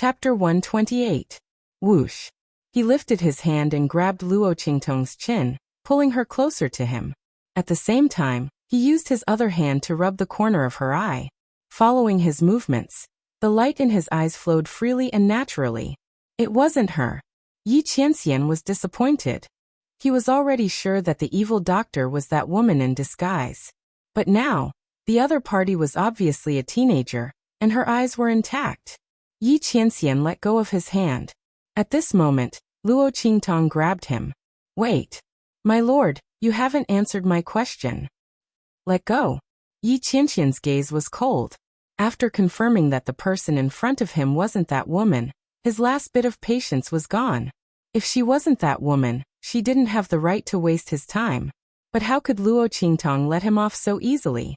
Chapter 128. Whoosh. He lifted his hand and grabbed Luo Qingtong's chin, pulling her closer to him. At the same time, he used his other hand to rub the corner of her eye. Following his movements, the light in his eyes flowed freely and naturally. It wasn't her. Yi Qianxian was disappointed. He was already sure that the evil doctor was that woman in disguise. But now, the other party was obviously a teenager, and her eyes were intact. Yi Qianxian let go of his hand. At this moment, Luo Qingtong grabbed him. Wait. My lord, you haven't answered my question. Let go. Yi Qianxian's gaze was cold. After confirming that the person in front of him wasn't that woman, his last bit of patience was gone. If she wasn't that woman, she didn't have the right to waste his time. But how could Luo Qingtong let him off so easily?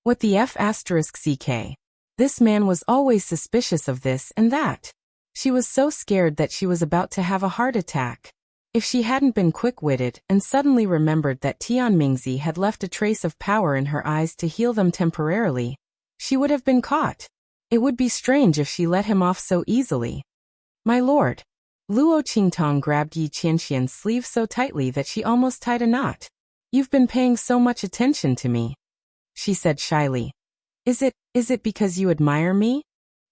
What the f***ck? This man was always suspicious of this and that. She was so scared that she was about to have a heart attack. If she hadn't been quick-witted and suddenly remembered that Tianmingzi had left a trace of power in her eyes to heal them temporarily, she would have been caught. It would be strange if she let him off so easily. My lord. Luo Qingtong grabbed Yi Qianxian's sleeve so tightly that she almost tied a knot. You've been paying so much attention to me, she said shyly. Is it because you admire me?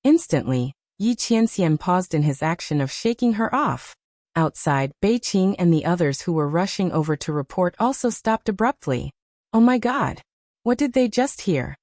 Instantly, Yi Qianxian paused in his action of shaking her off. Outside, Bei Qing and the others who were rushing over to report also stopped abruptly. Oh my God! What did they just hear?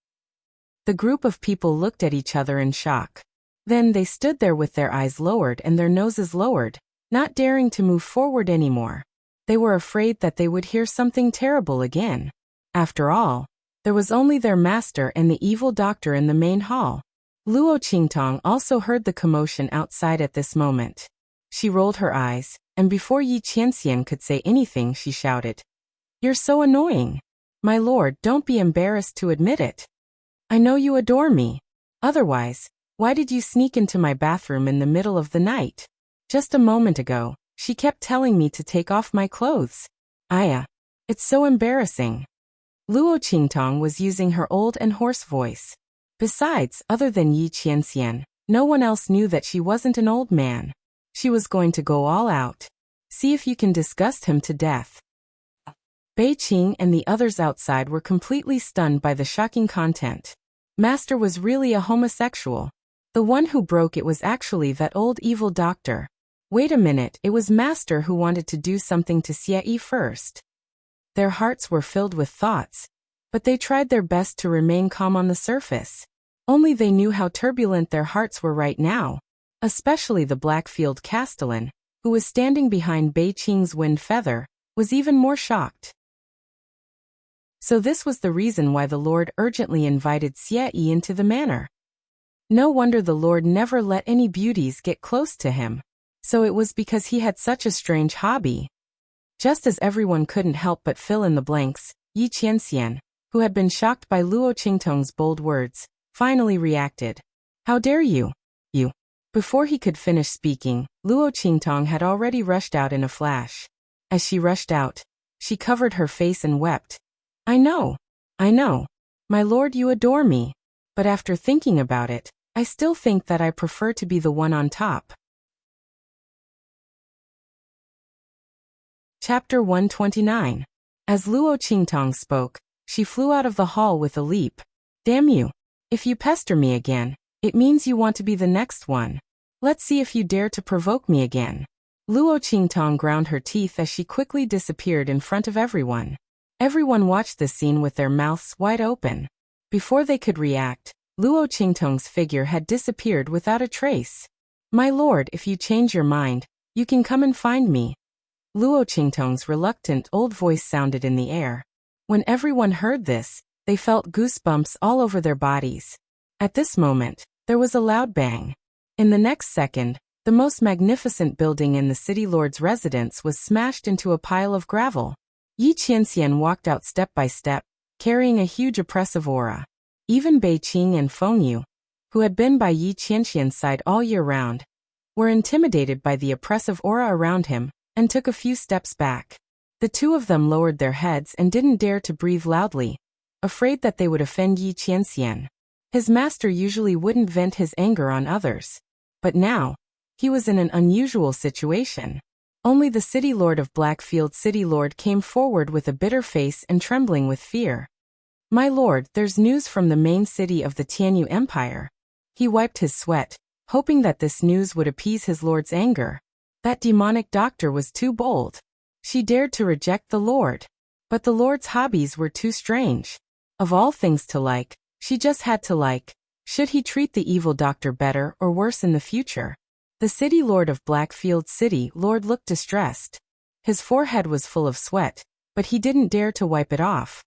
The group of people looked at each other in shock. Then they stood there with their eyes lowered and their noses lowered, not daring to move forward anymore. They were afraid that they would hear something terrible again. After all, there was only their master and the evil doctor in the main hall. Luo Qingtong also heard the commotion outside at this moment. She rolled her eyes, and before Yi Qianxian could say anything, she shouted, "You're so annoying. My lord, don't be embarrassed to admit it. I know you adore me. Otherwise, why did you sneak into my bathroom in the middle of the night? Just a moment ago, she kept telling me to take off my clothes. Aya. It's so embarrassing." Luo Qingtong was using her old and hoarse voice. Besides, other than Yi Qianxian, no one else knew that she wasn't an old man. She was going to go all out. See if you can disgust him to death. Bei Qing and the others outside were completely stunned by the shocking content. Master was really a homosexual. The one who broke it was actually that old evil doctor. Wait a minute, it was Master who wanted to do something to Xie first. Their hearts were filled with thoughts, but they tried their best to remain calm on the surface. Only they knew how turbulent their hearts were right now. Especially the Blackfield Castellan, who was standing behind Bei Qing's wind feather, was even more shocked. So this was the reason why the Lord urgently invited Xie into the manor. No wonder the Lord never let any beauties get close to him. So it was because he had such a strange hobby. Just as everyone couldn't help but fill in the blanks, Yi Qianxian, who had been shocked by Luo Qingtong's bold words, finally reacted. How dare you? You. Before he could finish speaking, Luo Qingtong had already rushed out in a flash. As she rushed out, she covered her face and wept. I know. My lord, you adore me. But after thinking about it, I still think that I prefer to be the one on top. Chapter 129. As Luo Qingtong spoke, she flew out of the hall with a leap. Damn you. If you pester me again, it means you want to be the next one. Let's see if you dare to provoke me again. Luo Qingtong ground her teeth as she quickly disappeared in front of everyone. Everyone watched this scene with their mouths wide open. Before they could react, Luo Qingtong's figure had disappeared without a trace. My lord, if you change your mind, you can come and find me. Luo Qingtong's reluctant old voice sounded in the air. When everyone heard this, they felt goosebumps all over their bodies. At this moment, there was a loud bang. In the next second, the most magnificent building in the city lord's residence was smashed into a pile of gravel. Yi Qianxian walked out step by step, carrying a huge oppressive aura. Even Bei Qing and Fengyu, who had been by Yi Qianxian's side all year round, were intimidated by the oppressive aura around him, and took a few steps back. The two of them lowered their heads and didn't dare to breathe loudly, afraid that they would offend Yi Qianxian. His master usually wouldn't vent his anger on others. But now, he was in an unusual situation. Only the city lord of Blackfield City Lord came forward with a bitter face and trembling with fear. "My lord, there's news from the main city of the Tianyu Empire." He wiped his sweat, hoping that this news would appease his lord's anger. That demonic doctor was too bold. She dared to reject the lord. But the lord's hobbies were too strange. Of all things to like, she just had to like. Should he treat the evil doctor better or worse in the future? The city lord of Blackfield City Lord looked distressed. His forehead was full of sweat, but he didn't dare to wipe it off.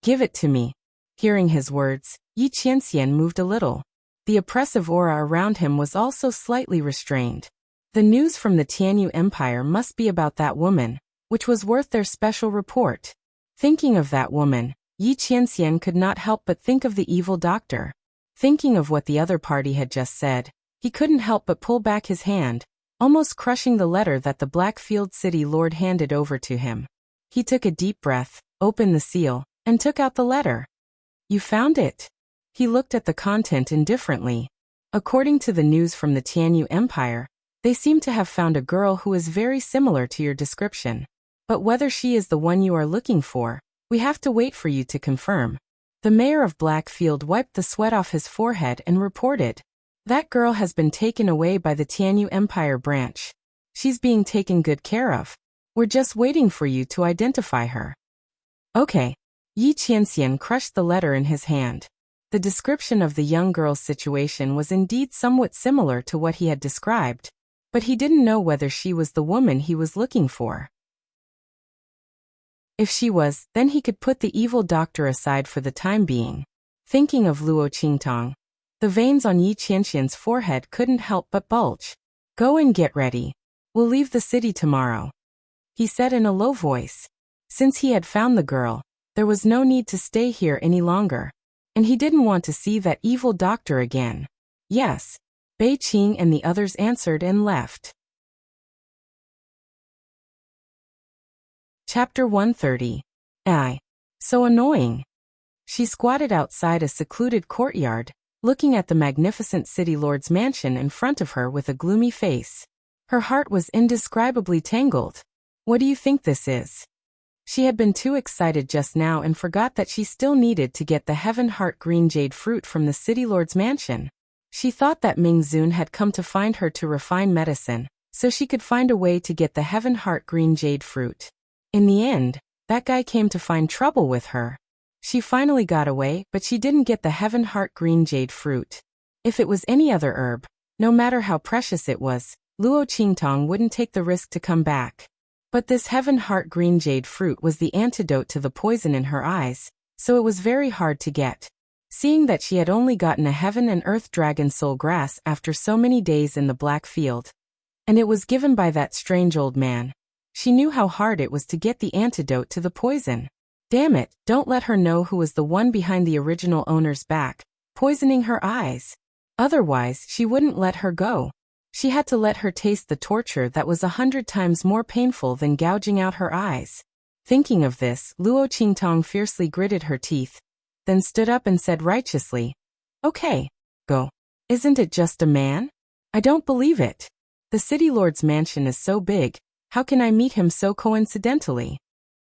"Give it to me." Hearing his words, Yi Qianxian moved a little. The oppressive aura around him was also slightly restrained. The news from the Tianyu Empire must be about that woman, which was worth their special report. Thinking of that woman, Yi Qianxian could not help but think of the evil doctor. Thinking of what the other party had just said, he couldn't help but pull back his hand, almost crushing the letter that the Blackfield City Lord handed over to him. He took a deep breath, opened the seal, and took out the letter. "You found it?" He looked at the content indifferently. According to the news from the Tianyu Empire, they seem to have found a girl who is very similar to your description. But whether she is the one you are looking for, we have to wait for you to confirm. The mayor of Blackfield wiped the sweat off his forehead and reported, "That girl has been taken away by the Tianyu Empire branch. She's being taken good care of. We're just waiting for you to identify her." "Okay." Yi Qianxian crushed the letter in his hand. The description of the young girl's situation was indeed somewhat similar to what he had described, but he didn't know whether she was the woman he was looking for. If she was, then he could put the evil doctor aside for the time being. Thinking of Luo Qingtong, the veins on Yi Qianxian's forehead couldn't help but bulge. "Go and get ready. We'll leave the city tomorrow," he said in a low voice. Since he had found the girl, there was no need to stay here any longer. And he didn't want to see that evil doctor again. "Yes." Bei Qing and the others answered and left. Chapter 130. So annoying. She squatted outside a secluded courtyard, looking at the magnificent city lord's mansion in front of her with a gloomy face. Her heart was indescribably tangled. "What do you think this is?" She had been too excited just now and forgot that she still needed to get the Heaven Heart Green Jade fruit from the city lord's mansion. She thought that Ming Zun had come to find her to refine medicine, so she could find a way to get the Heaven Heart Green Jade fruit. In the end, that guy came to find trouble with her. She finally got away, but she didn't get the Heaven Heart Green Jade fruit. If it was any other herb, no matter how precious it was, Luo Qingtong wouldn't take the risk to come back. But this Heaven Heart Green Jade fruit was the antidote to the poison in her eyes, so it was very hard to get. Seeing that she had only gotten a Heaven and Earth Dragon Soul Grass after so many days in the Black Field, and it was given by that strange old man, she knew how hard it was to get the antidote to the poison. Damn it, don't let her know who was the one behind the original owner's back, poisoning her eyes. Otherwise, she wouldn't let her go. She had to let her taste the torture that was 100 times more painful than gouging out her eyes. Thinking of this, Luo Qingtong fiercely gritted her teeth, then stood up and said righteously, "Okay, go. Isn't it just a man? I don't believe it. The city lord's mansion is so big, how can I meet him so coincidentally?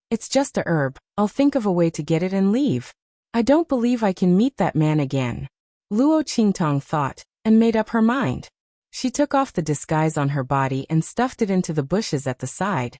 It's just a herb, I'll think of a way to get it and leave. I don't believe I can meet that man again." Luo Qingtong thought, and made up her mind. She took off the disguise on her body and stuffed it into the bushes at the side.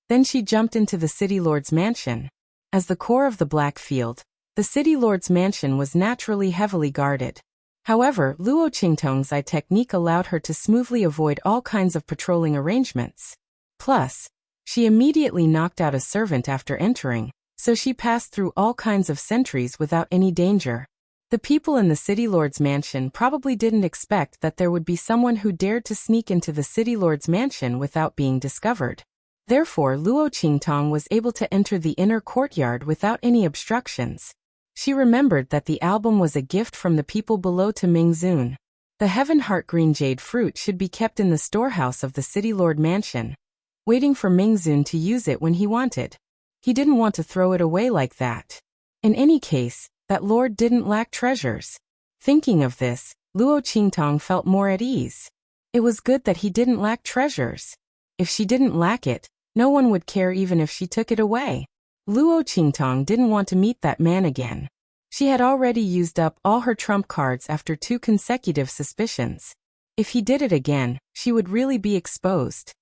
Then she jumped into the city lord's mansion. As the core of the Black Field, the city lord's mansion was naturally heavily guarded. However, Luo Qingtong's eye technique allowed her to smoothly avoid all kinds of patrolling arrangements. Plus, she immediately knocked out a servant after entering, so she passed through all kinds of sentries without any danger. The people in the city lord's mansion probably didn't expect that there would be someone who dared to sneak into the city lord's mansion without being discovered. Therefore, Luo Qingtong was able to enter the inner courtyard without any obstructions. She remembered that the album was a gift from the people below to Ming Zun. The Heaven Heart Green Jade fruit should be kept in the storehouse of the city lord mansion, waiting for Ming Zun to use it when he wanted. He didn't want to throw it away like that. In any case, that lord didn't lack treasures. Thinking of this, Luo Qingtong felt more at ease. It was good that he didn't lack treasures. If she didn't lack it, no one would care even if she took it away. Luo Qingtong didn't want to meet that man again. She had already used up all her trump cards after 2 consecutive suspicions. If he did it again, she would really be exposed.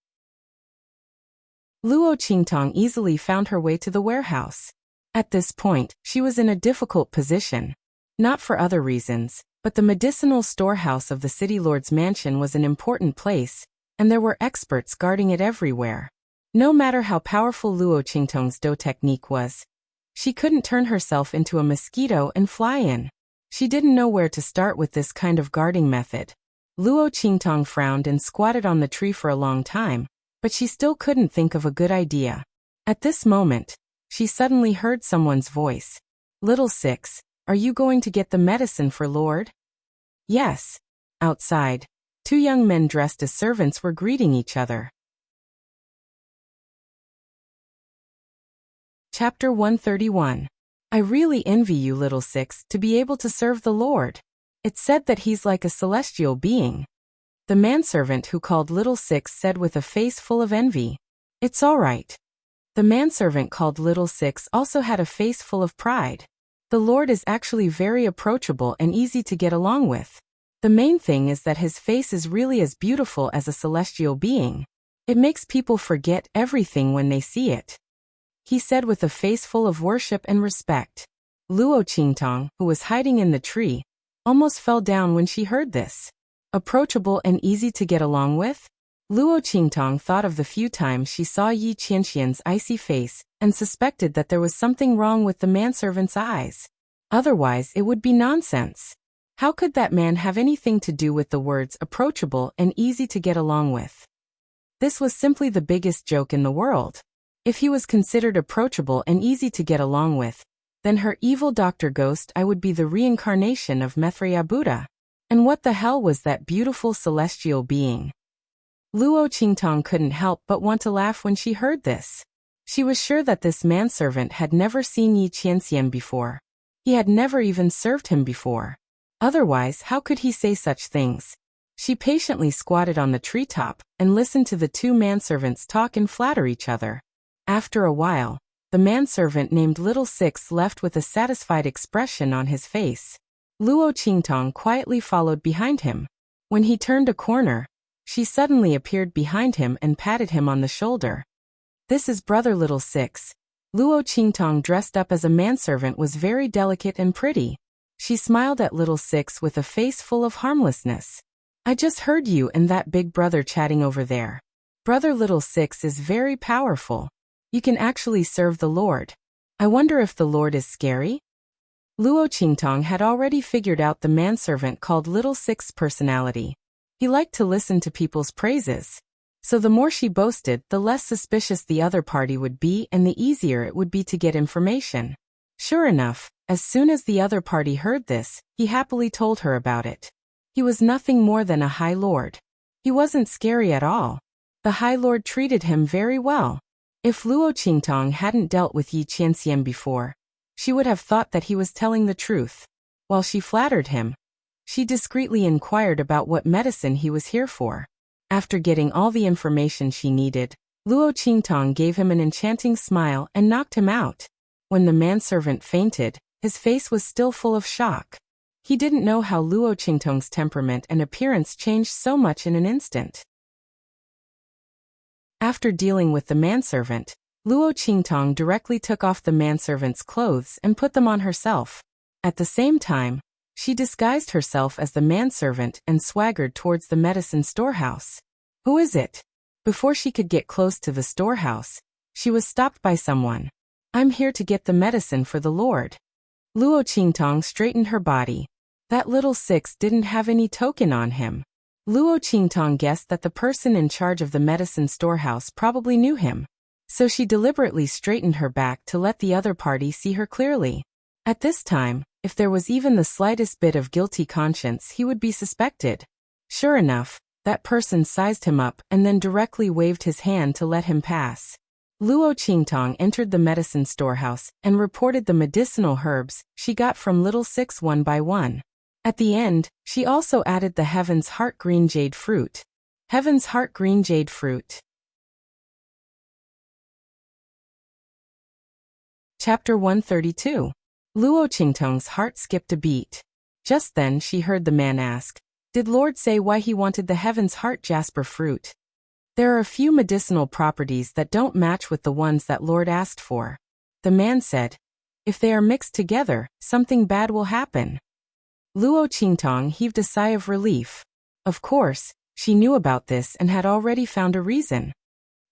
Luo Qingtong easily found her way to the warehouse. At this point, she was in a difficult position. Not for other reasons, but the medicinal storehouse of the city lord's mansion was an important place, and there were experts guarding it everywhere. No matter how powerful Luo Qingtong's do technique was, she couldn't turn herself into a mosquito and fly in. She didn't know where to start with this kind of guarding method. Luo Qingtong frowned and squatted on the tree for a long time, but she still couldn't think of a good idea. At this moment, she suddenly heard someone's voice. "Little Six, are you going to get the medicine for Lord?" "Yes." Outside, 2 young men dressed as servants were greeting each other. Chapter 131. I really envy you, Little Six, to be able to serve the Lord. It's said that he's like a celestial being. The manservant who called Little Six said with a face full of envy. "It's all right." The manservant called Little Six also had a face full of pride. The Lord is actually very approachable and easy to get along with. The main thing is that his face is really as beautiful as a celestial being. It makes people forget everything when they see it. He said with a face full of worship and respect. Luo Qingtong, who was hiding in the tree, almost fell down when she heard this. Approachable and easy to get along with? Luo Qingtong thought of the few times she saw Yi Qianxian's icy face and suspected that there was something wrong with the manservant's eyes. Otherwise, it would be nonsense. How could that man have anything to do with the words approachable and easy to get along with? This was simply the biggest joke in the world. If he was considered approachable and easy to get along with, then her evil Dr. Ghost I would be the reincarnation of Maitreya Buddha. And what the hell was that beautiful celestial being? Luo Qingtong couldn't help but want to laugh when she heard this. She was sure that this manservant had never seen Yi Qianxian before. He had never even served him before. Otherwise, how could he say such things? She patiently squatted on the treetop and listened to the 2 manservants talk and flatter each other. After a while, the manservant named Little Six left with a satisfied expression on his face. Luo Qingtong quietly followed behind him. When he turned a corner, she suddenly appeared behind him and patted him on the shoulder. "This is Brother Little Six." Luo Qingtong, dressed up as a manservant, was very delicate and pretty. She smiled at Little Six with a face full of harmlessness. "I just heard you and that big brother chatting over there. Brother Little Six is very powerful. You can actually serve the Lord. I wonder if the Lord is scary?" Luo Qingtong had already figured out the manservant called Little Six's personality. He liked to listen to people's praises. So the more she boasted, the less suspicious the other party would be and the easier it would be to get information. Sure enough, as soon as the other party heard this, he happily told her about it. He was nothing more than a High Lord. He wasn't scary at all. The High Lord treated him very well. If Luo Qingtong hadn't dealt with Yi Qianxian before, she would have thought that he was telling the truth. While she flattered him, she discreetly inquired about what medicine he was here for. After getting all the information she needed, Luo Qingtong gave him an enchanting smile and knocked him out. When the manservant fainted, his face was still full of shock. He didn't know how Luo Qingtong's temperament and appearance changed so much in an instant. After dealing with the manservant, Luo Qingtong directly took off the manservant's clothes and put them on herself. At the same time, she disguised herself as the manservant and swaggered towards the medicine storehouse. "Who is it?" Before she could get close to the storehouse, she was stopped by someone. "I'm here to get the medicine for the Lord." Luo Qingtong straightened her body. That Little Six didn't have any token on him. Luo Qingtong guessed that the person in charge of the medicine storehouse probably knew him. So she deliberately straightened her back to let the other party see her clearly. At this time, if there was even the slightest bit of guilty conscience, he would be suspected. Sure enough, that person sized him up and then directly waved his hand to let him pass. Luo Qingtong entered the medicine storehouse and reported the medicinal herbs she got from Little Six one by one. At the end, she also added the Heaven's Heart green jade fruit. Heaven's Heart Green Jade Fruit. Chapter 132. Luo Qingtong's heart skipped a beat. Just then she heard the man ask, "Did Lord say why he wanted the Heaven's Heart jasper fruit?" "There are a few medicinal properties that don't match with the ones that Lord asked for." The man said, "If they are mixed together, something bad will happen." Luo Qingtong heaved a sigh of relief. Of course, she knew about this and had already found a reason.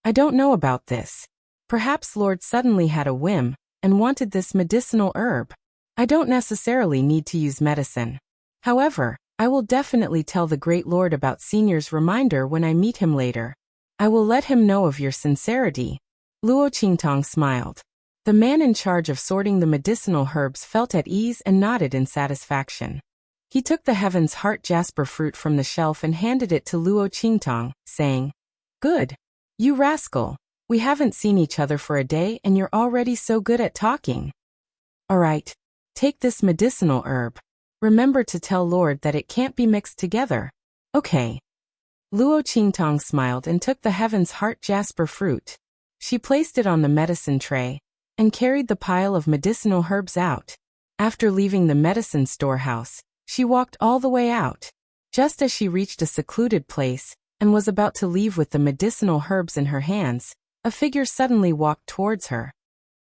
"I don't know about this. Perhaps Lord suddenly had a whim and wanted this medicinal herb. I don't necessarily need to use medicine. However, I will definitely tell the Great Lord about Senior's reminder when I meet him later. I will let him know of your sincerity." Luo Qingtong smiled. The man in charge of sorting the medicinal herbs felt at ease and nodded in satisfaction. He took the Heaven's Heart jasper fruit from the shelf and handed it to Luo Qingtong, saying, "Good. You rascal. We haven't seen each other for a day and you're already so good at talking. All right. Take this medicinal herb. Remember to tell Lord that it can't be mixed together." "Okay." Luo Qingtong smiled and took the Heaven's Heart jasper fruit. She placed it on the medicine tray and carried the pile of medicinal herbs out. After leaving the medicine storehouse, she walked all the way out. Just as she reached a secluded place and was about to leave with the medicinal herbs in her hands, a figure suddenly walked towards her.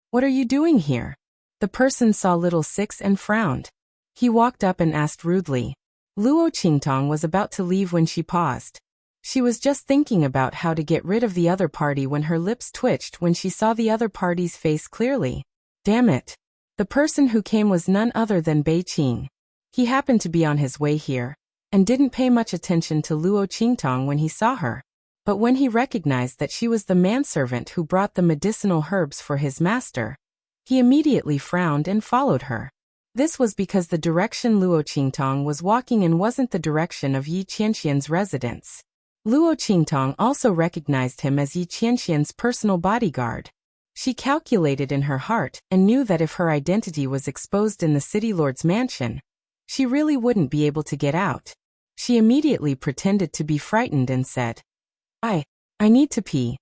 "What are you doing here?" The person saw little Six and frowned. He walked up and asked rudely. Luo Qingtong was about to leave when she paused. She was just thinking about how to get rid of the other party when her lips twitched when she saw the other party's face clearly. Damn it. The person who came was none other than Bei Qing. He happened to be on his way here and didn't pay much attention to Luo Qingtong when he saw her. But when he recognized that she was the manservant who brought the medicinal herbs for his master, he immediately frowned and followed her. This was because the direction Luo Qingtong was walking in wasn't the direction of Yi Qianxian's residence. Luo Qingtong also recognized him as Yi Qianxian's personal bodyguard. She calculated in her heart and knew that if her identity was exposed in the city lord's mansion, she really wouldn't be able to get out. She immediately pretended to be frightened and said, I need to pee."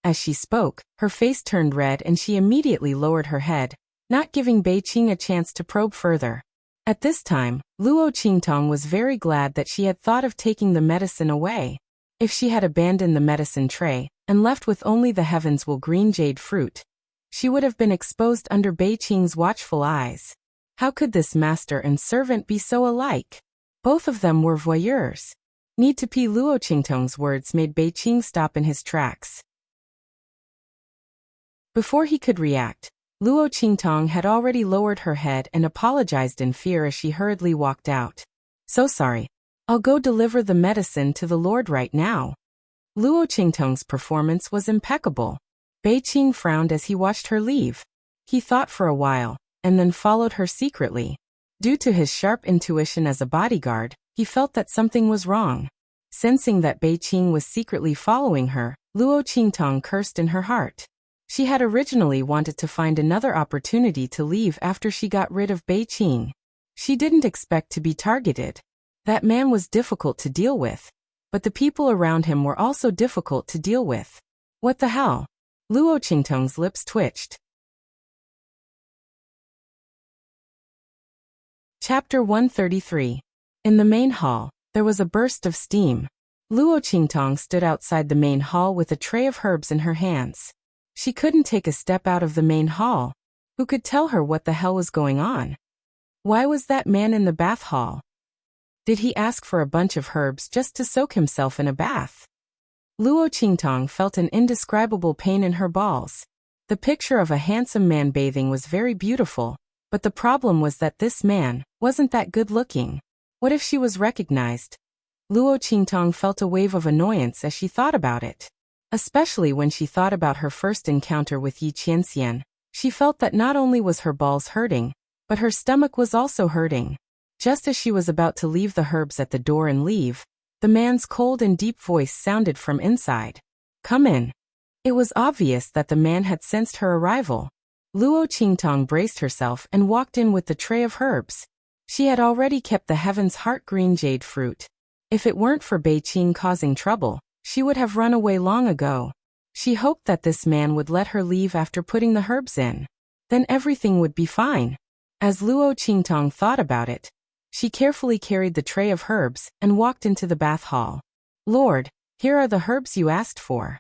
As she spoke, her face turned red and she immediately lowered her head, not giving Bei Qing a chance to probe further. At this time, Luo Qingtong was very glad that she had thought of taking the medicine away. If she had abandoned the medicine tray and left with only the Heaven's Will Green Jade fruit, she would have been exposed under Bei Qing's watchful eyes. How could this master and servant be so alike? Both of them were voyeurs. Need to pee. Luo Qingtong's words made Bei Qing stop in his tracks. Before he could react, Luo Qingtong had already lowered her head and apologized in fear as she hurriedly walked out. "So sorry. I'll go deliver the medicine to the Lord right now." Luo Qingtong's performance was impeccable. Bei Qing frowned as he watched her leave. He thought for a while, and then followed her secretly. Due to his sharp intuition as a bodyguard, he felt that something was wrong. Sensing that Bei Qing was secretly following her, Luo Qingtong cursed in her heart. She had originally wanted to find another opportunity to leave after she got rid of Bei Qing. She didn't expect to be targeted. That man was difficult to deal with, but the people around him were also difficult to deal with. What the hell? Luo Qingtong's lips twitched. Chapter 133. In the main hall, there was a burst of steam. Luo Qingtong stood outside the main hall with a tray of herbs in her hands. She couldn't take a step out of the main hall. Who could tell her what the hell was going on? Why was that man in the bath hall? Did he ask for a bunch of herbs just to soak himself in a bath? Luo Qingtong felt an indescribable pain in her balls. The picture of a handsome man bathing was very beautiful, but the problem was that this man wasn't that good looking. What if she was recognized? Luo Qingtong felt a wave of annoyance as she thought about it. Especially when she thought about her first encounter with Yi Qianxian. She felt that not only was her balls hurting, but her stomach was also hurting. Just as she was about to leave the herbs at the door and leave, the man's cold and deep voice sounded from inside. "Come in." It was obvious that the man had sensed her arrival. Luo Qingtong braced herself and walked in with the tray of herbs. She had already kept the Heaven's Heart Green Jade fruit. If it weren't for Bei Qing causing trouble, she would have run away long ago. She hoped that this man would let her leave after putting the herbs in. Then everything would be fine. As Luo Qingtong thought about it, she carefully carried the tray of herbs and walked into the bath hall. Lord, here are the herbs you asked for.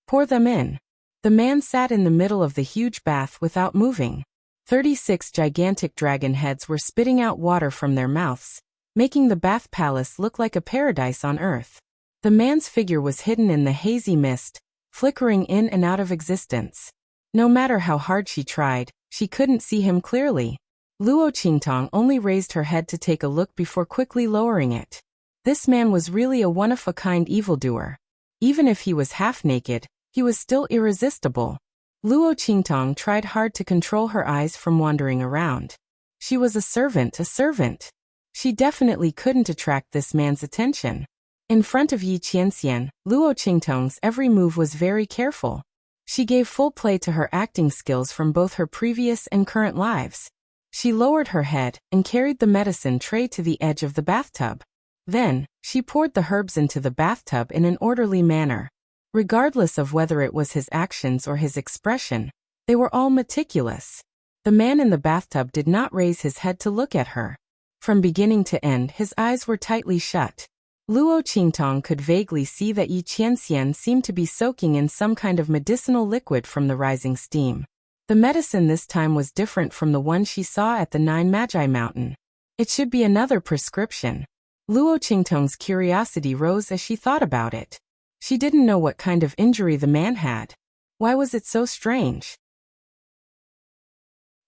Pour them in. The man sat in the middle of the huge bath without moving. 36 gigantic dragon heads were spitting out water from their mouths, making the bath palace look like a paradise on earth. The man's figure was hidden in the hazy mist, flickering in and out of existence. No matter how hard she tried, she couldn't see him clearly. Luo Qingtong only raised her head to take a look before quickly lowering it. This man was really a one-of-a-kind evildoer. Even if he was half-naked, he was still irresistible. Luo Qingtong tried hard to control her eyes from wandering around. She was a servant. She definitely couldn't attract this man's attention. In front of Yi Qianxian, Luo Qingtong's every move was very careful. She gave full play to her acting skills from both her previous and current lives. She lowered her head and carried the medicine tray to the edge of the bathtub. Then, she poured the herbs into the bathtub in an orderly manner. Regardless of whether it was his actions or his expression, they were all meticulous. The man in the bathtub did not raise his head to look at her. From beginning to end, his eyes were tightly shut. Luo Qingtong could vaguely see that Yi Qianxian seemed to be soaking in some kind of medicinal liquid from the rising steam. The medicine this time was different from the one she saw at the Nine Magi Mountain. It should be another prescription. Luo Qingtong's curiosity rose as she thought about it. She didn't know what kind of injury the man had. Why was it so strange?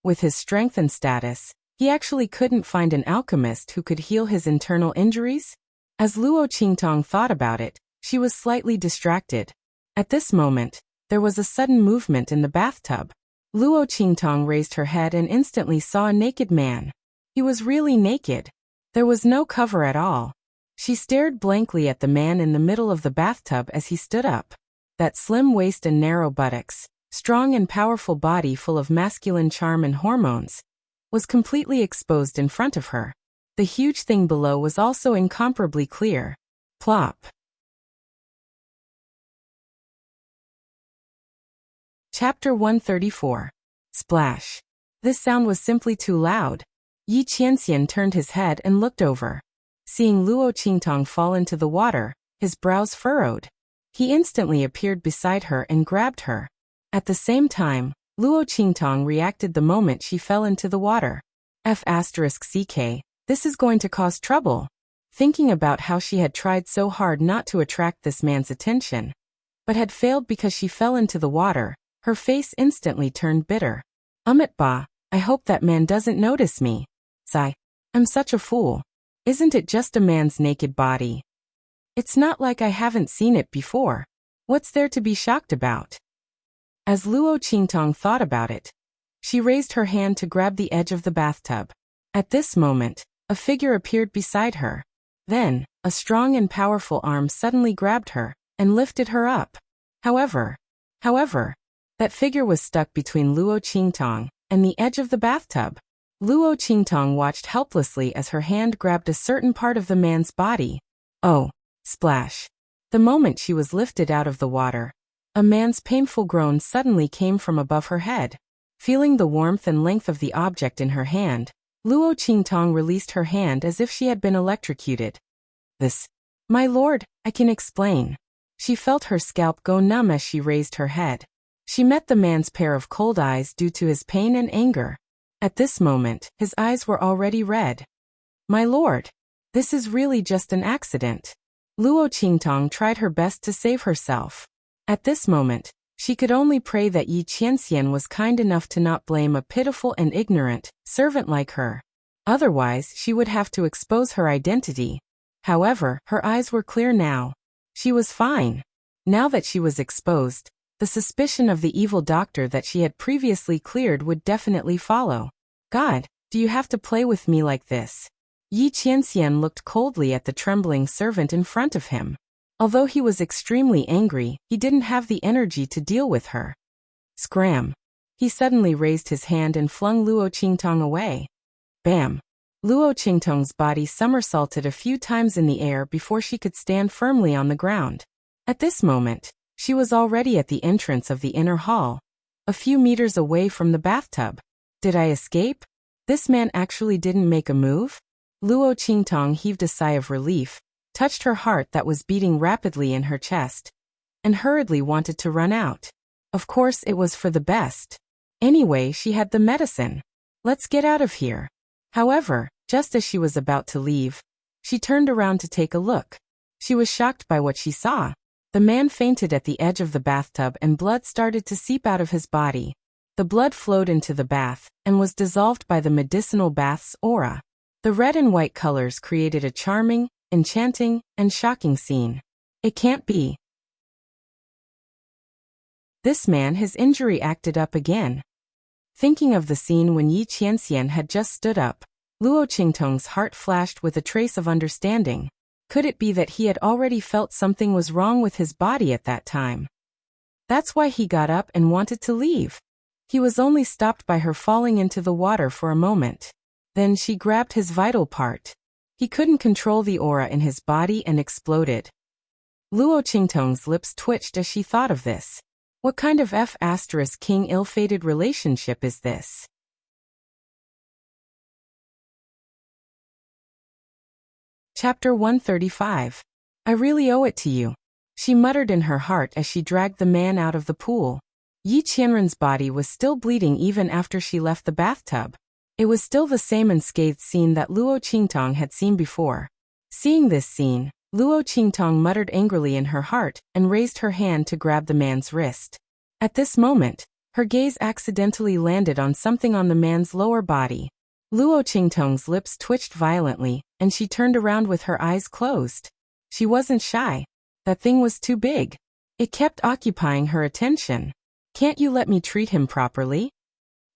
With his strength and status, he actually couldn't find an alchemist who could heal his internal injuries? As Luo Qingtong thought about it, she was slightly distracted. At this moment, there was a sudden movement in the bathtub. Luo Qingtong raised her head and instantly saw a naked man. He was really naked. There was no cover at all. She stared blankly at the man in the middle of the bathtub as he stood up. That slim waist and narrow buttocks, strong and powerful body full of masculine charm and hormones, was completely exposed in front of her. The huge thing below was also incomparably clear. Plop. Chapter 134. Splash. This sound was simply too loud. Yi Qianxian turned his head and looked over. Seeing Luo Qingtong fall into the water, his brows furrowed. He instantly appeared beside her and grabbed her. At the same time, Luo Qingtong reacted the moment she fell into the water. F***ck, this is going to cause trouble. Thinking about how she had tried so hard not to attract this man's attention, but had failed because she fell into the water, her face instantly turned bitter. Ba, I hope that man doesn't notice me. Sigh. I'm such a fool. Isn't it just a man's naked body? It's not like I haven't seen it before. What's there to be shocked about? As Luo Qingtong thought about it, she raised her hand to grab the edge of the bathtub. At this moment, a figure appeared beside her. Then, a strong and powerful arm suddenly grabbed her and lifted her up. However, that figure was stuck between Luo Qingtong and the edge of the bathtub. Luo Qingtong watched helplessly as her hand grabbed a certain part of the man's body. Oh, splash. The moment she was lifted out of the water, a man's painful groan suddenly came from above her head. Feeling the warmth and length of the object in her hand, Luo Qingtong released her hand as if she had been electrocuted. This, my lord, I can explain. She felt her scalp go numb as she raised her head. She met the man's pair of cold eyes due to his pain and anger. At this moment, his eyes were already red. My lord, this is really just an accident. Luo Qingtong tried her best to save herself. At this moment, she could only pray that Yi Qianxian was kind enough to not blame a pitiful and ignorant servant like her. Otherwise, she would have to expose her identity. However, her eyes were clear now. She was fine. Now that she was exposed, the suspicion of the evil doctor that she had previously cleared would definitely follow. God, do you have to play with me like this? Yi Qianxian looked coldly at the trembling servant in front of him. Although he was extremely angry, he didn't have the energy to deal with her. Scram. He suddenly raised his hand and flung Luo Qingtong away. Bam. Luo Qingtong's body somersaulted a few times in the air before she could stand firmly on the ground. At this moment, she was already at the entrance of the inner hall, a few meters away from the bathtub. Did I escape? This man actually didn't make a move? Luo Qingtong heaved a sigh of relief, touched her heart that was beating rapidly in her chest, and hurriedly wanted to run out. Of course it was for the best. Anyway, she had the medicine. Let's get out of here. However, just as she was about to leave, she turned around to take a look. She was shocked by what she saw. The man fainted at the edge of the bathtub and blood started to seep out of his body. The blood flowed into the bath and was dissolved by the medicinal bath's aura. The red and white colors created a charming, enchanting, and shocking scene. It can't be. This man, his injury acted up again. Thinking of the scene when Yi Qianxian had just stood up, Luo Qingtong's heart flashed with a trace of understanding. Could it be that he had already felt something was wrong with his body at that time? That's why he got up and wanted to leave. He was only stopped by her falling into the water for a moment. Then she grabbed his vital part. He couldn't control the aura in his body and exploded. Luo Qingtong's lips twitched as she thought of this. What kind of F***king ill-fated relationship is this? Chapter 135. I really owe it to you, she muttered in her heart as she dragged the man out of the pool. Yi Qianren's body was still bleeding even after she left the bathtub. It was still the same unscathed scene that Luo Qingtong had seen before. Seeing this scene, Luo Qingtong muttered angrily in her heart and raised her hand to grab the man's wrist. At this moment, her gaze accidentally landed on something on the man's lower body. Luo Qingtong's lips twitched violently, and she turned around with her eyes closed. She wasn't shy. That thing was too big. It kept occupying her attention. Can't you let me treat him properly?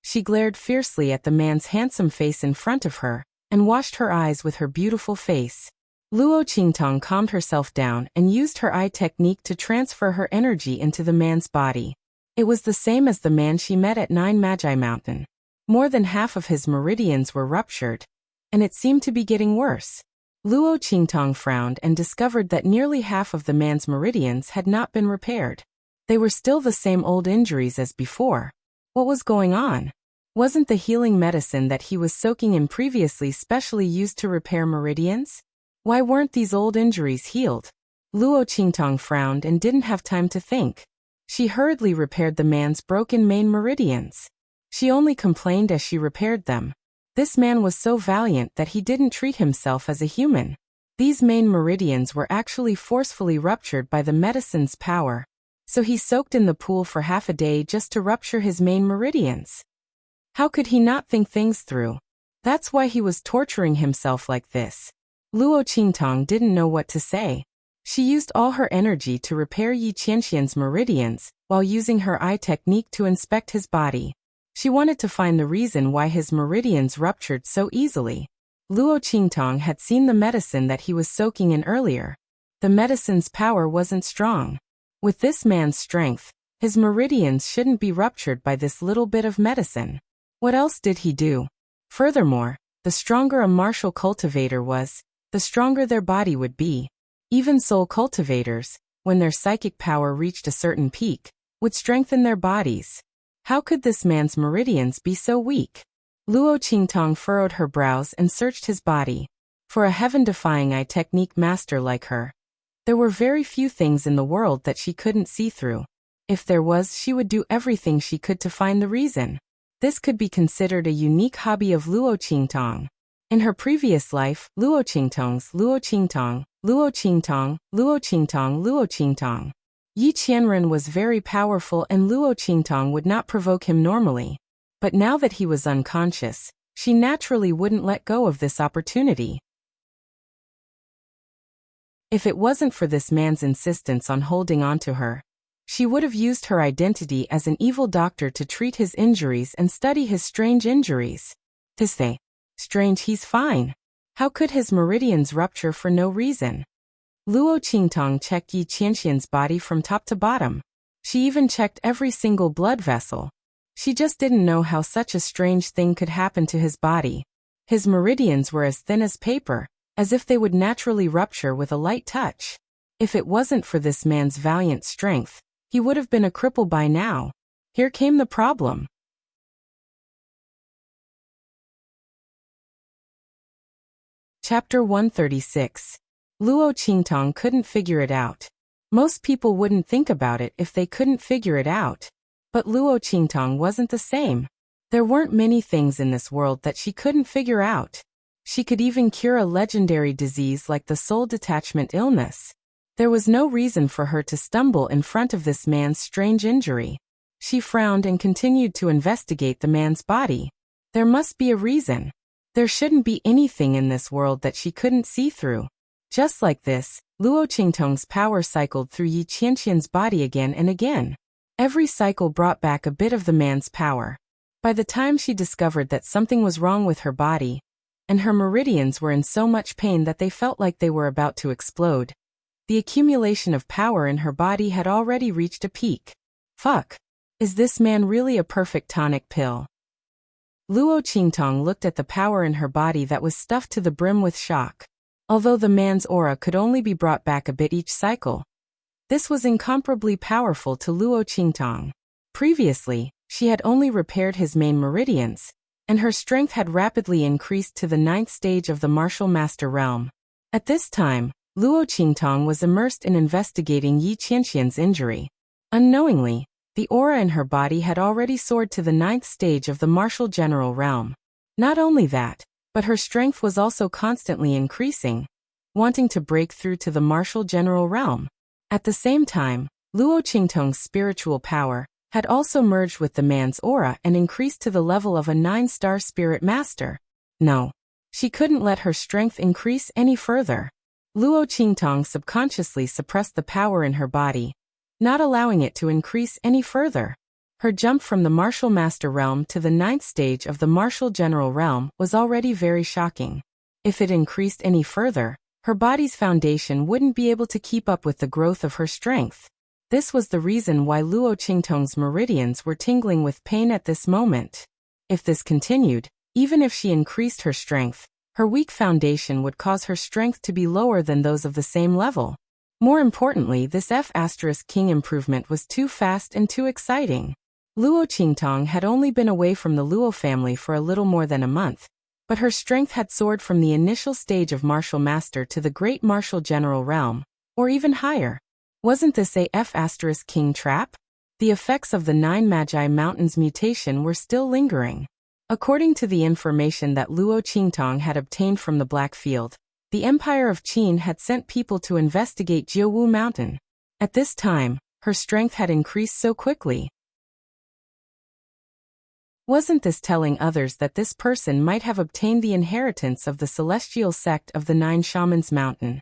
She glared fiercely at the man's handsome face in front of her, and washed her eyes with her beautiful face. Luo Qingtong calmed herself down and used her eye technique to transfer her energy into the man's body. It was the same as the man she met at Nine Magi Mountain. More than half of his meridians were ruptured, and it seemed to be getting worse. Luo Qingtong frowned and discovered that nearly half of the man's meridians had not been repaired. They were still the same old injuries as before. What was going on? Wasn't the healing medicine that he was soaking in previously specially used to repair meridians? Why weren't these old injuries healed? Luo Qingtong frowned and didn't have time to think. She hurriedly repaired the man's broken main meridians. She only complained as she repaired them. This man was so valiant that he didn't treat himself as a human. These main meridians were actually forcefully ruptured by the medicine's power. So he soaked in the pool for half a day just to rupture his main meridians. How could he not think things through? That's why he was torturing himself like this. Luo Qingtong didn't know what to say. She used all her energy to repair Yi Qianxian's meridians, while using her eye technique to inspect his body. She wanted to find the reason why his meridians ruptured so easily. Luo Qingtong had seen the medicine that he was soaking in earlier. The medicine's power wasn't strong. With this man's strength, his meridians shouldn't be ruptured by this little bit of medicine. What else did he do? Furthermore, the stronger a martial cultivator was, the stronger their body would be. Even soul cultivators, when their psychic power reached a certain peak, would strengthen their bodies. How could this man's meridians be so weak? Luo Qingtong furrowed her brows and searched his body. For a heaven-defying eye technique master like her, there were very few things in the world that she couldn't see through. If there was, she would do everything she could to find the reason. This could be considered a unique hobby of Luo Qingtong. In her previous life, Luo Qingtong, Luo Qingtong, Luo Qingtong, Luo Qingtong, Luo Qingtong. Yi Qianren was very powerful and Luo Qingtong would not provoke him normally. But now that he was unconscious, she naturally wouldn't let go of this opportunity. If it wasn't for this man's insistence on holding on to her, she would have used her identity as an evil doctor to treat his injuries and study his strange injuries. To say, strange, he's fine. How could his meridians rupture for no reason? Luo Qingtong checked Yi Qianxian's body from top to bottom. She even checked every single blood vessel. She just didn't know how such a strange thing could happen to his body. His meridians were as thin as paper, as if they would naturally rupture with a light touch. If it wasn't for this man's valiant strength, he would have been a cripple by now. Here came the problem. Chapter 136. Luo Qingtong couldn't figure it out. Most people wouldn't think about it if they couldn't figure it out. But Luo Qingtong wasn't the same. There weren't many things in this world that she couldn't figure out. She could even cure a legendary disease like the soul detachment illness. There was no reason for her to stumble in front of this man's strange injury. She frowned and continued to investigate the man's body. There must be a reason. There shouldn't be anything in this world that she couldn't see through. Just like this, Luo Qingtong's power cycled through Yi Qianxian's body again and again. Every cycle brought back a bit of the man's power. By the time she discovered that something was wrong with her body, and her meridians were in so much pain that they felt like they were about to explode, the accumulation of power in her body had already reached a peak. Fuck. Is this man really a perfect tonic pill? Luo Qingtong looked at the power in her body that was stuffed to the brim with shock. Although the man's aura could only be brought back a bit each cycle, this was incomparably powerful to Luo Qingtong. Previously, she had only repaired his main meridians, and her strength had rapidly increased to the 9th stage of the martial master realm. At this time, Luo Qingtong was immersed in investigating Yi Qianxian's injury. Unknowingly, the aura in her body had already soared to the 9th stage of the martial general realm. Not only that, but her strength was also constantly increasing, wanting to break through to the martial general realm. At the same time, Luo Qingtong's spiritual power had also merged with the man's aura and increased to the level of a 9-star spirit master. No, she couldn't let her strength increase any further. Luo Qingtong subconsciously suppressed the power in her body, not allowing it to increase any further. Her jump from the martial master realm to the 9th stage of the martial general realm was already very shocking. If it increased any further, her body's foundation wouldn't be able to keep up with the growth of her strength. This was the reason why Luo Qingtong's meridians were tingling with pain at this moment. If this continued, even if she increased her strength, her weak foundation would cause her strength to be lower than those of the same level. More importantly, this F*King improvement was too fast and too exciting. Luo Qingtong had only been away from the Luo family for a little more than a month, but her strength had soared from the initial stage of martial master to the great martial general realm, or even higher. Wasn't this a F*King trap? The effects of the 9 Magi Mountains mutation were still lingering. According to the information that Luo Qingtong had obtained from the Black Field, the Empire of Qin had sent people to investigate Jiawu Mountain. At this time, her strength had increased so quickly. Wasn't this telling others that this person might have obtained the inheritance of the celestial sect of the 9 Shamans Mountain?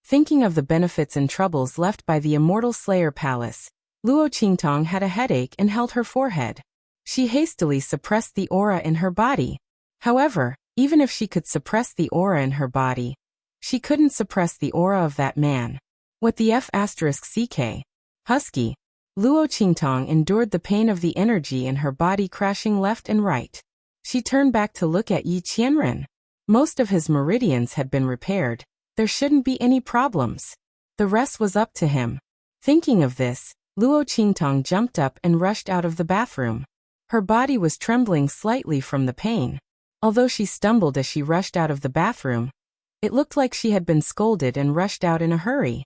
Thinking of the benefits and troubles left by the Immortal Slayer Palace, Luo Qingtong had a headache and held her forehead. She hastily suppressed the aura in her body. However, even if she could suppress the aura in her body, she couldn't suppress the aura of that man. What the F*CK? Husky. Luo Qingtong endured the pain of the energy in her body crashing left and right. She turned back to look at Yi Qianren. Most of his meridians had been repaired. There shouldn't be any problems. The rest was up to him. Thinking of this, Luo Qingtong jumped up and rushed out of the bathroom. Her body was trembling slightly from the pain. Although she stumbled as she rushed out of the bathroom, it looked like she had been scolded and rushed out in a hurry.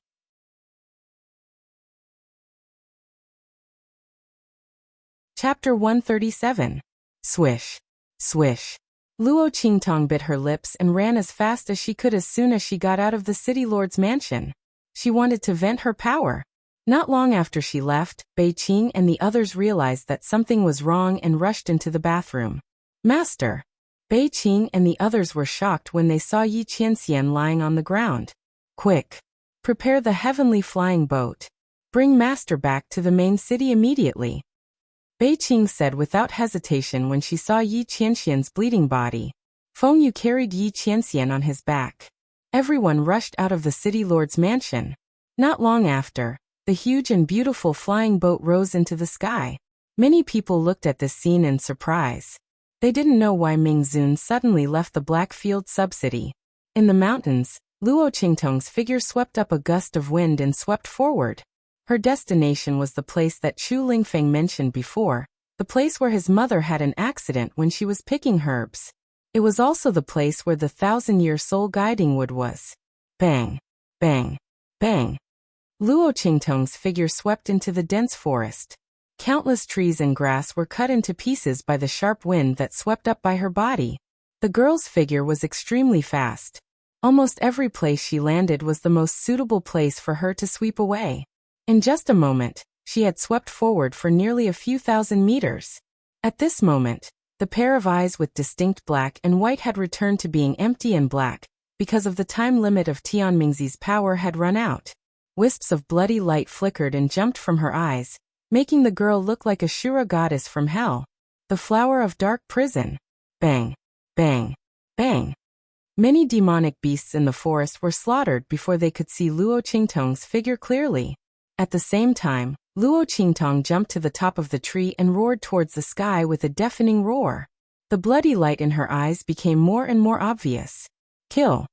Chapter 137. Swish. Swish. Luo Qingtong bit her lips and ran as fast as she could as soon as she got out of the city lord's mansion. She wanted to vent her power. Not long after she left, Bei Qing and the others realized that something was wrong and rushed into the bathroom. Master! Bei Qing and the others were shocked when they saw Yi Qianxian lying on the ground. Quick! Prepare the heavenly flying boat. Bring Master back to the main city immediately. Bei Qing said without hesitation when she saw Yi Qianxian's bleeding body. Feng Yu carried Yi Qianxian on his back. Everyone rushed out of the city lord's mansion. Not long after, the huge and beautiful flying boat rose into the sky. Many people looked at this scene in surprise. They didn't know why Ming Zun suddenly left the Blackfield subcity. In the mountains, Luo Qingtong's figure swept up a gust of wind and swept forward. Her destination was the place that Chu Lingfeng mentioned before, the place where his mother had an accident when she was picking herbs. It was also the place where the 1,000-year soul guiding wood was. Bang! Bang! Bang! Luo Qingtong's figure swept into the dense forest. Countless trees and grass were cut into pieces by the sharp wind that swept up by her body. The girl's figure was extremely fast. Almost every place she landed was the most suitable place for her to sweep away. In just a moment, she had swept forward for nearly a few thousand meters. At this moment, the pair of eyes with distinct black and white had returned to being empty and black, because of the time limit of Tianmingzi's power had run out. Wisps of bloody light flickered and jumped from her eyes, making the girl look like a Shura goddess from hell. The flower of dark prison. Bang! Bang! Bang! Many demonic beasts in the forest were slaughtered before they could see Luo Qingtong's figure clearly. At the same time, Luo Qingtong jumped to the top of the tree and roared towards the sky with a deafening roar. The bloody light in her eyes became more and more obvious. Kill!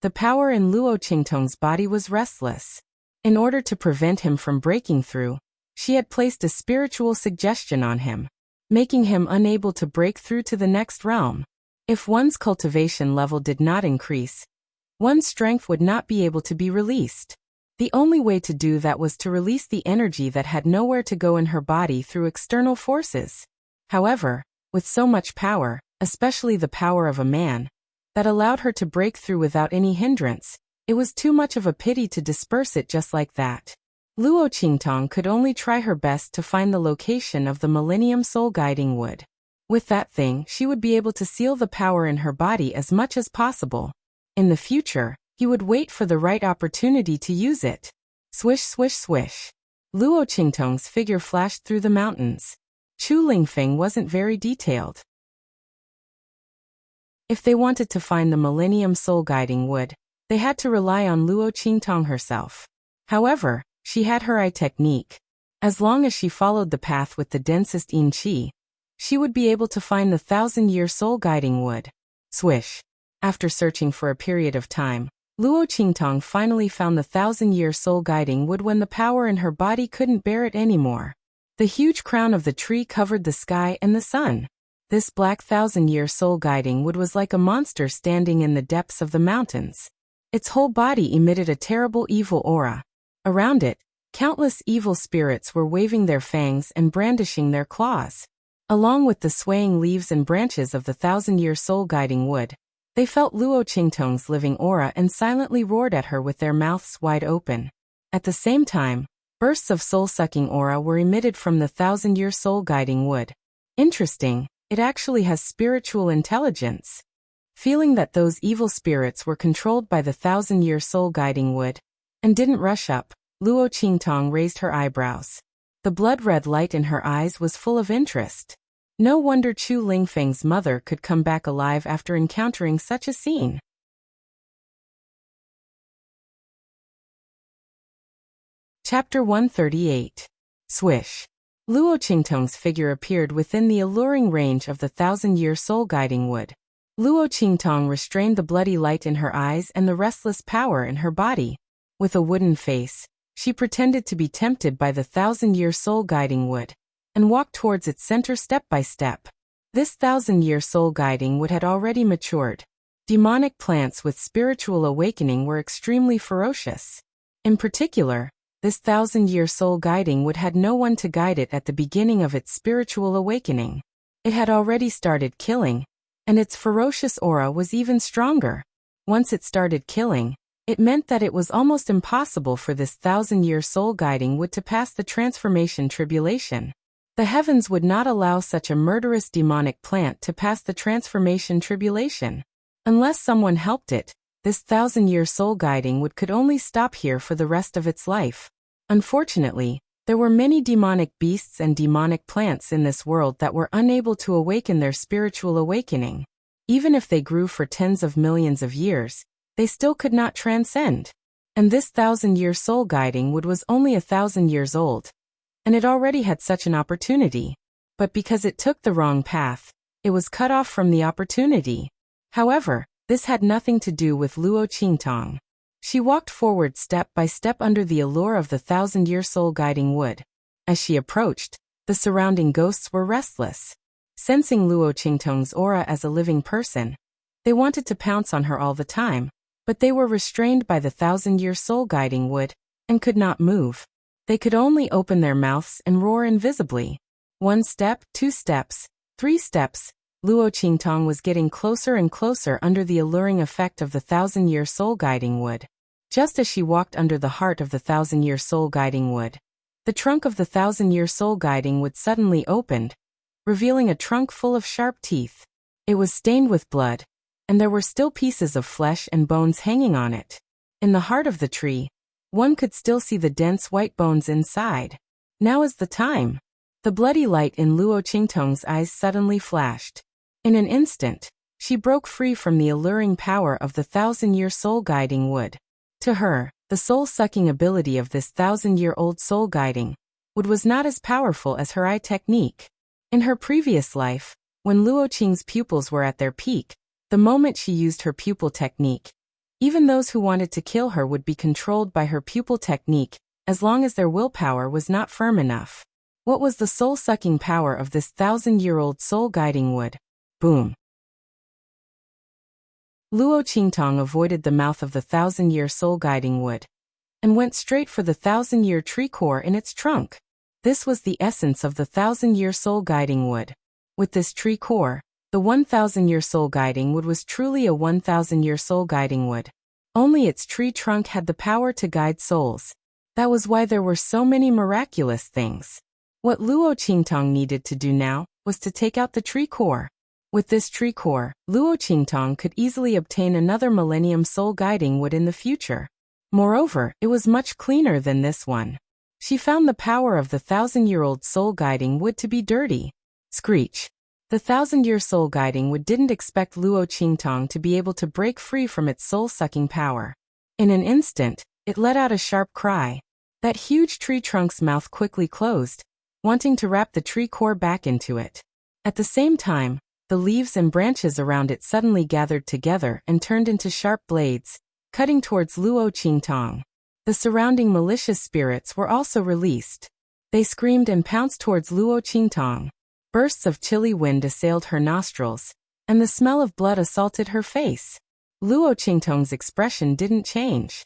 The power in Luo Qingtong's body was restless. In order to prevent him from breaking through, she had placed a spiritual suggestion on him, making him unable to break through to the next realm. If one's cultivation level did not increase, one's strength would not be able to be released. The only way to do that was to release the energy that had nowhere to go in her body through external forces. However, with so much power, especially the power of a man, that allowed her to break through without any hindrance, it was too much of a pity to disperse it just like that. Luo Qingtong could only try her best to find the location of the Millennium Soul Guiding Wood. With that thing, she would be able to seal the power in her body as much as possible. In the future, he would wait for the right opportunity to use it. Swish, swish, swish. Luo Qingtong's figure flashed through the mountains. Chu Lingfeng wasn't very detailed. If they wanted to find the Millennium Soul Guiding Wood, they had to rely on Luo Qingtong herself. However, she had her eye technique. As long as she followed the path with the densest yin qi, she would be able to find the 1,000-year soul guiding wood. Swish. After searching for a period of time, Luo Qingtong finally found the 1,000-year soul guiding wood when the power in her body couldn't bear it anymore. The huge crown of the tree covered the sky and the sun. This black 1,000-year soul guiding wood was like a monster standing in the depths of the mountains. Its whole body emitted a terrible evil aura. Around it, countless evil spirits were waving their fangs and brandishing their claws. Along with the swaying leaves and branches of the 1,000-year soul guiding wood, they felt Luo Qingtong's living aura and silently roared at her with their mouths wide open. At the same time, bursts of soul-sucking aura were emitted from the 1,000-year soul guiding wood. Interesting, it actually has spiritual intelligence. Feeling that those evil spirits were controlled by the 1,000-year soul guiding wood, and didn't rush up, Luo Qingtong raised her eyebrows. The blood-red light in her eyes was full of interest. No wonder Chu Lingfeng's mother could come back alive after encountering such a scene. Chapter 138. Swish. Luo Qingtong's figure appeared within the alluring range of the 1,000-year soul guiding wood. Luo Qingtong restrained the bloody light in her eyes and the restless power in her body. With a wooden face, she pretended to be tempted by the 1,000-year soul guiding wood, and walked towards its center step by step. This 1,000-year soul guiding wood had already matured. Demonic plants with spiritual awakening were extremely ferocious. In particular, this 1,000-year soul guiding wood had no one to guide it at the beginning of its spiritual awakening. It had already started killing, and its ferocious aura was even stronger. Once it started killing, it meant that it was almost impossible for this 1,000-year soul guiding wood to pass the transformation tribulation. The heavens would not allow such a murderous demonic plant to pass the transformation tribulation. Unless someone helped it, this 1,000-year soul guiding wood could only stop here for the rest of its life. Unfortunately, there were many demonic beasts and demonic plants in this world that were unable to awaken their spiritual awakening. Even if they grew for tens of millions of years, they still could not transcend. And this 1,000-year soul guiding wood was only 1,000 years old, and it already had such an opportunity. But because it took the wrong path, it was cut off from the opportunity. However, this had nothing to do with Luo Qingtong. She walked forward step by step under the allure of the thousand-year soul-guiding wood. As she approached, the surrounding ghosts were restless. Sensing Luo Qingtong's aura as a living person, they wanted to pounce on her all the time, but they were restrained by the thousand-year soul-guiding wood and could not move. They could only open their mouths and roar invisibly. 1 step, 2 steps, 3 steps. Luo Qingtong was getting closer and closer under the alluring effect of the thousand-year soul-guiding wood. Just as she walked under the heart of the thousand-year soul-guiding wood, the trunk of the thousand-year soul-guiding wood suddenly opened, revealing a trunk full of sharp teeth. It was stained with blood, and there were still pieces of flesh and bones hanging on it. In the heart of the tree, one could still see the dense white bones inside. Now is the time. The bloody light in Luo Qingtong's eyes suddenly flashed. In an instant, she broke free from the alluring power of the thousand-year soul-guiding wood. To her, the soul-sucking ability of this thousand-year-old soul-guiding wood was not as powerful as her eye technique. In her previous life, when Luo Qing's pupils were at their peak, the moment she used her pupil technique, even those who wanted to kill her would be controlled by her pupil technique, as long as their willpower was not firm enough. What was the soul-sucking power of this thousand-year-old soul-guiding wood? Boom! Luo Qingtong avoided the mouth of the thousand-year soul-guiding wood and went straight for the thousand-year tree core in its trunk. This was the essence of the thousand-year soul-guiding wood. With this tree core, the 1,000-year soul-guiding wood was truly a 1,000-year soul-guiding wood. Only its tree trunk had the power to guide souls. That was why there were so many miraculous things. What Luo Qingtong needed to do now was to take out the tree core. With this tree core, Luo Qingtong could easily obtain another millennium soul-guiding wood in the future. Moreover, it was much cleaner than this one. She found the power of the thousand-year-old soul-guiding wood to be dirty. Screech! The thousand-year soul-guiding wood didn't expect Luo Qingtong to be able to break free from its soul-sucking power. In an instant, it let out a sharp cry. That huge tree trunk's mouth quickly closed, wanting to wrap the tree core back into it. At the same time, the leaves and branches around it suddenly gathered together and turned into sharp blades, cutting towards Luo Qingtong. The surrounding malicious spirits were also released. They screamed and pounced towards Luo Qingtong. Bursts of chilly wind assailed her nostrils, and the smell of blood assaulted her face. Luo Qingtong's expression didn't change.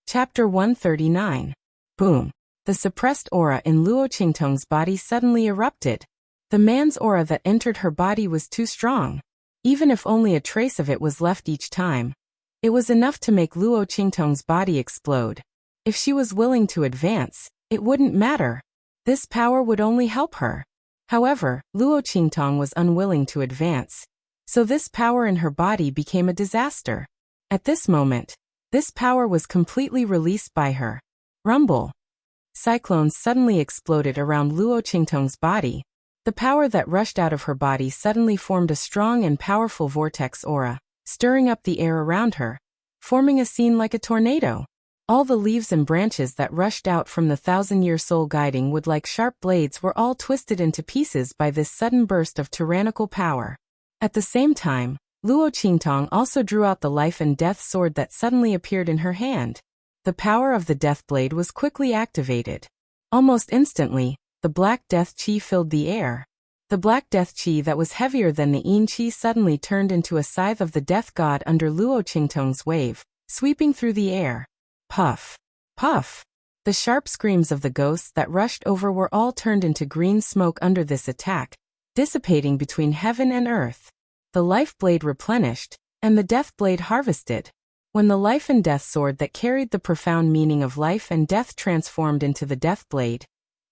Chapter 139. Boom! The suppressed aura in Luo Qingtong's body suddenly erupted. The man's aura that entered her body was too strong. Even if only a trace of it was left each time, it was enough to make Luo Qingtong's body explode. If she was willing to advance, it wouldn't matter. This power would only help her. However, Luo Qingtong was unwilling to advance, so this power in her body became a disaster. At this moment, this power was completely released by her. Rumble! Cyclones suddenly exploded around Luo Qingtong's body. The power that rushed out of her body suddenly formed a strong and powerful vortex aura, stirring up the air around her, forming a scene like a tornado. All the leaves and branches that rushed out from the thousand-year soul-guiding wood like sharp blades were all twisted into pieces by this sudden burst of tyrannical power. At the same time, Luo Qingtong also drew out the life and death sword that suddenly appeared in her hand. The power of the death blade was quickly activated. Almost instantly, the black death chi filled the air. The black death chi that was heavier than the yin chi suddenly turned into a scythe of the death god under Luo Qingtong's wave, sweeping through the air. Puff! Puff! The sharp screams of the ghosts that rushed over were all turned into green smoke under this attack, dissipating between heaven and earth. The life blade replenished, and the death blade harvested. When the life and death sword that carried the profound meaning of life and death transformed into the death blade,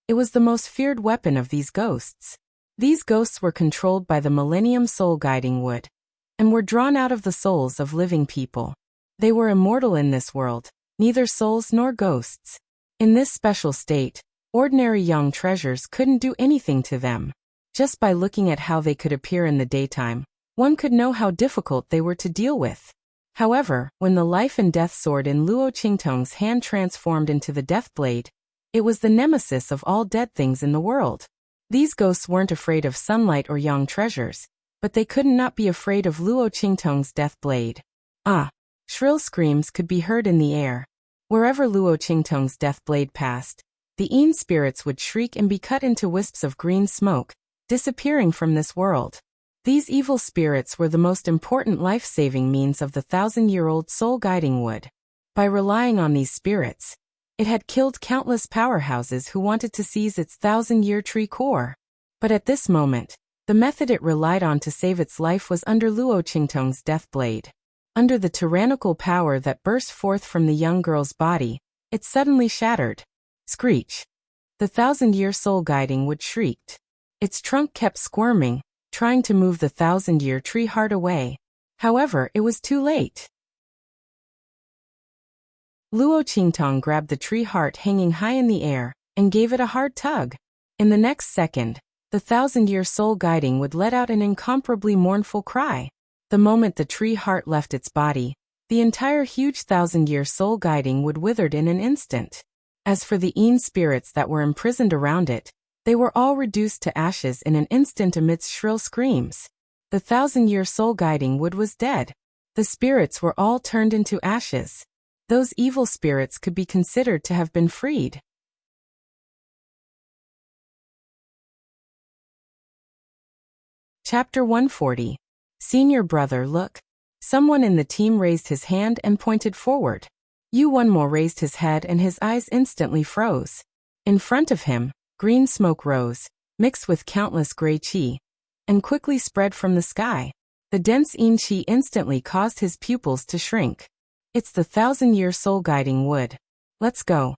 it was the most feared weapon of these ghosts. These ghosts were controlled by the Millennium Soul Guiding Wood, and were drawn out of the souls of living people. They were immortal in this world, neither souls nor ghosts. In this special state, ordinary young treasures couldn't do anything to them. Just by looking at how they could appear in the daytime, one could know how difficult they were to deal with. However, when the life and death sword in Luo Qingtong's hand transformed into the death blade, it was the nemesis of all dead things in the world. These ghosts weren't afraid of sunlight or young treasures. but they could not be afraid of Luo Qingtong's death blade. Ah! Shrill screams could be heard in the air. Wherever Luo Qingtong's death blade passed, the Yin spirits would shriek and be cut into wisps of green smoke, disappearing from this world. These evil spirits were the most important life-saving means of the 1,000-year-old soul-guiding wood. By relying on these spirits, it had killed countless powerhouses who wanted to seize its 1,000-year tree core. But at this moment, the method it relied on to save its life was under Luo Qingtong's death blade. Under the tyrannical power that burst forth from the young girl's body, it suddenly shattered. Screech! The 1,000-year soul-guiding wood shrieked. Its trunk kept squirming, trying to move the 1,000-year tree heart away. However, it was too late. Luo Qingtong grabbed the tree heart hanging high in the air, and gave it a hard tug. In the next second, the 1,000-year soul-guiding would let out an incomparably mournful cry. The moment the tree heart left its body, the entire huge 1,000-year soul-guiding would withered in an instant. As for the Yin spirits that were imprisoned around it, they were all reduced to ashes in an instant amidst shrill screams. The 1,000-year soul-guiding wood was dead. The spirits were all turned into ashes. Those evil spirits could be considered to have been freed. Chapter 140. Senior brother, look. Someone in the team raised his hand and pointed forward. Yu Wenmo raised his head and his eyes instantly froze. In front of him, green smoke rose, mixed with countless gray qi, and quickly spread from the sky. The dense Yin qi instantly caused his pupils to shrink. It's the 1,000-year soul-guiding wood. Let's go.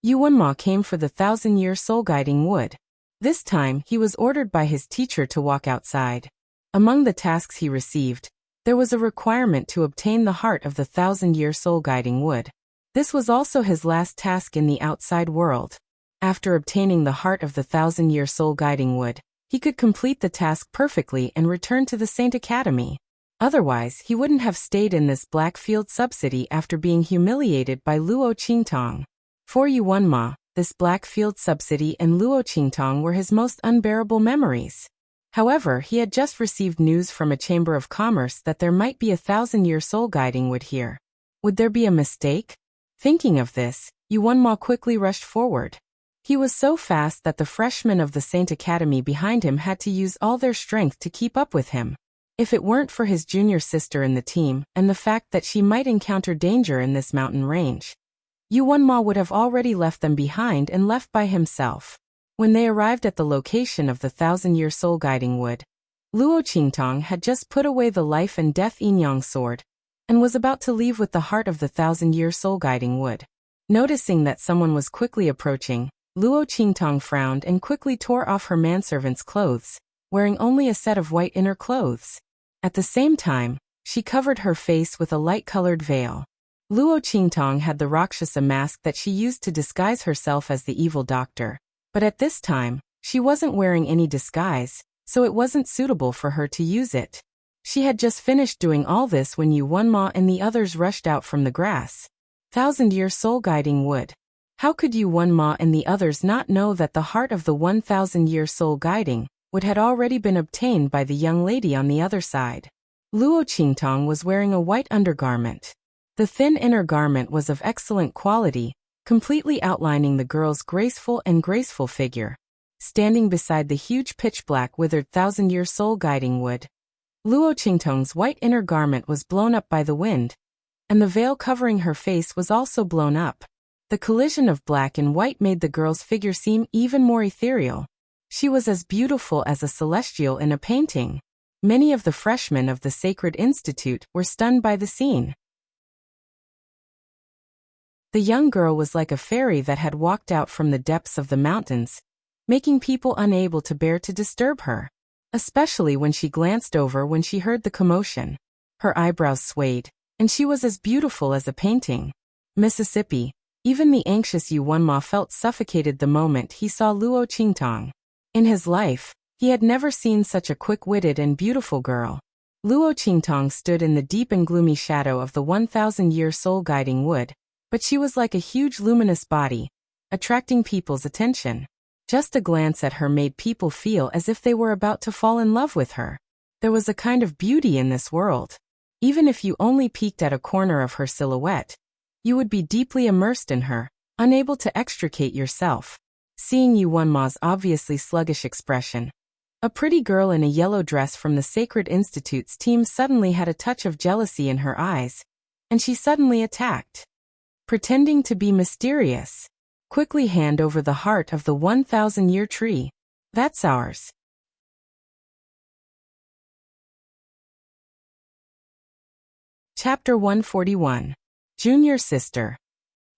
Yu Wenmo came for the 1,000-year soul-guiding wood. This time, he was ordered by his teacher to walk outside. Among the tasks he received, there was a requirement to obtain the heart of the 1,000-year soul-guiding wood. This was also his last task in the outside world. After obtaining the heart of the 1,000-year soul-guiding wood, he could complete the task perfectly and return to the Saint Academy. Otherwise, he wouldn't have stayed in this Blackfield subsidy after being humiliated by Luo Qingtong. For Yu Wenmo, this Blackfield subsidy and Luo Qingtong were his most unbearable memories. However, he had just received news from a chamber of commerce that there might be a 1,000-year soul-guiding wood here. Would there be a mistake? Thinking of this, Yu Wenmo quickly rushed forward. He was so fast that the freshmen of the Saint Academy behind him had to use all their strength to keep up with him. If it weren't for his junior sister in the team and the fact that she might encounter danger in this mountain range, Yu Wenmo would have already left them behind and left by himself. When they arrived at the location of the 1,000-year soul-guiding wood, Luo Qingtong had just put away the life and death yin-yang sword and was about to leave with the heart of the 1,000-year soul-guiding wood. Noticing that someone was quickly approaching, Luo Qingtong frowned and quickly tore off her manservant's clothes, wearing only a set of white inner clothes. At the same time, she covered her face with a light-colored veil. Luo Qingtong had the Rakshasa mask that she used to disguise herself as the evil doctor, but at this time, she wasn't wearing any disguise, so it wasn't suitable for her to use it. She had just finished doing all this when Yu Wenmo and the others rushed out from the grass. 1,000-year soul-guiding wood. How could Yu Wenmo and the others not know that the heart of the 1,000-year soul-guiding wood had already been obtained by the young lady on the other side? Luo Qingtong was wearing a white undergarment. The thin inner garment was of excellent quality, completely outlining the girl's graceful figure. Standing beside the huge pitch-black withered 1,000-year soul-guiding wood, Luo Qingtong's white inner garment was blown up by the wind, and the veil covering her face was also blown up. The collision of black and white made the girl's figure seem even more ethereal. She was as beautiful as a celestial in a painting. Many of the freshmen of the Sacred Institute were stunned by the scene. The young girl was like a fairy that had walked out from the depths of the mountains, making people unable to bear to disturb her, especially when she glanced over when she heard the commotion. Her eyebrows swayed, and she was as beautiful as a painting. Mississippi. Even the anxious Yu Wenmo felt suffocated the moment he saw Luo Qingtong. In his life, he had never seen such a quick-witted and beautiful girl. Luo Qingtong stood in the deep and gloomy shadow of the 1,000-year soul-guiding wood, but she was like a huge luminous body, attracting people's attention. Just a glance at her made people feel as if they were about to fall in love with her. There was a kind of beauty in this world. Even if you only peeked at a corner of her silhouette, you would be deeply immersed in her, unable to extricate yourself. Seeing Yuanma's obviously sluggish expression, a pretty girl in a yellow dress from the Sacred Institute's team suddenly had a touch of jealousy in her eyes, and she suddenly attacked. Pretending to be mysterious, quickly hand over the heart of the 1,000-year tree. That's ours. Chapter 141. Junior Sister.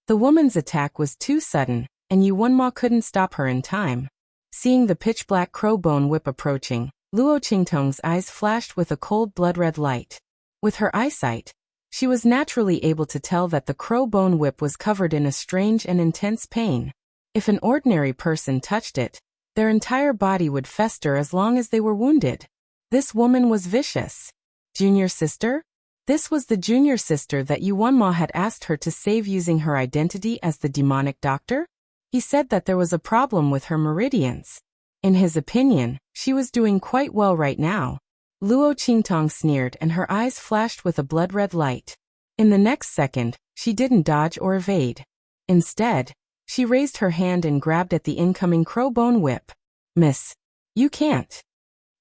The woman's attack was too sudden, and Yuanma couldn't stop her in time. Seeing the pitch-black crow-bone whip approaching, Luo Qingtong's eyes flashed with a cold blood-red light. With her eyesight, she was naturally able to tell that the crow-bone whip was covered in a strange and intense pain. If an ordinary person touched it, their entire body would fester as long as they were wounded. This woman was vicious. Junior sister? This was the junior sister that Yuanma had asked her to save using her identity as the demonic doctor? He said that there was a problem with her meridians. In his opinion, she was doing quite well right now. Luo Qingtong sneered and her eyes flashed with a blood-red light. In the next second, she didn't dodge or evade. Instead, she raised her hand and grabbed at the incoming crow-bone whip. Miss, you can't.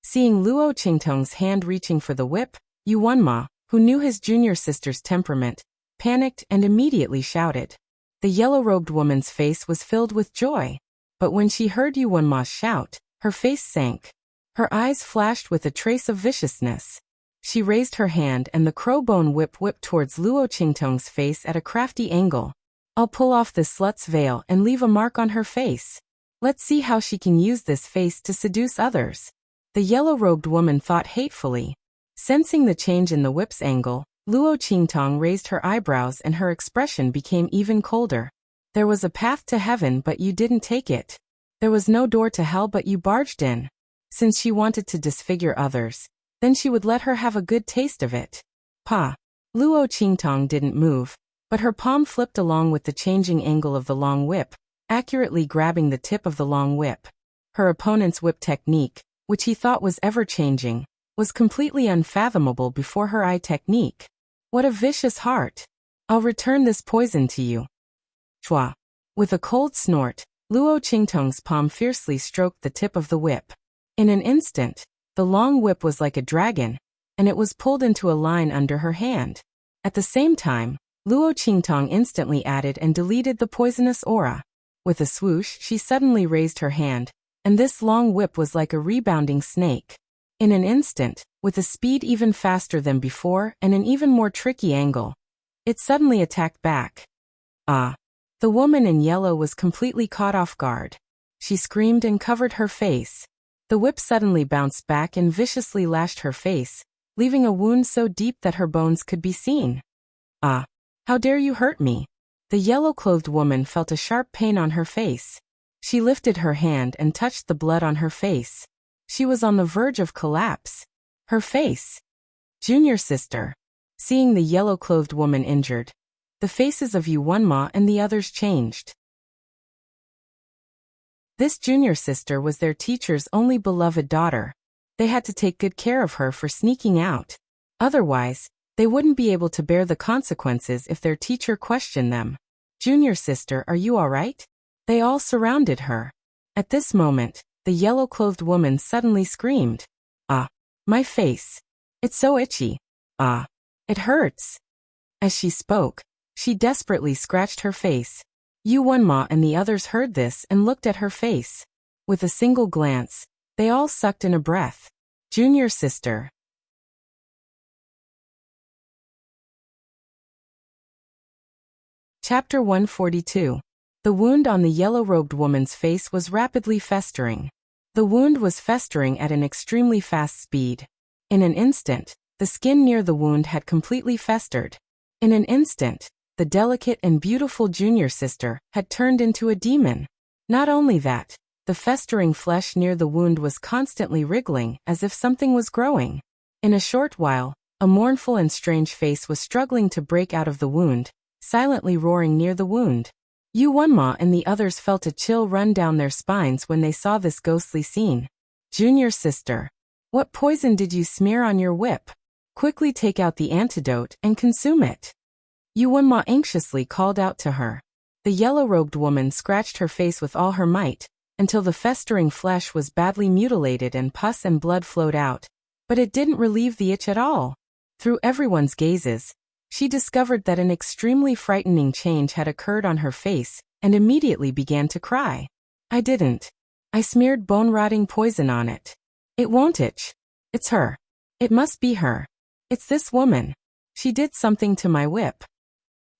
Seeing Luo Qingtong's hand reaching for the whip, Yuanma, who knew his junior sister's temperament, panicked and immediately shouted. The yellow-robed woman's face was filled with joy, but when she heard Yuanma's shout, her face sank. Her eyes flashed with a trace of viciousness. She raised her hand and the crow-bone whip whipped towards Luo Qingtong's face at a crafty angle. I'll pull off this slut's veil and leave a mark on her face. Let's see how she can use this face to seduce others. The yellow-robed woman thought hatefully. Sensing the change in the whip's angle, Luo Qingtong raised her eyebrows and her expression became even colder. There was a path to heaven but you didn't take it. There was no door to hell but you barged in. Since she wanted to disfigure others, then she would let her have a good taste of it. Pa. Luo Qingtong didn't move, but her palm flipped along with the changing angle of the long whip, accurately grabbing the tip of the long whip. Her opponent's whip technique, which he thought was ever-changing, was completely unfathomable before her eye technique. What a vicious heart. I'll return this poison to you. Chua. With a cold snort, Luo Qingtong's palm fiercely stroked the tip of the whip. In an instant, the long whip was like a dragon, and it was pulled into a line under her hand. At the same time, Luo Qingtong instantly added and deleted the poisonous aura. With a swoosh, she suddenly raised her hand, and this long whip was like a rebounding snake. In an instant, with a speed even faster than before and an even more tricky angle, it suddenly attacked back. Ah! The woman in yellow was completely caught off guard. She screamed and covered her face. The whip suddenly bounced back and viciously lashed her face, leaving a wound so deep that her bones could be seen. Ah! How dare you hurt me? The yellow-clothed woman felt a sharp pain on her face. She lifted her hand and touched the blood on her face. She was on the verge of collapse. Her face. Junior sister. Seeing the yellow-clothed woman injured, the faces of Yuanma and the others changed. This junior sister was their teacher's only beloved daughter. They had to take good care of her for sneaking out. Otherwise, they wouldn't be able to bear the consequences if their teacher questioned them. Junior sister, are you all right? They all surrounded her. At this moment, the yellow-clothed woman suddenly screamed. Ah! My face. It's so itchy. Ah! It hurts. As she spoke, she desperately scratched her face. Yuanma and the others heard this and looked at her face. With a single glance, they all sucked in a breath. Junior sister. Chapter 142. The wound on the yellow-robed woman's face was rapidly festering. The wound was festering at an extremely fast speed. In an instant, the skin near the wound had completely festered. In an instant, the delicate and beautiful junior sister had turned into a demon. Not only that, the festering flesh near the wound was constantly wriggling as if something was growing. In a short while, a mournful and strange face was struggling to break out of the wound, silently roaring near the wound. Yuanma and the others felt a chill run down their spines when they saw this ghostly scene. Junior sister. What poison did you smear on your whip? Quickly take out the antidote and consume it. Yuanma anxiously called out to her. The yellow-robed woman scratched her face with all her might, until the festering flesh was badly mutilated and pus and blood flowed out, but it didn't relieve the itch at all. Through everyone's gazes, she discovered that an extremely frightening change had occurred on her face, and immediately began to cry. I didn't. I smeared bone-rotting poison on it. It won't itch. It's her. It must be her. It's this woman. She did something to my whip.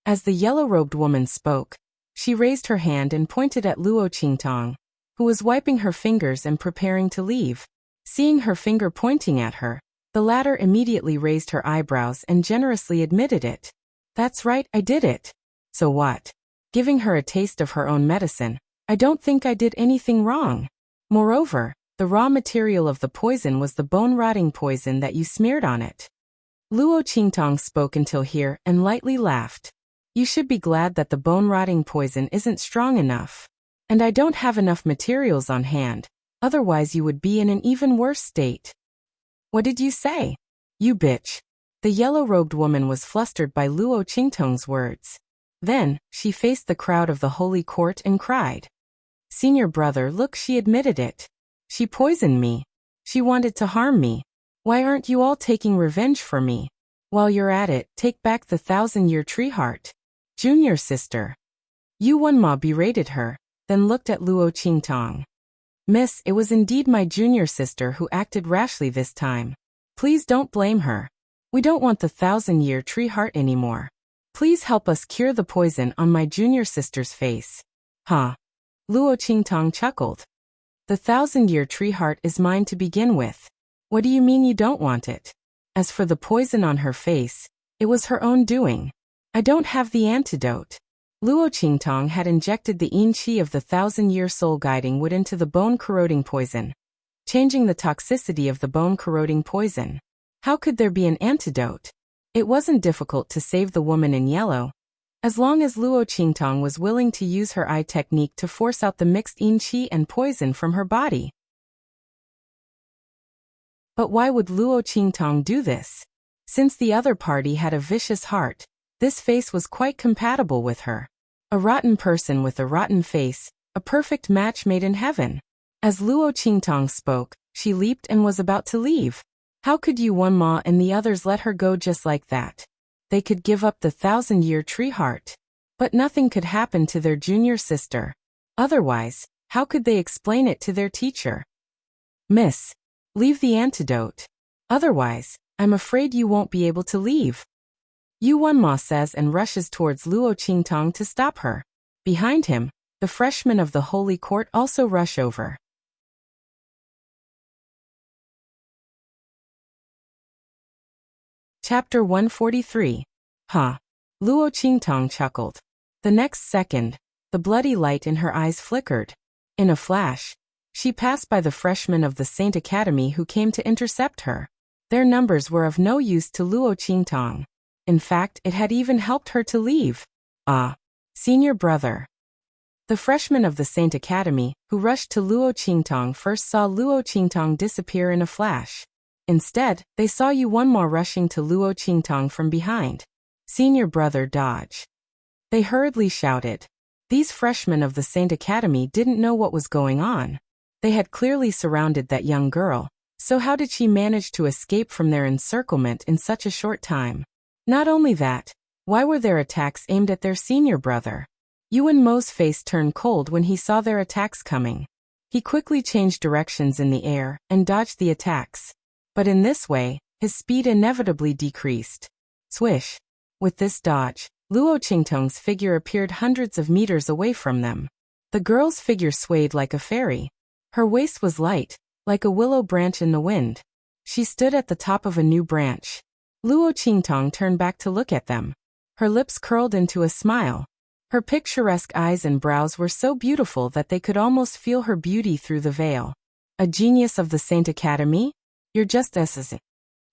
As the yellow-robed woman spoke, she raised her hand and pointed at Luo Qingtong, who was wiping her fingers and preparing to leave. Seeing her finger pointing at her, the latter immediately raised her eyebrows and generously admitted it. That's right, I did it. So what? Giving her a taste of her own medicine, I don't think I did anything wrong. Moreover, the raw material of the poison was the bone-rotting poison that you smeared on it. Luo Qingtong spoke until here and lightly laughed. You should be glad that the bone-rotting poison isn't strong enough. And I don't have enough materials on hand, otherwise you would be in an even worse state. What did you say? You bitch. The yellow-robed woman was flustered by Luo Qingtong's words. Then, she faced the crowd of the holy court and cried. Senior brother, look, she admitted it. She poisoned me. She wanted to harm me. Why aren't you all taking revenge for me? While you're at it, take back the 1,000-year tree heart. Junior sister. Yuanma berated her, then looked at Luo Qingtong. Miss, it was indeed my junior sister who acted rashly this time. Please don't blame her. We don't want the 1,000-year tree heart anymore. Please help us cure the poison on my junior sister's face. Huh? Luo Qingtong chuckled. The 1,000-year tree heart is mine to begin with. What do you mean you don't want it? As for the poison on her face, it was her own doing. I don't have the antidote. Luo Qingtong had injected the yin qi of the 1,000-year soul-guiding wood into the bone-corroding poison, changing the toxicity of the bone-corroding poison. How could there be an antidote? It wasn't difficult to save the woman in yellow, as long as Luo Qingtong was willing to use her eye technique to force out the mixed yin qi and poison from her body. But why would Luo Qingtong do this? Since the other party had a vicious heart, this face was quite compatible with her. A rotten person with a rotten face, a perfect match made in heaven. As Luo Qingtong spoke, she leaped and was about to leave. How could Yuanma and the others let her go just like that? They could give up the 1,000-year tree heart, but nothing could happen to their junior sister. Otherwise, how could they explain it to their teacher? Miss, leave the antidote. Otherwise, I'm afraid you won't be able to leave. Yuanma says and rushes towards Luo Qingtong to stop her. Behind him, the freshmen of the holy court also rush over. Chapter 143. Huh? Luo Qingtong chuckled. The next second, the bloody light in her eyes flickered. In a flash, she passed by the freshmen of the Saint Academy who came to intercept her. Their numbers were of no use to Luo Qingtong. In fact, it had even helped her to leave. Ah, senior brother. The freshmen of the Saint Academy, who rushed to Luo Qingtong, first saw Luo Qingtong disappear in a flash. Instead, they saw Yuanma rushing to Luo Qingtong from behind. Senior brother, dodge. They hurriedly shouted. These freshmen of the Saint Academy didn't know what was going on. They had clearly surrounded that young girl, so how did she manage to escape from their encirclement in such a short time? Not only that, why were their attacks aimed at their senior brother? Yuan Mo's face turned cold when he saw their attacks coming. He quickly changed directions in the air and dodged the attacks. But in this way, his speed inevitably decreased. Swish! With this dodge, Luo Qingtong's figure appeared hundreds of meters away from them. The girl's figure swayed like a fairy. Her waist was light, like a willow branch in the wind. She stood at the top of a new branch. Luo Qingtong turned back to look at them. Her lips curled into a smile. Her picturesque eyes and brows were so beautiful that they could almost feel her beauty through the veil. A genius of the Saint Academy? You're just as.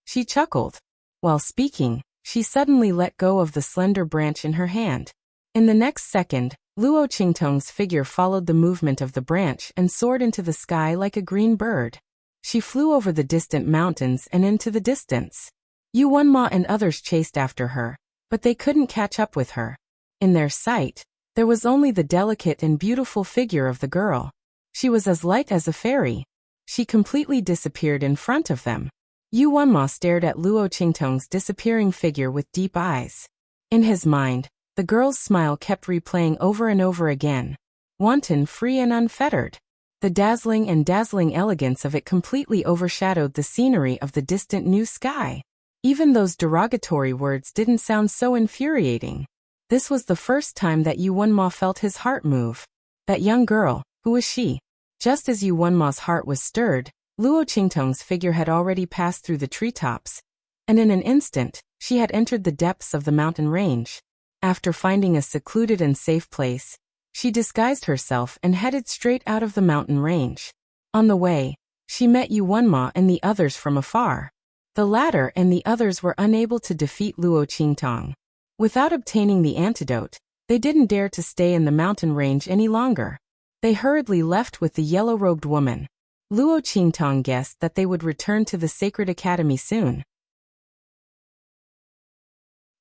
She chuckled. While speaking, she suddenly let go of the slender branch in her hand. In the next second, Luo Qingtong's figure followed the movement of the branch and soared into the sky like a green bird. She flew over the distant mountains and into the distance. Yu Wenma and others chased after her, but they couldn't catch up with her. In their sight, there was only the delicate and beautiful figure of the girl. She was as light as a fairy. She completely disappeared in front of them. Yu Wenma stared at Luo Qingtong's disappearing figure with deep eyes. In his mind, the girl's smile kept replaying over and over again. Wanton, free and unfettered. The dazzling elegance of it completely overshadowed the scenery of the distant new sky. Even those derogatory words didn't sound so infuriating. This was the first time that Yu Wenma felt his heart move. That young girl, who was she? Just as Yu Wenma's heart was stirred, Luo Qingtong's figure had already passed through the treetops, and in an instant, she had entered the depths of the mountain range. After finding a secluded and safe place, she disguised herself and headed straight out of the mountain range. On the way, she met Yu Wenma and the others from afar. The latter and the others were unable to defeat Luo Qingtong. Without obtaining the antidote, they didn't dare to stay in the mountain range any longer. They hurriedly left with the yellow-robed woman. Luo Qingtong guessed that they would return to the Sacred Academy soon.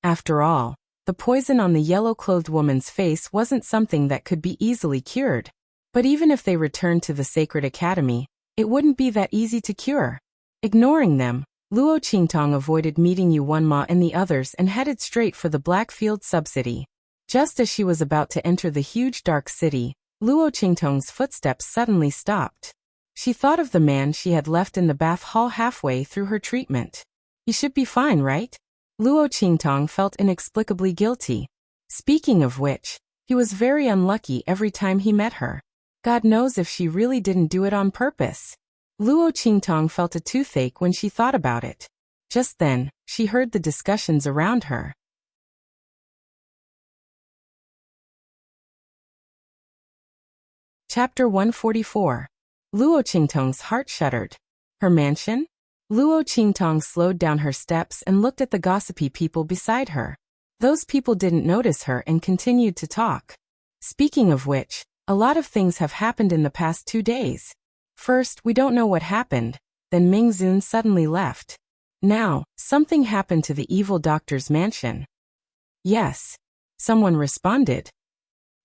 After all, the poison on the yellow-clothed woman's face wasn't something that could be easily cured. But even if they returned to the Sacred Academy, it wouldn't be that easy to cure. Ignoring them, Luo Qingtong avoided meeting Yu Wenma and the others and headed straight for the Blackfield subcity. Just as she was about to enter the huge dark city, Luo Qingtong's footsteps suddenly stopped. She thought of the man she had left in the bath hall halfway through her treatment. He should be fine, right? Luo Qingtong felt inexplicably guilty. Speaking of which, he was very unlucky every time he met her. God knows if she really didn't do it on purpose. Luo Qingtong felt a toothache when she thought about it. Just then, she heard the discussions around her. Chapter 144. Luo Qingtong's heart shuddered. Her mansion? Luo Qingtong slowed down her steps and looked at the gossipy people beside her. Those people didn't notice her and continued to talk. Speaking of which, a lot of things have happened in the past 2 days. First, we don't know what happened, then Ming Zun suddenly left. Now, something happened to the evil doctor's mansion. Yes. Someone responded.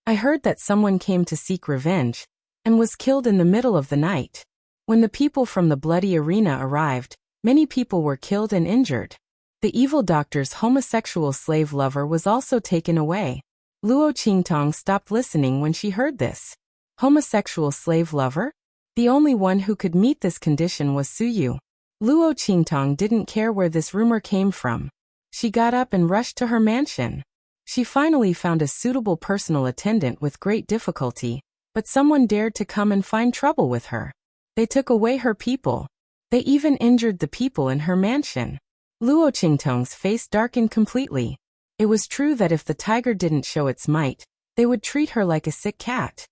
I heard that someone came to seek revenge, and was killed in the middle of the night. When the people from the bloody arena arrived, many people were killed and injured. The evil doctor's homosexual slave lover was also taken away. Luo Qingtong stopped listening when she heard this. Homosexual slave lover? The only one who could meet this condition was Suyu. Luo Qingtong didn't care where this rumor came from. She got up and rushed to her mansion. She finally found a suitable personal attendant with great difficulty, but someone dared to come and find trouble with her. They took away her people. They even injured the people in her mansion. Luo Qingtong's face darkened completely. It was true that if the tiger didn't show its might, they would treat her like a sick cat.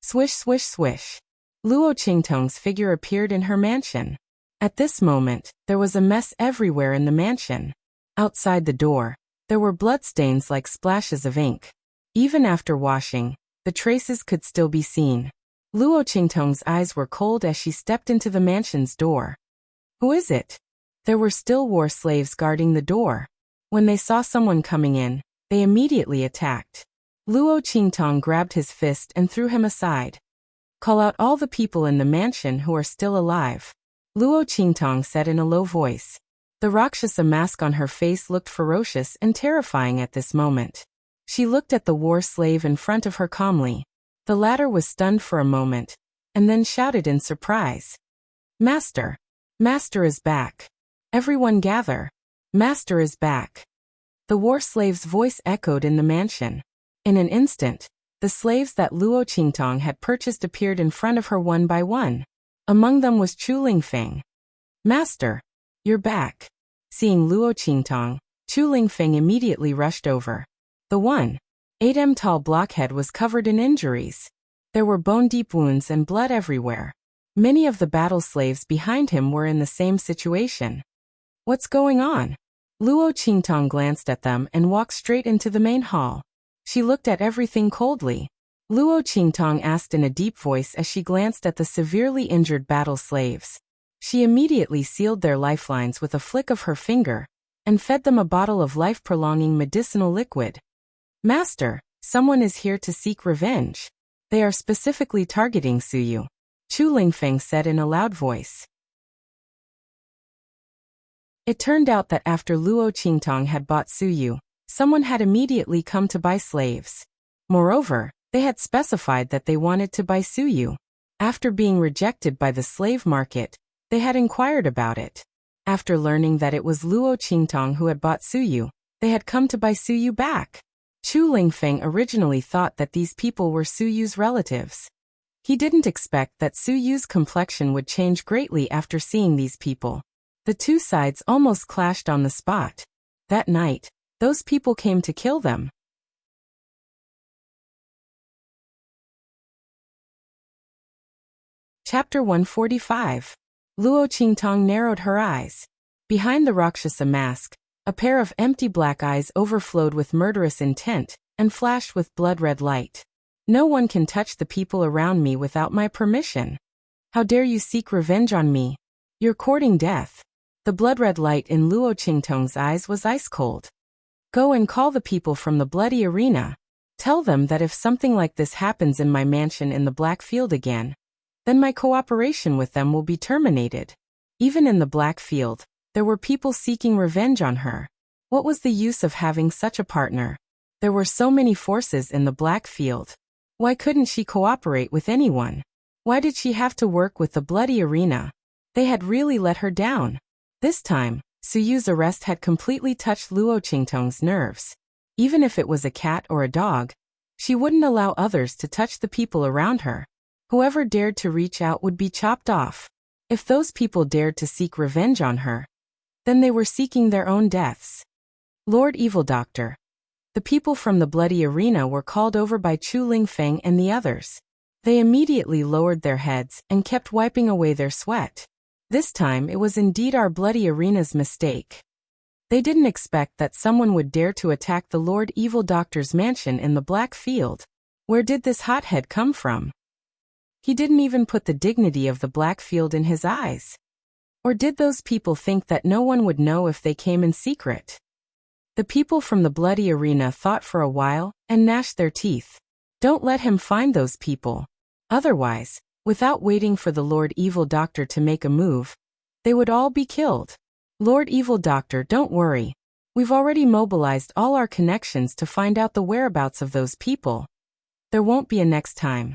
Swish, swish, swish. Luo Qingtong's figure appeared in her mansion. At this moment, there was a mess everywhere in the mansion. Outside the door, there were bloodstains like splashes of ink. Even after washing, the traces could still be seen. Luo Qingtong's eyes were cold as she stepped into the mansion's door. Who is it? There were still war slaves guarding the door. When they saw someone coming in, they immediately attacked. Luo Qingtong grabbed his fist and threw him aside. Call out all the people in the mansion who are still alive. Luo Qingtong said in a low voice. The Rakshasa mask on her face looked ferocious and terrifying at this moment. She looked at the war slave in front of her calmly. The latter was stunned for a moment, and then shouted in surprise. Master! Master is back! Everyone gather! Master is back! The war slave's voice echoed in the mansion. In an instant, the slaves that Luo Qingtong had purchased appeared in front of her one by one. Among them was Chu Lingfeng. Master! You're back! Seeing Luo Qingtong, Chu Lingfeng immediately rushed over. The 1.8 m tall blockhead was covered in injuries. There were bone-deep wounds and blood everywhere. Many of the battle slaves behind him were in the same situation. What's going on? Luo Qingtong glanced at them and walked straight into the main hall. She looked at everything coldly. Luo Qingtong asked in a deep voice as she glanced at the severely injured battle slaves. She immediately sealed their lifelines with a flick of her finger and fed them a bottle of life-prolonging medicinal liquid. Master, someone is here to seek revenge. They are specifically targeting Suyu, Chu Lingfeng said in a loud voice. It turned out that after Luo Qingtong had bought Suyu, someone had immediately come to buy slaves. Moreover, they had specified that they wanted to buy Suyu. After being rejected by the slave market, they had inquired about it. After learning that it was Luo Qingtong who had bought Suyu, they had come to buy Suyu back. Chu Lingfeng originally thought that these people were Suyu's relatives. He didn't expect that Suyu's complexion would change greatly after seeing these people. The two sides almost clashed on the spot. That night, those people came to kill them. Chapter 145. Luo Qingtong narrowed her eyes. Behind the Rakshasa mask, a pair of empty black eyes overflowed with murderous intent and flashed with blood-red light. No one can touch the people around me without my permission. How dare you seek revenge on me? You're courting death. The blood-red light in Luo Qingtong's eyes was ice-cold. Go and call the people from the bloody arena. Tell them that if something like this happens in my mansion in the Black Field again, then my cooperation with them will be terminated. Even in the Black Field, there were people seeking revenge on her. What was the use of having such a partner? There were so many forces in the Black Field. Why couldn't she cooperate with anyone? Why did she have to work with the bloody arena? They had really let her down. This time, Suyu's arrest had completely touched Luo Qingtong's nerves. Even if it was a cat or a dog, she wouldn't allow others to touch the people around her. Whoever dared to reach out would be chopped off. If those people dared to seek revenge on her, then they were seeking their own deaths. Lord Evil Doctor. The people from the bloody arena were called over by Chu Lingfeng and the others. They immediately lowered their heads and kept wiping away their sweat. This time it was indeed our bloody arena's mistake. They didn't expect that someone would dare to attack the Lord Evil Doctor's mansion in the Black Field. Where did this hothead come from? He didn't even put the dignity of the Black Field in his eyes. Or did those people think that no one would know if they came in secret? The people from the bloody arena thought for a while and gnashed their teeth. Don't let him find those people. Otherwise, without waiting for the Lord Evil Doctor to make a move, they would all be killed. Lord Evil Doctor, don't worry. We've already mobilized all our connections to find out the whereabouts of those people. There won't be a next time.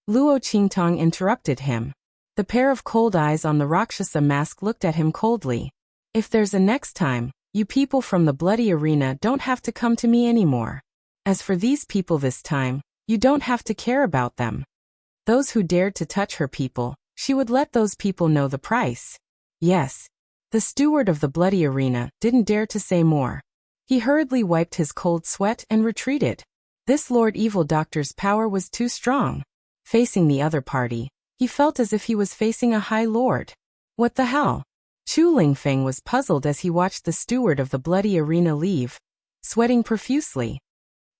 Luo Qingtong interrupted him. The pair of cold eyes on the Rakshasa mask looked at him coldly. If there's a next time, you people from the bloody arena don't have to come to me anymore. As for these people this time, you don't have to care about them. Those who dared to touch her people, she would let those people know the price. Yes. The steward of the bloody arena didn't dare to say more. He hurriedly wiped his cold sweat and retreated. This Lord Evil Doctor's power was too strong. Facing the other party, he felt as if he was facing a high lord. What the hell? Chu Lingfeng was puzzled as he watched the steward of the bloody arena leave, sweating profusely.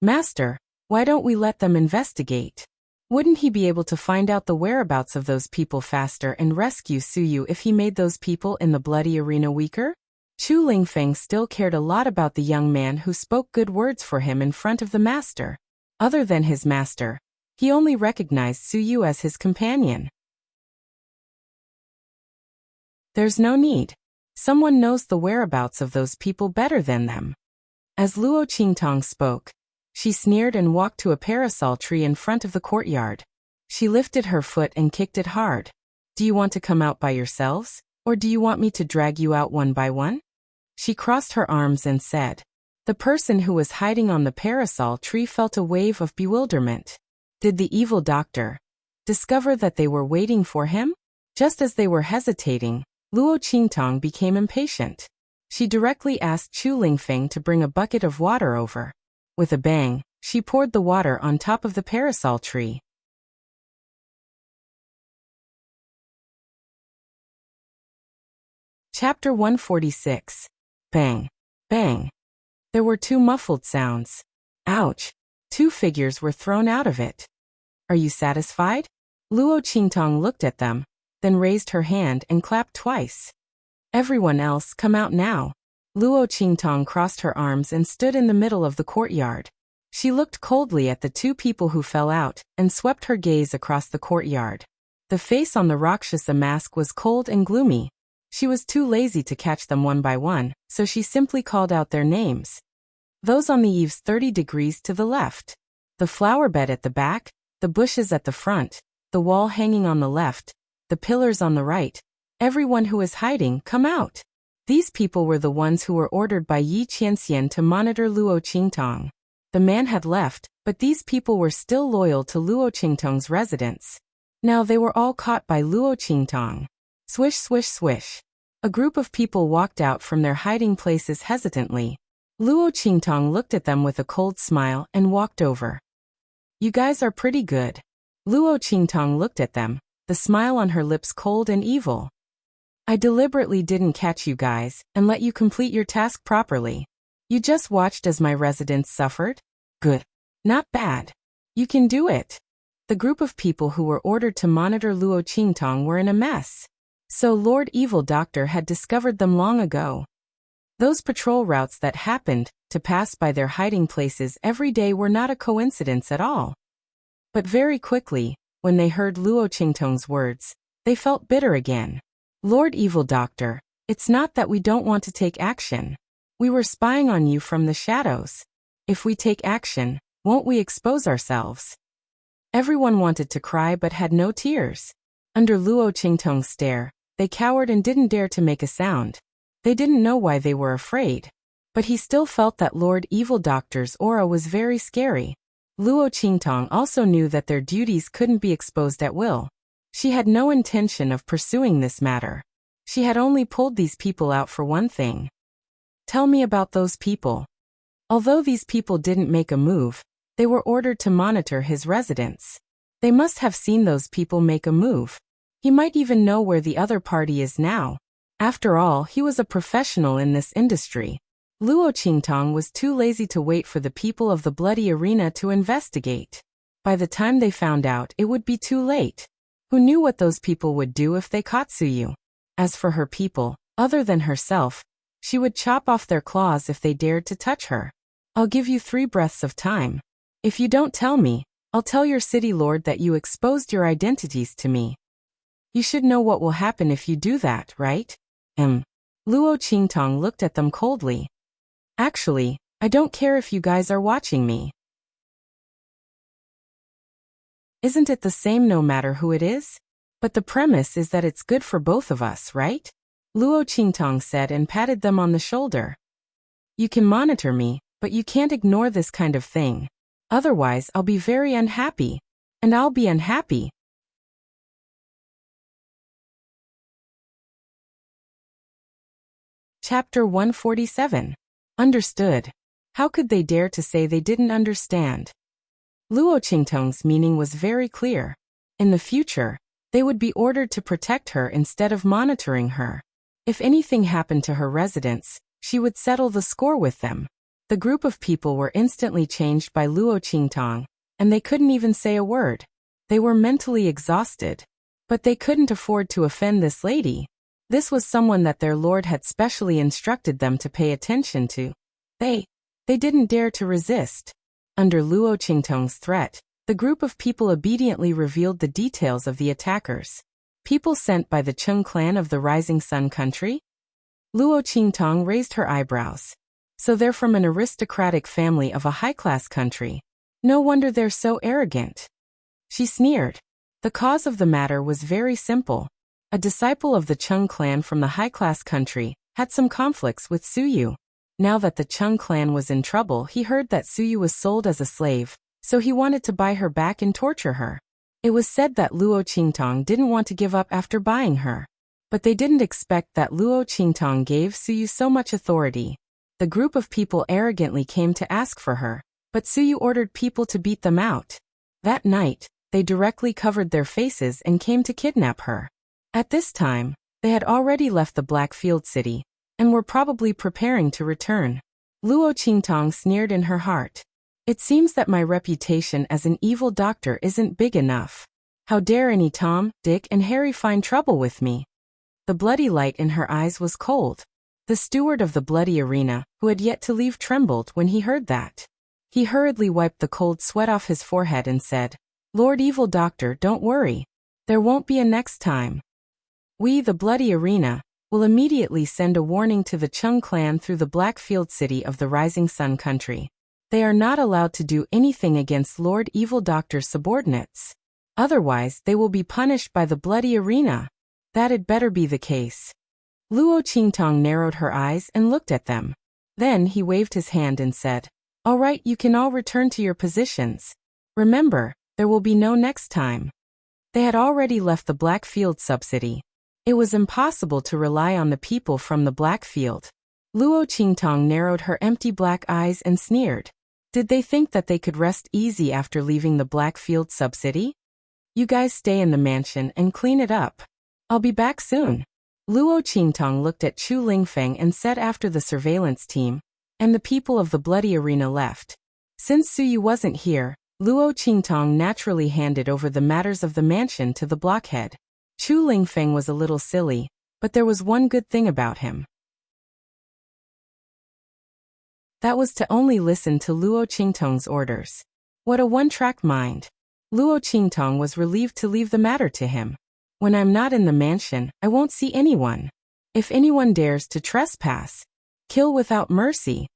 Master, why don't we let them investigate? Wouldn't he be able to find out the whereabouts of those people faster and rescue Suyu if he made those people in the bloody arena weaker? Chu Lingfeng still cared a lot about the young man who spoke good words for him in front of the master. Other than his master, he only recognized Suyu as his companion. There's no need. Someone knows the whereabouts of those people better than them. As Luo Qingtong spoke, she sneered and walked to a parasol tree in front of the courtyard. She lifted her foot and kicked it hard. Do you want to come out by yourselves, or do you want me to drag you out one by one? She crossed her arms and said. The person who was hiding on the parasol tree felt a wave of bewilderment. Did the evil doctor discover that they were waiting for him? Just as they were hesitating, Luo Qingtong became impatient. She directly asked Chu Lingfeng to bring a bucket of water over. With a bang, she poured the water on top of the parasol tree. Chapter 146. Bang. Bang. There were two muffled sounds. Ouch. Two figures were thrown out of it. Are you satisfied? Luo Qingtong looked at them, then raised her hand and clapped twice. Everyone else, come out now. Luo Qingtong crossed her arms and stood in the middle of the courtyard. She looked coldly at the two people who fell out and swept her gaze across the courtyard. The face on the Rakshasa mask was cold and gloomy. She was too lazy to catch them one by one, so she simply called out their names. Those on the eaves 30 degrees to the left. The flower bed at the back, the bushes at the front, the wall hanging on the left, the pillars on the right. Everyone who is hiding, come out. These people were the ones who were ordered by Yi Qianxian to monitor Luo Qingtong. The man had left, but these people were still loyal to Luo Qingtong's residence. Now they were all caught by Luo Qingtong. Swish, swish, swish. A group of people walked out from their hiding places hesitantly. Luo Qingtong looked at them with a cold smile and walked over. You guys are pretty good. Luo Qingtong looked at them, the smile on her lips cold and evil. I deliberately didn't catch you guys and let you complete your task properly. You just watched as my residents suffered? Good. Not bad. You can do it. The group of people who were ordered to monitor Luo Qingtong were in a mess. So Lord Evil Doctor had discovered them long ago. Those patrol routes that happened to pass by their hiding places every day were not a coincidence at all. But very quickly, when they heard Luo Qingtong's words, they felt bitter again. Lord Evil Doctor, it's not that we don't want to take action. We were spying on you from the shadows. If we take action, won't we expose ourselves? Everyone wanted to cry but had no tears. Under Luo Qingtong's stare, they cowered and didn't dare to make a sound. They didn't know why they were afraid. But he still felt that Lord Evil Doctor's aura was very scary. Luo Qingtong also knew that their duties couldn't be exposed at will. She had no intention of pursuing this matter. She had only pulled these people out for one thing. Tell me about those people. Although these people didn't make a move, they were ordered to monitor his residence. They must have seen those people make a move. He might even know where the other party is now. After all, he was a professional in this industry. Luo Qingtong was too lazy to wait for the people of the bloody arena to investigate. By the time they found out, it would be too late. Who knew what those people would do if they caught Suyu? As for her people, other than herself, she would chop off their claws if they dared to touch her. I'll give you 3 breaths of time. If you don't tell me, I'll tell your city lord that you exposed your identities to me. You should know what will happen if you do that, right? Luo Qingtong looked at them coldly. Actually, I don't care if you guys are watching me. Isn't it the same no matter who it is? But the premise is that it's good for both of us, right? Luo Qingtong said and patted them on the shoulder. You can monitor me, but you can't ignore this kind of thing. Otherwise, I'll be very unhappy. And I'll be unhappy. Chapter 147. Understood. How could they dare to say they didn't understand? Luo Qingtong's meaning was very clear. In the future, they would be ordered to protect her instead of monitoring her. If anything happened to her residents, she would settle the score with them. The group of people were instantly changed by Luo Qingtong, and they couldn't even say a word. They were mentally exhausted. But they couldn't afford to offend this lady. This was someone that their lord had specially instructed them to pay attention to. They didn't dare to resist. Under Luo Qingtong's threat, the group of people obediently revealed the details of the attackers. People sent by the Chung clan of the Rising Sun country? Luo Qingtong raised her eyebrows. So they're from an aristocratic family of a high-class country. No wonder they're so arrogant. She sneered. The cause of the matter was very simple. A disciple of the Chung clan from the high-class country had some conflicts with Suyu. Now that the Chung clan was in trouble, he heard that Suyu was sold as a slave, so he wanted to buy her back and torture her. It was said that Luo Qingtong didn't want to give up after buying her. But they didn't expect that Luo Qingtong gave Suyu so much authority. The group of people arrogantly came to ask for her, but Suyu ordered people to beat them out. That night, they directly covered their faces and came to kidnap her. At this time, they had already left the Blackfield city, and were probably preparing to return. Luo Qingtong sneered in her heart. It seems that my reputation as an evil doctor isn't big enough. How dare any Tom, Dick, and Harry find trouble with me? The bloody light in her eyes was cold. The steward of the bloody arena, who had yet to leave, trembled when he heard that. He hurriedly wiped the cold sweat off his forehead and said, "Lord Evil Doctor, don't worry. There won't be a next time. We, the bloody arena, will immediately send a warning to the Chung clan through the Blackfield City of the Rising Sun country. They are not allowed to do anything against Lord Evil Doctor's subordinates. Otherwise, they will be punished by the bloody arena. That'd better be the case." Luo Qingtong narrowed her eyes and looked at them. Then he waved his hand and said, "All right, you can all return to your positions. Remember, there will be no next time." They had already left the Blackfield subcity. It was impossible to rely on the people from the Blackfield. Luo Qingtong narrowed her empty black eyes and sneered. Did they think that they could rest easy after leaving the Blackfield subcity? "You guys stay in the mansion and clean it up. I'll be back soon." Luo Qingtong looked at Chu Lingfeng and said after the surveillance team and the people of the bloody arena left. Since Suyu wasn't here, Luo Qingtong naturally handed over the matters of the mansion to the blockhead. Chu Lingfeng was a little silly, but there was one good thing about him. That was to only listen to Luo Qingtong's orders. What a one-track mind. Luo Qingtong was relieved to leave the matter to him. "When I'm not in the mansion, I won't see anyone. If anyone dares to trespass, kill without mercy,"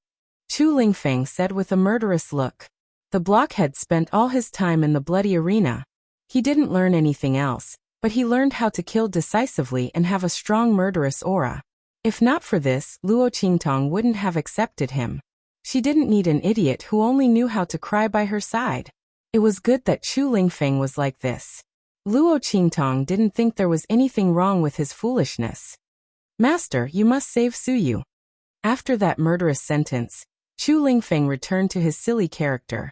Chu Lingfeng said with a murderous look. The blockhead spent all his time in the bloody arena. He didn't learn anything else, but he learned how to kill decisively and have a strong murderous aura. If not for this, Luo Qingtong wouldn't have accepted him. She didn't need an idiot who only knew how to cry by her side. It was good that Chu Lingfeng was like this. Luo Qingtong didn't think there was anything wrong with his foolishness. "Master, you must save Suyu." After that murderous sentence, Chu Lingfeng returned to his silly character.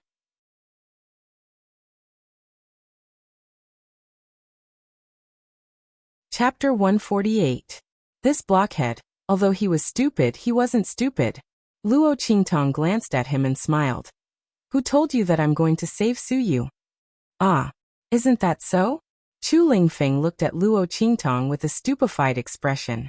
Chapter 148. This blockhead, although he was stupid, he wasn't stupid. Luo Qingtong glanced at him and smiled. "Who told you that I'm going to save Suyu?" "Ah, isn't that so?" Chu Lingfeng looked at Luo Qingtong with a stupefied expression.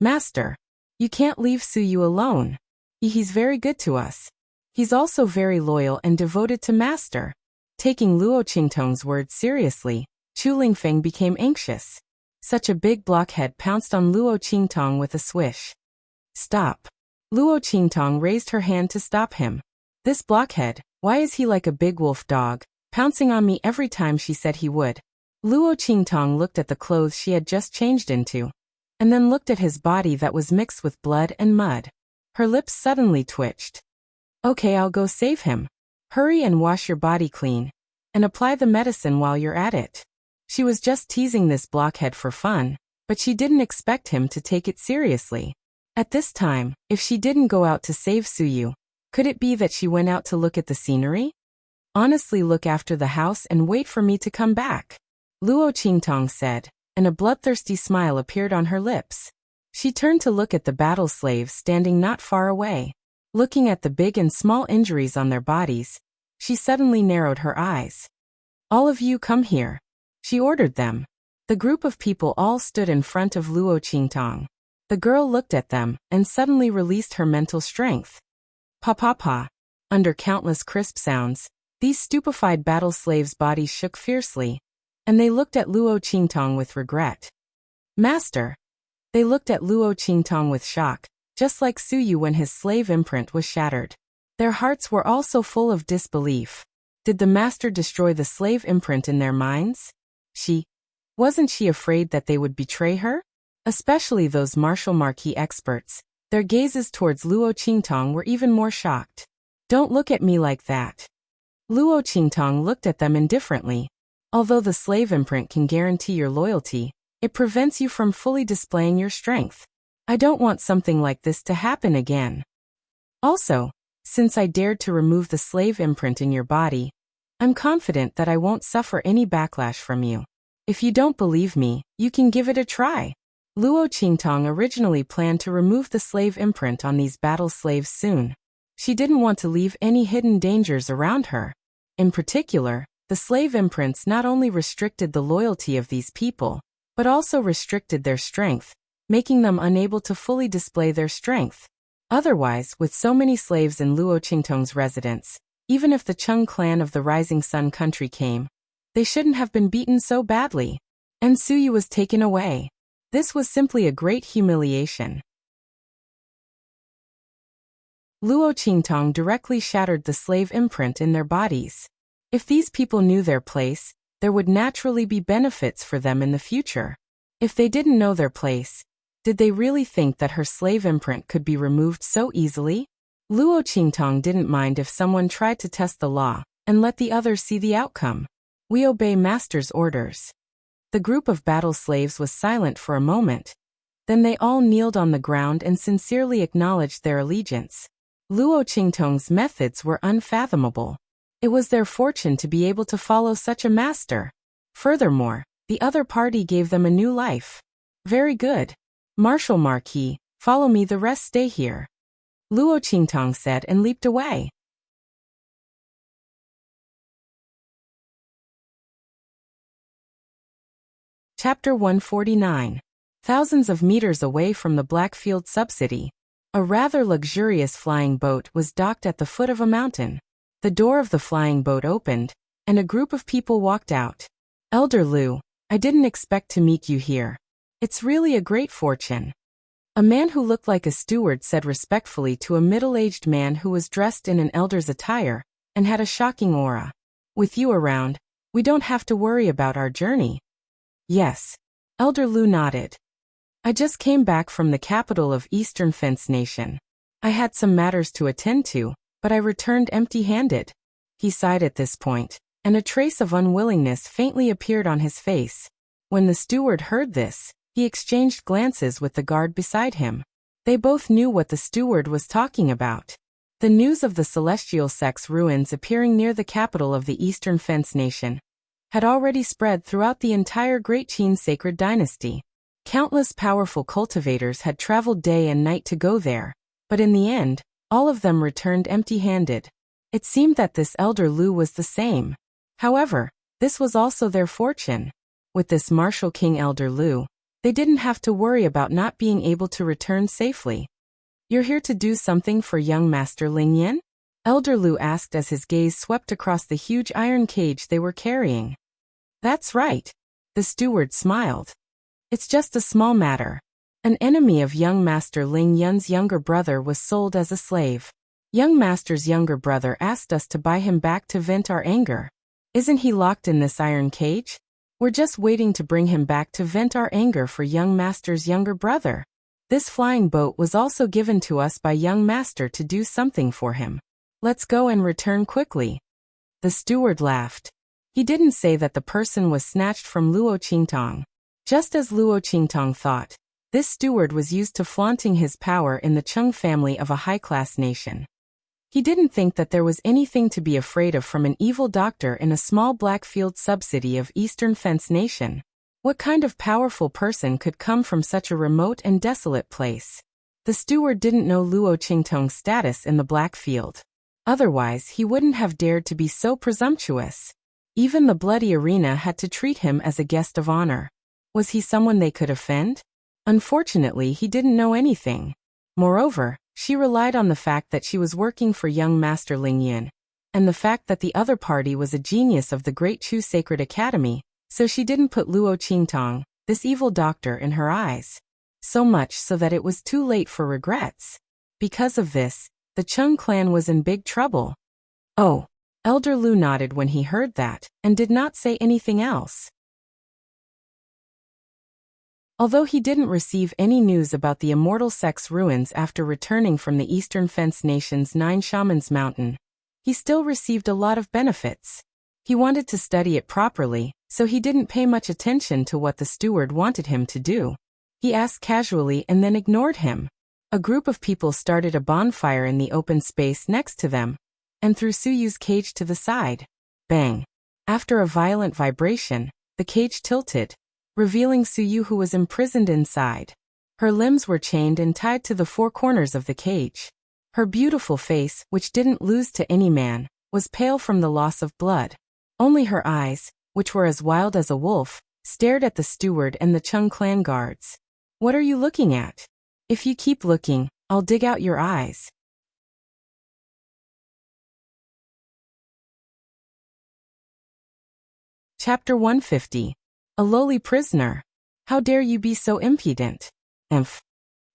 "Master, you can't leave Suyu alone. He's very good to us. He's also very loyal and devoted to Master." Taking Luo Qingtong's words seriously, Chu Lingfeng became anxious. Such a big blockhead pounced on Luo Qingtong with a swish. "Stop." Luo Qingtong raised her hand to stop him. "This blockhead, why is he like a big wolf dog, pouncing on me every time she said he would?" Luo Qingtong looked at the clothes she had just changed into, and then looked at his body that was mixed with blood and mud. Her lips suddenly twitched. "Okay, I'll go save him. Hurry and wash your body clean, and apply the medicine while you're at it." She was just teasing this blockhead for fun, but she didn't expect him to take it seriously. At this time, if she didn't go out to save Suyu, could it be that she went out to look at the scenery? "Honestly, look after the house and wait for me to come back," Luo Qingtong said, and a bloodthirsty smile appeared on her lips. She turned to look at the battle slaves standing not far away. Looking at the big and small injuries on their bodies, she suddenly narrowed her eyes. "All of you come here," she ordered them. The group of people all stood in front of Luo Qingtong. The girl looked at them and suddenly released her mental strength. Pa pa pa. Under countless crisp sounds, these stupefied battle slaves' bodies shook fiercely, and they looked at Luo Qingtong with regret. "Master." They looked at Luo Qingtong with shock, just like Suyu when his slave imprint was shattered. Their hearts were also full of disbelief. Did the master destroy the slave imprint in their minds? Wasn't she afraid that they would betray her? Especially those martial marquis experts. Their gazes towards Luo Qingtong were even more shocked. "Don't look at me like that." Luo Qingtong looked at them indifferently. Although the slave imprint can guarantee your loyalty, it prevents you from fully displaying your strength. I don't want something like this to happen again. Also, since I dared to remove the slave imprint in your body, I'm confident that I won't suffer any backlash from you. If you don't believe me, you can give it a try. Luo Qingtong originally planned to remove the slave imprint on these battle slaves soon. She didn't want to leave any hidden dangers around her. In particular, The slave imprints not only restricted the loyalty of these people, but also restricted their strength, making them unable to fully display their strength. Otherwise, with so many slaves in Luo Qingtong's residence, even if the Cheng clan of the Rising Sun country came, they shouldn't have been beaten so badly. And Suyu was taken away. This was simply a great humiliation. Luo Qingtong directly shattered the slave imprint in their bodies. If these people knew their place, there would naturally be benefits for them in the future. If they didn't know their place, did they really think that her slave imprint could be removed so easily? Luo Qingtong didn't mind if someone tried to test the law and let the others see the outcome. We obey master's orders. The group of battle slaves was silent for a moment. Then they all kneeled on the ground and sincerely acknowledged their allegiance. Luo Qingtong's methods were unfathomable. It was their fortune to be able to follow such a master. Furthermore, the other party gave them a new life. Very good. Marshal Marquis, follow me, the rest stay here. Luo Qingtong said and leaped away. Chapter 149. Thousands of meters away from the Blackfield subcity, a rather luxurious flying boat was docked at the foot of a mountain. The door of the flying boat opened, and a group of people walked out. Elder Lu, I didn't expect to meet you here. It's really a great fortune. A man who looked like a steward said respectfully to a middle-aged man who was dressed in an elder's attire and had a shocking aura. With you around, we don't have to worry about our journey. Yes. Elder Lu nodded. I just came back from the capital of Eastern Fence Nation. I had some matters to attend to, but I returned empty-handed. He sighed at this point, and a trace of unwillingness faintly appeared on his face. When the steward heard this, he exchanged glances with the guard beside him. They both knew what the steward was talking about. The news of the Celestial Sect's ruins appearing near the capital of the Eastern Fence Nation had already spread throughout the entire Great Qin sacred dynasty. Countless powerful cultivators had traveled day and night to go there, but in the end, all of them returned empty-handed. It seemed that this Elder Lu was the same. However, this was also their fortune. With this Martial King Elder Lu, they didn't have to worry about not being able to return safely. You're here to do something for young Master Ling Yin? Elder Lu asked as his gaze swept across the huge iron cage they were carrying. That's right. The steward smiled. It's just a small matter. An enemy of young Master Ling Yun's younger brother was sold as a slave. Young Master's younger brother asked us to buy him back to vent our anger. Isn't he locked in this iron cage? We're just waiting to bring him back to vent our anger for young Master's younger brother. This flying boat was also given to us by young Master to do something for him. Let's go and return quickly. The steward laughed. He didn't say that the person was snatched from Luo Qingtong. Just as Luo Qingtong thought, this steward was used to flaunting his power in the Cheng family of a high-class nation. He didn't think that there was anything to be afraid of from an evil doctor in a small Blackfield subcity of Eastern Fence Nation. What kind of powerful person could come from such a remote and desolate place? The steward didn't know Luo Qingtong's status in the Blackfield. Otherwise, he wouldn't have dared to be so presumptuous. Even the bloody arena had to treat him as a guest of honor. Was he someone they could offend? Unfortunately, he didn't know anything. Moreover, she relied on the fact that she was working for young Master Ling Yin, and the fact that the other party was a genius of the Great Chu Sacred Academy, so she didn't put Luo Qingtong, this evil doctor, in her eyes. So much so that it was too late for regrets. Because of this, the Cheng clan was in big trouble. Oh. Elder Lu nodded when he heard that, and did not say anything else. Although he didn't receive any news about the Immortal Sect's ruins after returning from the Eastern Fence Nation's 9 Shamans Mountain, he still received a lot of benefits. He wanted to study it properly, so he didn't pay much attention to what the steward wanted him to do. He asked casually and then ignored him. A group of people started a bonfire in the open space next to them, and threw Suyu's cage to the side. Bang! After a violent vibration, the cage tilted, revealing Suyu, who was imprisoned inside. Her limbs were chained and tied to the 4 corners of the cage. Her beautiful face, which didn't lose to any man, was pale from the loss of blood. Only her eyes, which were as wild as a wolf, stared at the steward and the Chung clan guards. What are you looking at? If you keep looking, I'll dig out your eyes. Chapter 150. A lowly prisoner. How dare you be so impudent? Emph.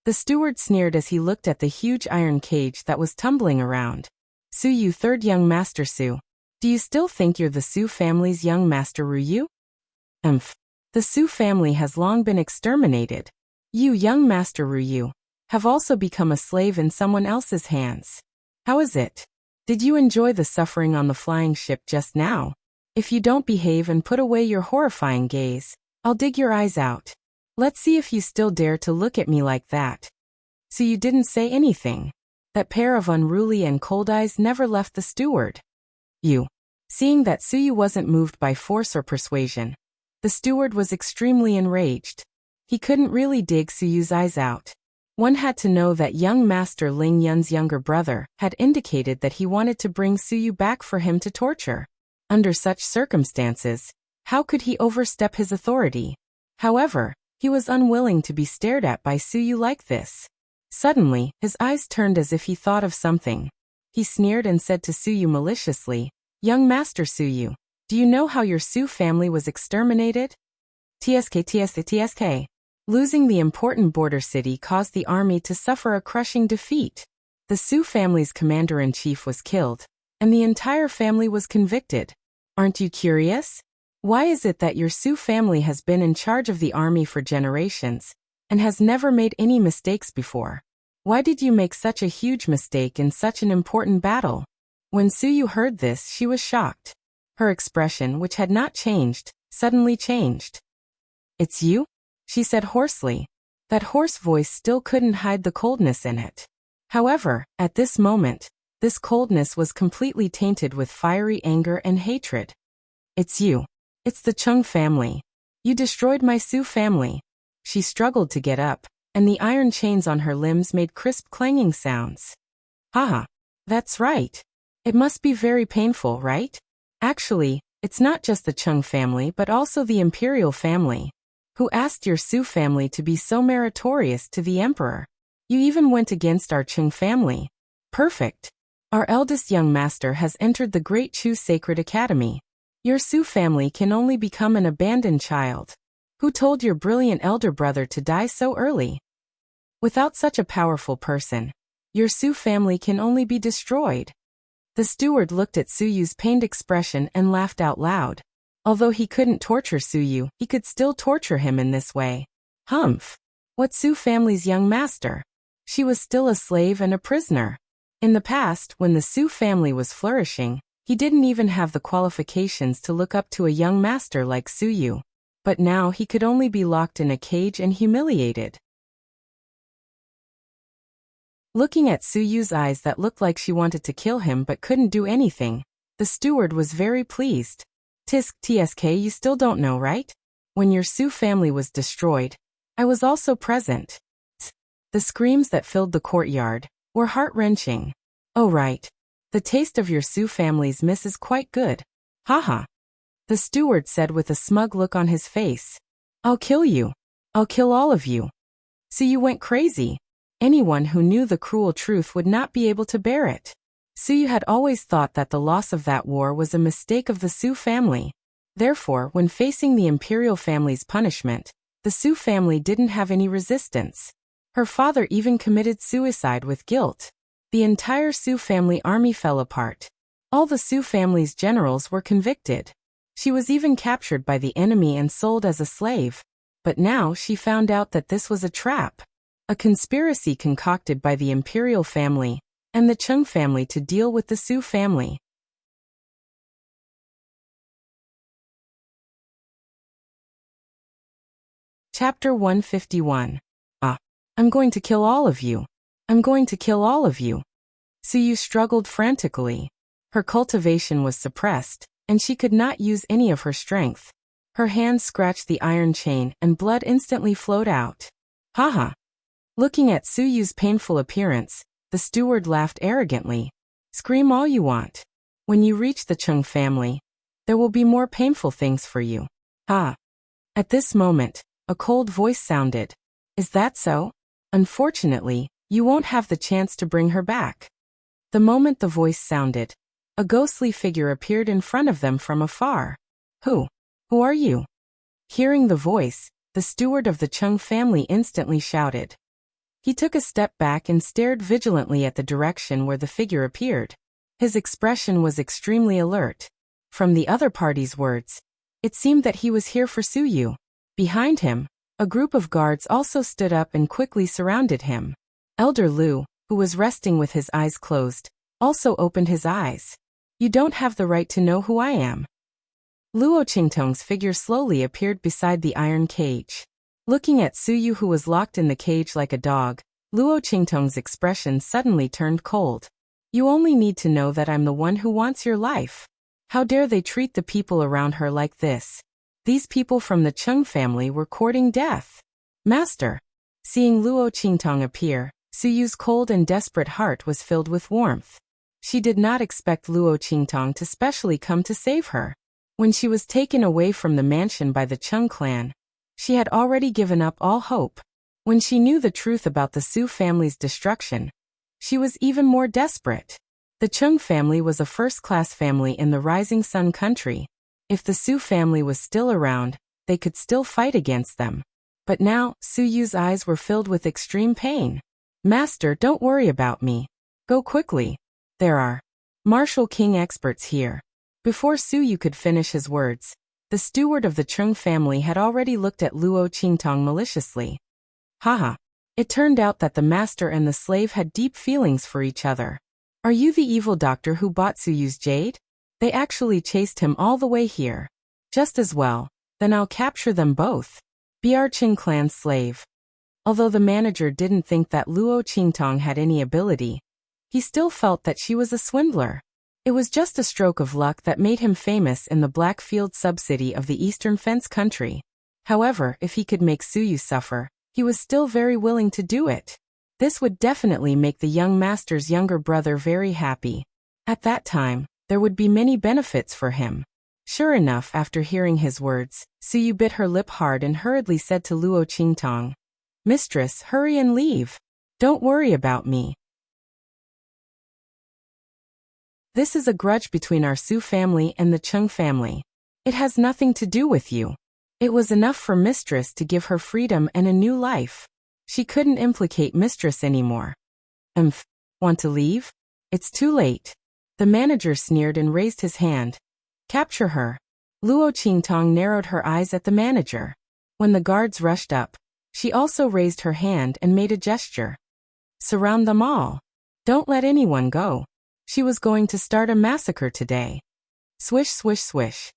The steward sneered as he looked at the huge iron cage that was tumbling around. Suyu, third young master Su. Do you still think you're the Su family's young master Ryu? Emph. The Su family has long been exterminated. You, young master Ryu, have also become a slave in someone else's hands. How is it? Did you enjoy the suffering on the flying ship just now? If you don't behave and put away your horrifying gaze, I'll dig your eyes out. Let's see if you still dare to look at me like that. So you didn't say anything. That pair of unruly and cold eyes never left the steward. You. Seeing that Suyu wasn't moved by force or persuasion, the steward was extremely enraged. He couldn't really dig Suyu's eyes out. One had to know that young master Ling Yun's younger brother had indicated that he wanted to bring Suyu back for him to torture. Under such circumstances, how could he overstep his authority? However, he was unwilling to be stared at by Suyu like this. Suddenly, his eyes turned as if he thought of something. He sneered and said to Suyu maliciously, "Young master Suyu, do you know how your Su family was exterminated?" TSK. Losing the important border city caused the army to suffer a crushing defeat. The Su family's commander-in-chief was killed, and the entire family was convicted. Aren't you curious? Why is it that your Su family has been in charge of the army for generations, and has never made any mistakes before? Why did you make such a huge mistake in such an important battle? When Suyu heard this, she was shocked. Her expression, which had not changed, suddenly changed. "It's you?" she said hoarsely. That hoarse voice still couldn't hide the coldness in it. However, at this moment, this coldness was completely tainted with fiery anger and hatred. "It's you. It's the Chung family. You destroyed my Su family." She struggled to get up, and the iron chains on her limbs made crisp clanging sounds. Haha. That's right. It must be very painful, right? Actually, it's not just the Chung family but also the imperial family. Who asked your Su family to be so meritorious to the emperor? You even went against our Chung family. Perfect. Our eldest young master has entered the Great Chu Sacred Academy. Your Su family can only become an abandoned child. Who told your brilliant elder brother to die so early? Without such a powerful person, your Su family can only be destroyed. The steward looked at Suyu's pained expression and laughed out loud. Although he couldn't torture Suyu, he could still torture him in this way. Humph! What Su family's young master? She was still a slave and a prisoner. In the past, when the Su family was flourishing, he didn't even have the qualifications to look up to a young master like Suyu. But now he could only be locked in a cage and humiliated. Looking at Suyu's eyes that looked like she wanted to kill him but couldn't do anything, the steward was very pleased. TSK, you still don't know, right? When your Su family was destroyed, I was also present. The screams that filled the courtyard were heart-wrenching. Oh right. The taste of your Su family's miss is quite good. Haha. The steward said with a smug look on his face. I'll kill you. I'll kill all of you. So you went crazy. Anyone who knew the cruel truth would not be able to bear it. Suyu had always thought that the loss of that war was a mistake of the Su family. Therefore, when facing the imperial family's punishment, the Su family didn't have any resistance. Her father even committed suicide with guilt. The entire Su family army fell apart. All the Su family's generals were convicted. She was even captured by the enemy and sold as a slave. But now she found out that this was a trap. A conspiracy concocted by the imperial family and the Chung family to deal with the Su family. Chapter 151. I'm going to kill all of you. I'm going to kill all of you. Suyu struggled frantically. Her cultivation was suppressed, and she could not use any of her strength. Her hands scratched the iron chain and blood instantly flowed out. Haha. Looking at Suyu's painful appearance, the steward laughed arrogantly. Scream all you want. When you reach the Chung family, There will be more painful things for you. Ah. At this moment, a cold voice sounded. Is that so? Unfortunately, you won't have the chance to bring her back. The moment the voice sounded, a ghostly figure appeared in front of them from afar. Who are you? Hearing the voice, the steward of the Chung family instantly shouted. He took a step back and stared vigilantly at the direction where the figure appeared. His expression was extremely alert. From the other party's words, it seemed that he was here for Suyu. Behind him, a group of guards also stood up and quickly surrounded him. Elder Lu, who was resting with his eyes closed, also opened his eyes. You don't have the right to know who I am. Luo Qingtong's figure slowly appeared beside the iron cage. Looking at Suyu, who was locked in the cage like a dog, Luo Qingtong's expression suddenly turned cold. You only need to know that I'm the one who wants your life. How dare they treat the people around her like this? These people from the Chung family were courting death. Master. Seeing Luo Qingtong appear, Suyu's cold and desperate heart was filled with warmth. She did not expect Luo Qingtong to specially come to save her. When she was taken away from the mansion by the Chung clan, she had already given up all hope. When she knew the truth about the Su family's destruction, she was even more desperate. The Chung family was a first-class family in the Rising Sun country. If the Su family was still around, they could still fight against them. But now, Suyu's eyes were filled with extreme pain. Master, don't worry about me. Go quickly. There are martial king experts here. Before Suyu could finish his words, the steward of the Chung family had already looked at Luo Qingtong maliciously. Haha. It turned out that the master and the slave had deep feelings for each other. Are you the evil doctor who bought Suyu's jade? They actually chased him all the way here. Just as well, then I'll capture them both. Br Qing clan's slave. Although the manager didn't think that Luo Qingtong had any ability, he still felt that she was a swindler. It was just a stroke of luck that made him famous in the Blackfield subcity of the Eastern Fence country. However, if he could make Suyu suffer, he was still very willing to do it. This would definitely make the young master's younger brother very happy. At that time, there would be many benefits for him. Sure enough, after hearing his words, Suyu bit her lip hard and hurriedly said to Luo Qingtong, Mistress, hurry and leave. Don't worry about me. This is a grudge between our Su family and the Chung family. It has nothing to do with you. It was enough for Mistress to give her freedom and a new life. She couldn't implicate Mistress anymore. Want to leave? It's too late. The manager sneered and raised his hand. Capture her. Luo Qingtong narrowed her eyes at the manager. When the guards rushed up, she also raised her hand and made a gesture. Surround them all. Don't let anyone go. She was going to start a massacre today. Swish, swish, swish.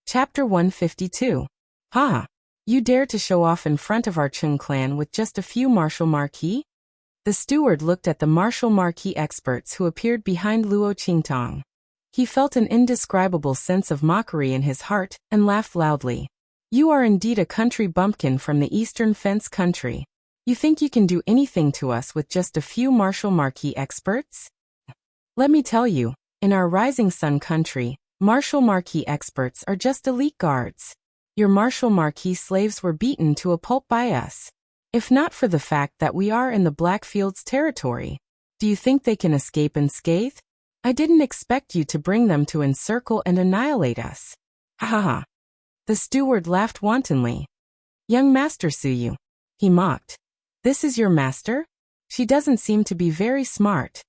Chapter 152. Ha! You dare to show off in front of our Chung clan with just a few martial marquis? The steward looked at the martial marquis experts who appeared behind Luo Qingtong. He felt an indescribable sense of mockery in his heart and laughed loudly. You are indeed a country bumpkin from the Eastern Fence country. You think you can do anything to us with just a few martial marquis experts? Let me tell you, in our Rising Sun country, martial marquis experts are just elite guards. Your martial marquis slaves were beaten to a pulp by us. If not for the fact that we are in the Blackfields territory, do you think they can escape unscathed? I didn't expect you to bring them to encircle and annihilate us. Ha ha ha. The steward laughed wantonly. Young Master Suyu, he mocked. This is your master? She doesn't seem to be very smart.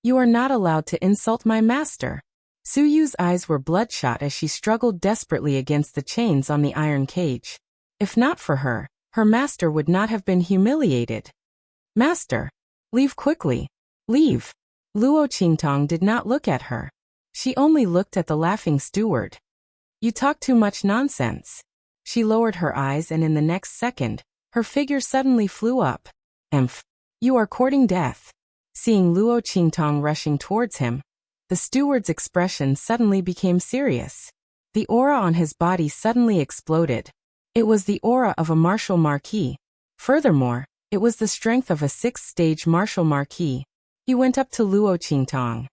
You are not allowed to insult my master. Suyu's eyes were bloodshot as she struggled desperately against the chains on the iron cage. If not for her, her master would not have been humiliated. Master! Leave quickly! Leave! Luo Qingtong did not look at her. She only looked at the laughing steward. You talk too much nonsense. She lowered her eyes and in the next second, her figure suddenly flew up. You are courting death. Seeing Luo Qingtong rushing towards him, the steward's expression suddenly became serious. The aura on his body suddenly exploded. It was the aura of a martial marquis. Furthermore, It was the strength of a 6th-stage martial marquis. He went up to Luo Qingtong.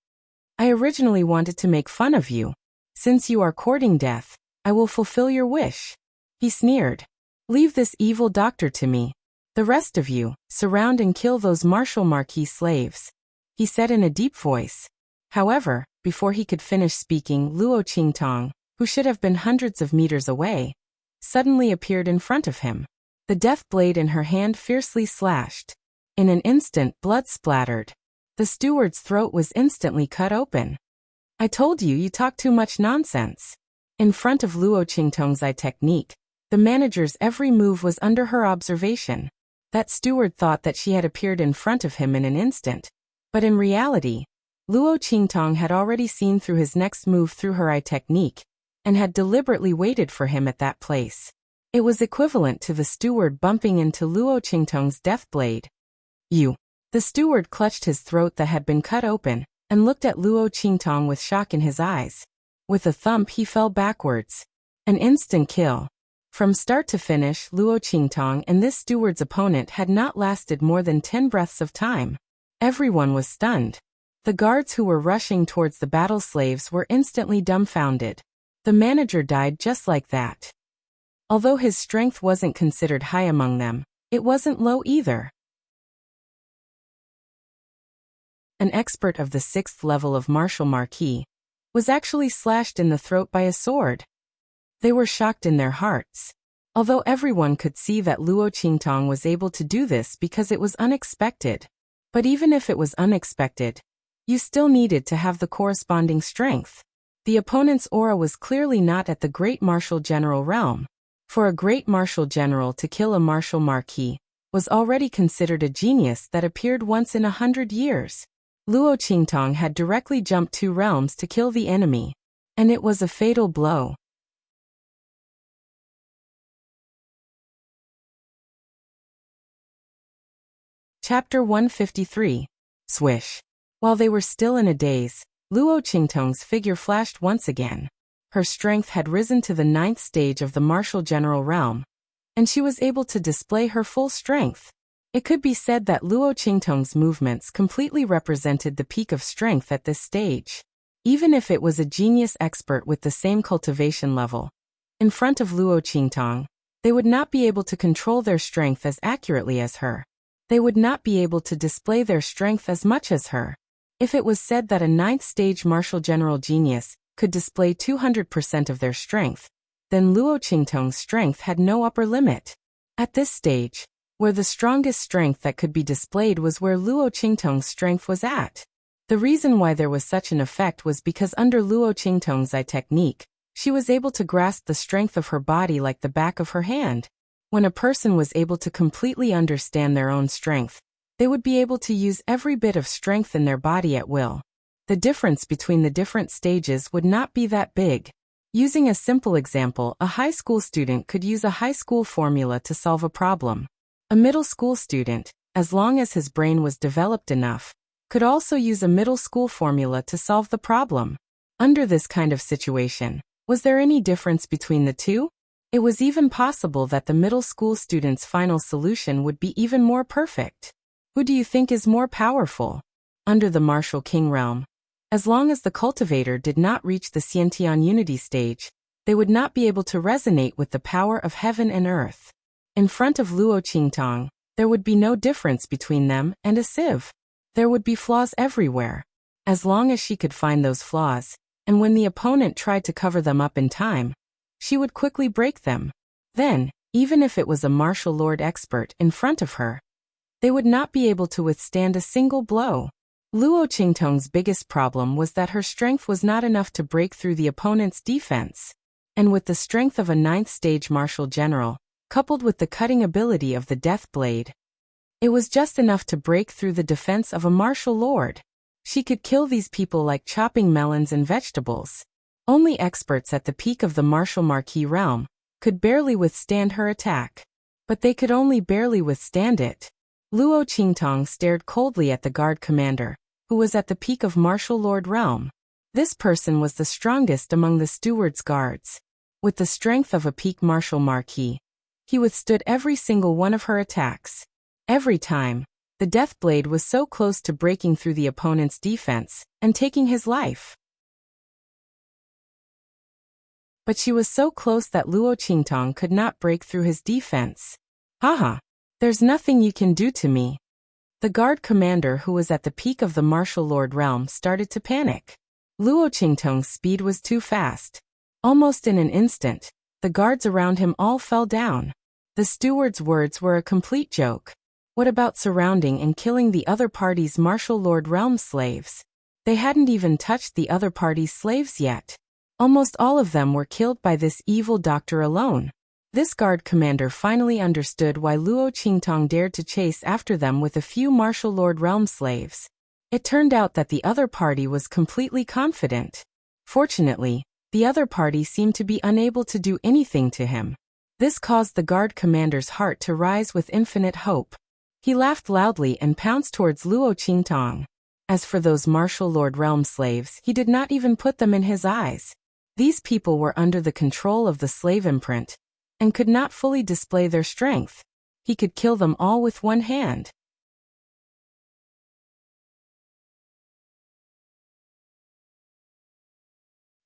I originally wanted to make fun of you. Since you are courting death, I will fulfill your wish. He sneered. Leave this evil doctor to me. The rest of you, surround and kill those martial marquis slaves. He said in a deep voice. However, before he could finish speaking, Luo Qingtong, who should have been hundreds of meters away, suddenly appeared in front of him. The death blade in her hand fiercely slashed. In an instant, blood splattered. The steward's throat was instantly cut open. I told you you talk too much nonsense. In front of Luo Qingtong's eye technique, the manager's every move was under her observation. That steward thought that she had appeared in front of him in an instant. But in reality, Luo Qingtong had already seen through his next move through her eye technique, and had deliberately waited for him at that place. It was equivalent to the steward bumping into Luo Qingtong's death blade. You. The steward clutched his throat that had been cut open, and looked at Luo Qingtong with shock in his eyes. With a thump he fell backwards. An instant kill. From start to finish, Luo Qingtong and this steward's opponent had not lasted more than 10 breaths of time. Everyone was stunned. The guards who were rushing towards the battle slaves were instantly dumbfounded. The manager died just like that. Although his strength wasn't considered high among them, it wasn't low either. An expert of the 6th level of martial marquis, was actually slashed in the throat by a sword. They were shocked in their hearts. Although everyone could see that Luo Qingtong was able to do this because it was unexpected. But even if it was unexpected, you still needed to have the corresponding strength. The opponent's aura was clearly not at the great martial general realm. For a great martial general to kill a martial marquis was already considered a genius that appeared once in 100 years. Luo Qingtong had directly jumped 2 realms to kill the enemy. And it was a fatal blow. Chapter 153. Swish. While they were still in a daze, Luo Qingtong's figure flashed once again. Her strength had risen to the 9th stage of the martial general realm, and she was able to display her full strength. It could be said that Luo Qingtong's movements completely represented the peak of strength at this stage. Even if it was a genius expert with the same cultivation level, in front of Luo Qingtong, they would not be able to control their strength as accurately as her. They would not be able to display their strength as much as her. If it was said that a 9th stage martial general genius could display 200% of their strength, then Luo Qingtong's strength had no upper limit. At this stage, where the strongest strength that could be displayed was where Luo Qingtong's strength was at. The reason why there was such an effect was because under Luo Qingtong's eye technique, she was able to grasp the strength of her body like the back of her hand. When a person was able to completely understand their own strength, they would be able to use every bit of strength in their body at will. The difference between the different stages would not be that big. Using a simple example, a high school student could use a high school formula to solve a problem. A middle school student, as long as his brain was developed enough, could also use a middle school formula to solve the problem. Under this kind of situation, was there any difference between the two? It was even possible that the middle school student's final solution would be even more perfect. Who do you think is more powerful? Under the martial king realm, as long as the cultivator did not reach the Xiantian unity stage, they would not be able to resonate with the power of heaven and earth. In front of Luo Qingtong, there would be no difference between them and a sieve. There would be flaws everywhere. As long as she could find those flaws, and when the opponent tried to cover them up in time, she would quickly break them. Then, even if it was a martial lord expert in front of her, they would not be able to withstand a single blow. Luo Qingtong's biggest problem was that her strength was not enough to break through the opponent's defense. And with the strength of a 9th stage martial general, coupled with the cutting ability of the death blade, it was just enough to break through the defense of a martial lord. She could kill these people like chopping melons and vegetables. Only experts at the peak of the martial marquis realm could barely withstand her attack. But they could only barely withstand it. Luo Qingtong stared coldly at the guard commander, who was at the peak of martial lord realm. This person was the strongest among the steward's guards. With the strength of a peak martial marquis, he withstood every single one of her attacks. Every time, the death blade was so close to breaking through the opponent's defense and taking his life. But she was so close that Luo Qingtong could not break through his defense. Haha, there's nothing you can do to me. The guard commander, who was at the peak of the martial lord realm, started to panic. Luo Qingtong's speed was too fast. Almost in an instant, the guards around him all fell down. The steward's words were a complete joke. What about surrounding and killing the other party's martial lord realm slaves? They hadn't even touched the other party's slaves yet. Almost all of them were killed by this evil doctor alone. This guard commander finally understood why Luo Qingtong dared to chase after them with a few martial lord realm slaves. It turned out that the other party was completely confident. Fortunately, the other party seemed to be unable to do anything to him. This caused the guard commander's heart to rise with infinite hope. He laughed loudly and pounced towards Luo Qingtong. As for those martial lord realm slaves, he did not even put them in his eyes. These people were under the control of the slave imprint and could not fully display their strength. He could kill them all with one hand.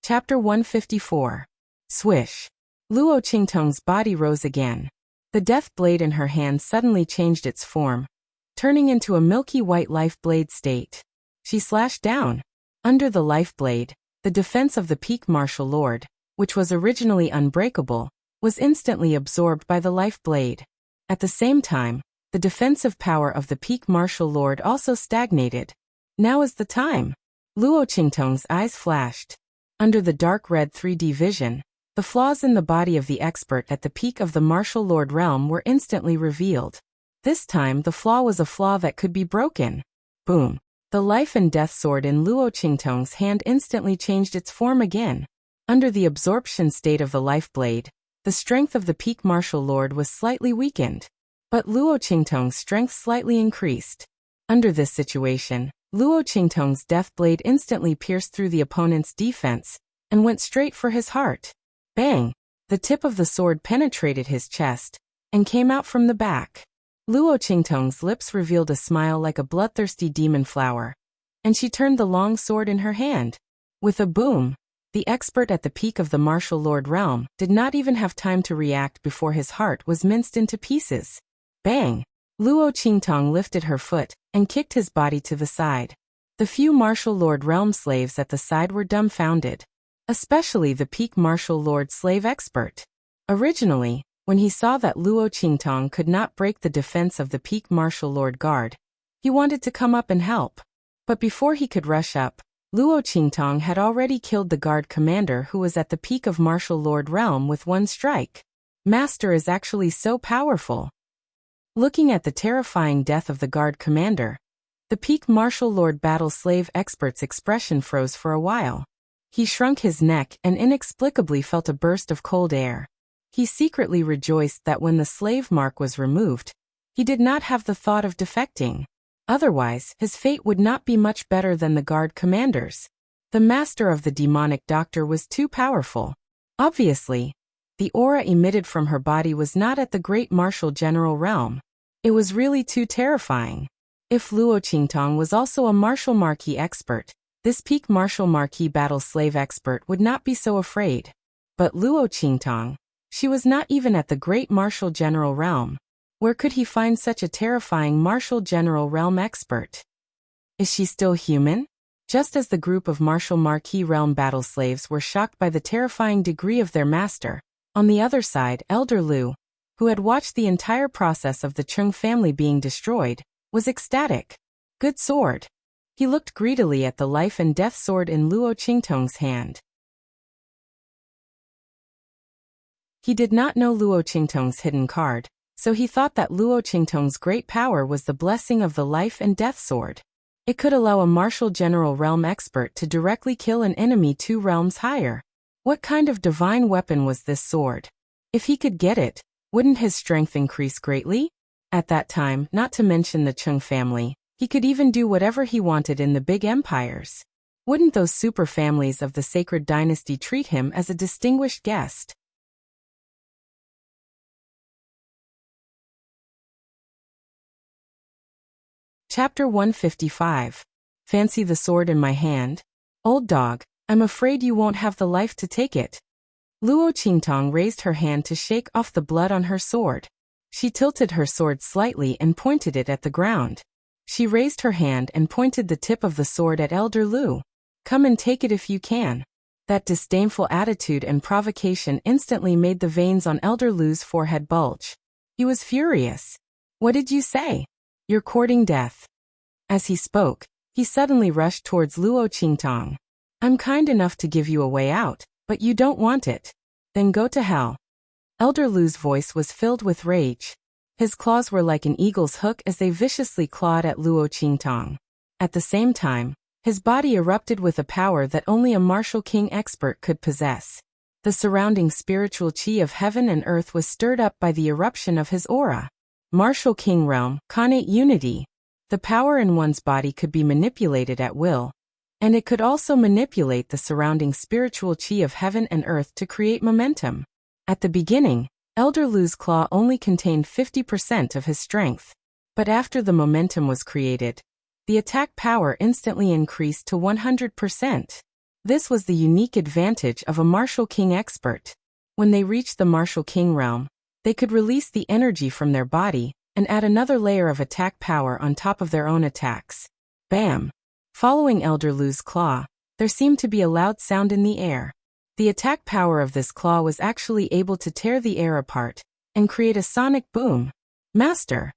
Chapter 154. Swish. Luo Qingtong's body rose again. The death blade in her hand suddenly changed its form, turning into a milky white life blade state. She slashed down. Under the life blade, the defense of the peak martial lord, which was originally unbreakable, was instantly absorbed by the life blade. At the same time, the defensive power of the peak martial lord also stagnated. Now is the time. Luo Qingtong's eyes flashed. Under the dark red 3D vision, the flaws in the body of the expert at the peak of the martial lord realm were instantly revealed. This time the flaw was a flaw that could be broken. Boom. The life and death sword in Luo Qingtong's hand instantly changed its form again. Under the absorption state of the life blade, the strength of the peak martial lord was slightly weakened. But Luo Qingtong's strength slightly increased. Under this situation, Luo Qingtong's death blade instantly pierced through the opponent's defense and went straight for his heart. Bang! The tip of the sword penetrated his chest and came out from the back. Luo Qingtong's lips revealed a smile like a bloodthirsty demon flower, and she turned the long sword in her hand. With a boom, the expert at the peak of the martial lord realm did not even have time to react before his heart was minced into pieces. Bang! Luo Qingtong lifted her foot and kicked his body to the side. The few martial lord realm slaves at the side were dumbfounded, especially the peak martial lord slave expert. Originally, when he saw that Luo Qingtong could not break the defense of the peak martial lord guard, he wanted to come up and help. But before he could rush up, Luo Qingtong had already killed the guard commander who was at the peak of martial lord realm with one strike. Master is actually so powerful. Looking at the terrifying death of the guard commander, the peak martial lord battle slave expert's expression froze for a while. He shrunk his neck and inexplicably felt a burst of cold air. He secretly rejoiced that when the slave mark was removed, he did not have the thought of defecting. Otherwise, his fate would not be much better than the guard commander's. The master of the demonic doctor was too powerful. Obviously, the aura emitted from her body was not at the great martial general realm. It was really too terrifying. If Luo Qingtong was also a martial marquis expert, this peak martial marquis battle slave expert would not be so afraid. But Luo Qingtong, she was not even at the great martial general realm. Where could he find such a terrifying martial general realm expert? Is she still human? Just as the group of martial marquis realm battle slaves were shocked by the terrifying degree of their master, on the other side, Elder Lu, who had watched the entire process of the Chung family being destroyed, was ecstatic. Good sword. He looked greedily at the life and death sword in Luo Qingtong's hand. He did not know Luo Qingtong's hidden card, so he thought that Luo Qingtong's great power was the blessing of the life and death sword. It could allow a martial general realm expert to directly kill an enemy 2 realms higher. What kind of divine weapon was this sword? If he could get it, wouldn't his strength increase greatly? At that time, not to mention the Chung family, he could even do whatever he wanted in the big empires. Wouldn't those super families of the sacred dynasty treat him as a distinguished guest? Chapter 155. Fancy the sword in my hand? Old dog, I'm afraid you won't have the life to take it. Luo Qingtong raised her hand to shake off the blood on her sword. She tilted her sword slightly and pointed it at the ground. She raised her hand and pointed the tip of the sword at Elder Lu. Come and take it if you can. That disdainful attitude and provocation instantly made the veins on Elder Lu's forehead bulge. He was furious. What did you say? You're courting death. As he spoke, he suddenly rushed towards Luo Qingtong. I'm kind enough to give you a way out, but you don't want it. Then go to hell. Elder Lu's voice was filled with rage. His claws were like an eagle's hook as they viciously clawed at Luo Qingtong. At the same time, his body erupted with a power that only a martial king expert could possess. The surrounding spiritual chi of heaven and earth was stirred up by the eruption of his aura. Martial king realm, Khanate unity. The power in one's body could be manipulated at will, and it could also manipulate the surrounding spiritual chi of heaven and earth to create momentum. At the beginning, Elder Lu's claw only contained 50% of his strength, but after the momentum was created, the attack power instantly increased to 100%. This was the unique advantage of a martial king expert. When they reached the martial king realm, they could release the energy from their body and add another layer of attack power on top of their own attacks. Bam! Following Elder Lu's claw, there seemed to be a loud sound in the air. The attack power of this claw was actually able to tear the air apart and create a sonic boom. Master!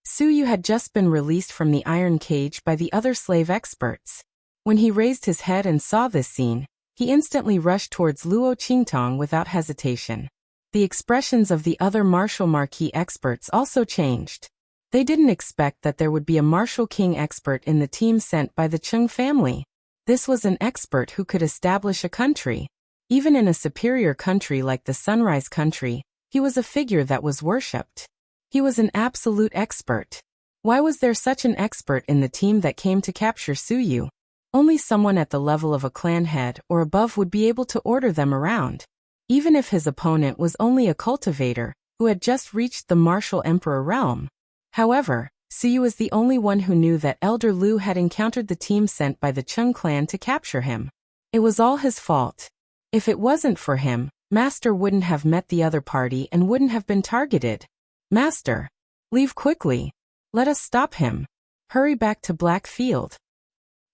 Suyu had just been released from the iron cage by the other slave experts. When he raised his head and saw this scene, he instantly rushed towards Luo Qingtong without hesitation. The expressions of the other martial marquis experts also changed. They didn't expect that there would be a martial king expert in the team sent by the Chung family. This was an expert who could establish a country. Even in a superior country like the Sunrise Country, he was a figure that was worshipped. He was an absolute expert. Why was there such an expert in the team that came to capture Suyu? Only someone at the level of a clan head or above would be able to order them around. Even if his opponent was only a cultivator who had just reached the martial emperor realm. However, Suyu was the only one who knew that Elder Lu had encountered the team sent by the Chung clan to capture him. It was all his fault. If it wasn't for him, Master wouldn't have met the other party and wouldn't have been targeted. Master! Leave quickly. Let us stop him. Hurry back to Black Field.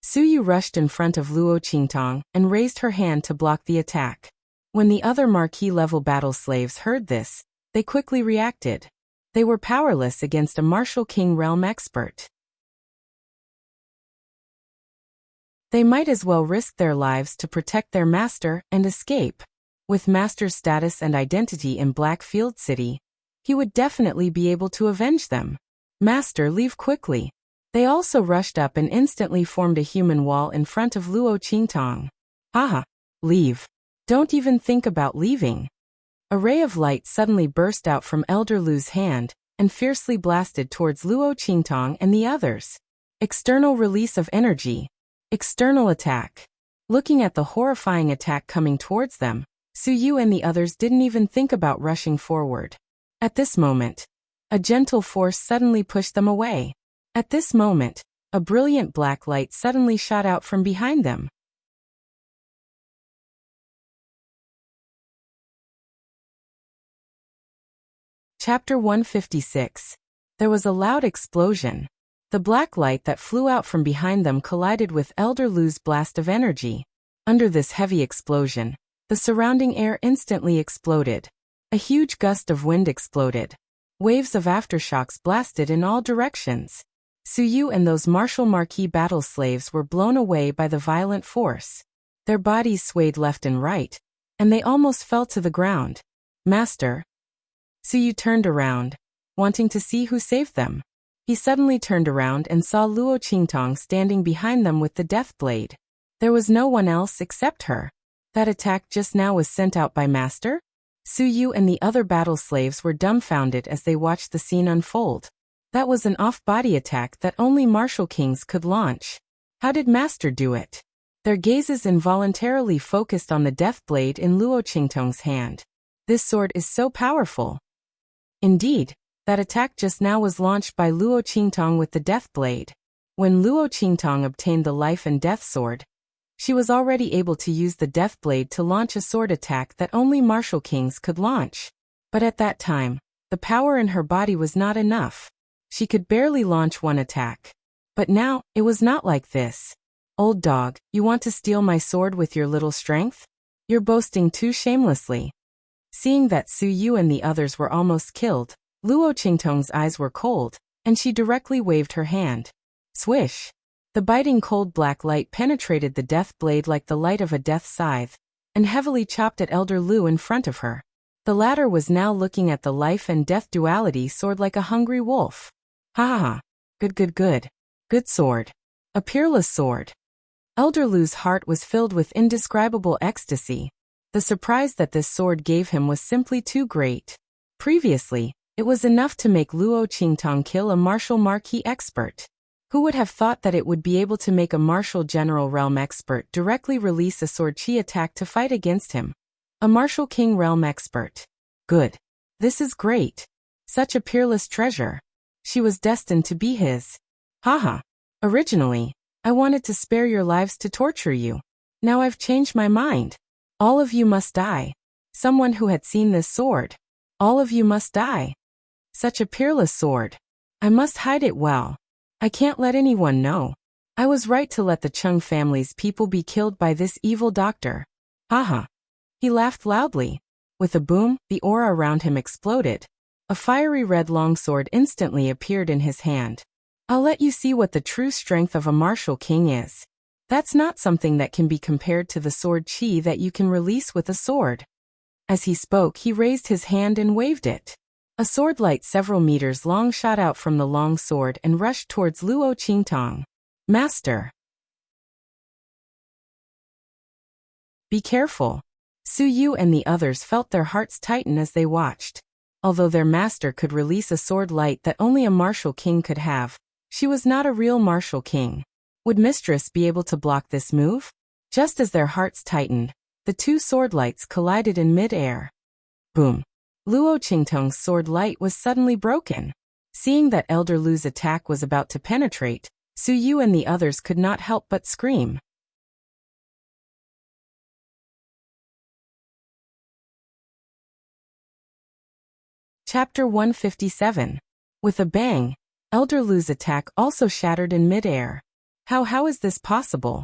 Suyu rushed in front of Luo Qingtong and raised her hand to block the attack. When the other marquis-level battle slaves heard this, they quickly reacted. They were powerless against a martial king realm expert. They might as well risk their lives to protect their master and escape. With Master's status and identity in Blackfield City, he would definitely be able to avenge them. Master, leave quickly. They also rushed up and instantly formed a human wall in front of Luo Qingtong. Haha, leave. Don't even think about leaving. A ray of light suddenly burst out from Elder Lu's hand and fiercely blasted towards Luo Qingtong and the others. External release of energy. External attack. Looking at the horrifying attack coming towards them, Suyu and the others didn't even think about rushing forward. At this moment, a gentle force suddenly pushed them away. At this moment, a brilliant black light suddenly shot out from behind them. Chapter 156. There was a loud explosion. The black light that flew out from behind them collided with Elder Lu's blast of energy. Under this heavy explosion, the surrounding air instantly exploded. A huge gust of wind exploded. Waves of aftershocks blasted in all directions. Suyu and those martial marquis battle slaves were blown away by the violent force. Their bodies swayed left and right, and they almost fell to the ground. Master. Suyu turned around, wanting to see who saved them. He suddenly turned around and saw Luo Qingtong standing behind them with the death blade. There was no one else except her. That attack just now was sent out by Master? Suyu and the other battle slaves were dumbfounded as they watched the scene unfold. That was an off-body attack that only martial kings could launch. How did Master do it? Their gazes involuntarily focused on the death blade in Luo Qingtong's hand. This sword is so powerful. Indeed, That attack just now was launched by Luo Qingtong with the death blade. When Luo Qingtong obtained the life and death sword, she was already able to use the death blade to launch a sword attack that only martial kings could launch. But at that time, the power in her body was not enough. She could barely launch one attack. But now, it was not like this. Old dog, you want to steal my sword with your little strength? You're boasting too shamelessly. Seeing that Su Yu and the others were almost killed, Luo Qingtong's eyes were cold, and she directly waved her hand. Swish! The biting cold black light penetrated the death blade like the light of a death scythe, and heavily chopped at Elder Lu in front of her. The latter was now looking at the life and death duality sword like a hungry wolf. Ha ha ha. Good. Good sword. A peerless sword. Elder Lu's heart was filled with indescribable ecstasy. The surprise that this sword gave him was simply too great. Previously, it was enough to make Luo Qingtong kill a martial marquis expert. Who would have thought that it would be able to make a martial general realm expert directly release a sword chi attack to fight against him? A martial king realm expert. Good. This is great. Such a peerless treasure. She was destined to be his. Haha. Originally, I wanted to spare your lives to torture you. Now I've changed my mind. All of you must die. Someone who had seen this sword. All of you must die. Such a peerless sword. I must hide it well. I can't let anyone know. I was right to let the Chung family's people be killed by this evil doctor. Haha. He laughed loudly. With a boom, the aura around him exploded. A fiery red longsword instantly appeared in his hand. I'll let you see what the true strength of a martial king is. That's not something that can be compared to the sword chi that you can release with a sword. As he spoke, he raised his hand and waved it. A sword light several meters long shot out from the long sword and rushed towards Luo Qingtong. Master! Be careful! Su Yu and the others felt their hearts tighten as they watched. Although their master could release a sword light that only a martial king could have, she was not a real martial king. Would Mistress be able to block this move? Just as their hearts tightened, the two sword lights collided in mid-air. Boom! Luo Qingtong's sword light was suddenly broken. Seeing that Elder Lu's attack was about to penetrate, Su Yu and the others could not help but scream. Chapter 157. With a bang, Elder Lu's attack also shattered in mid-air. How is this possible?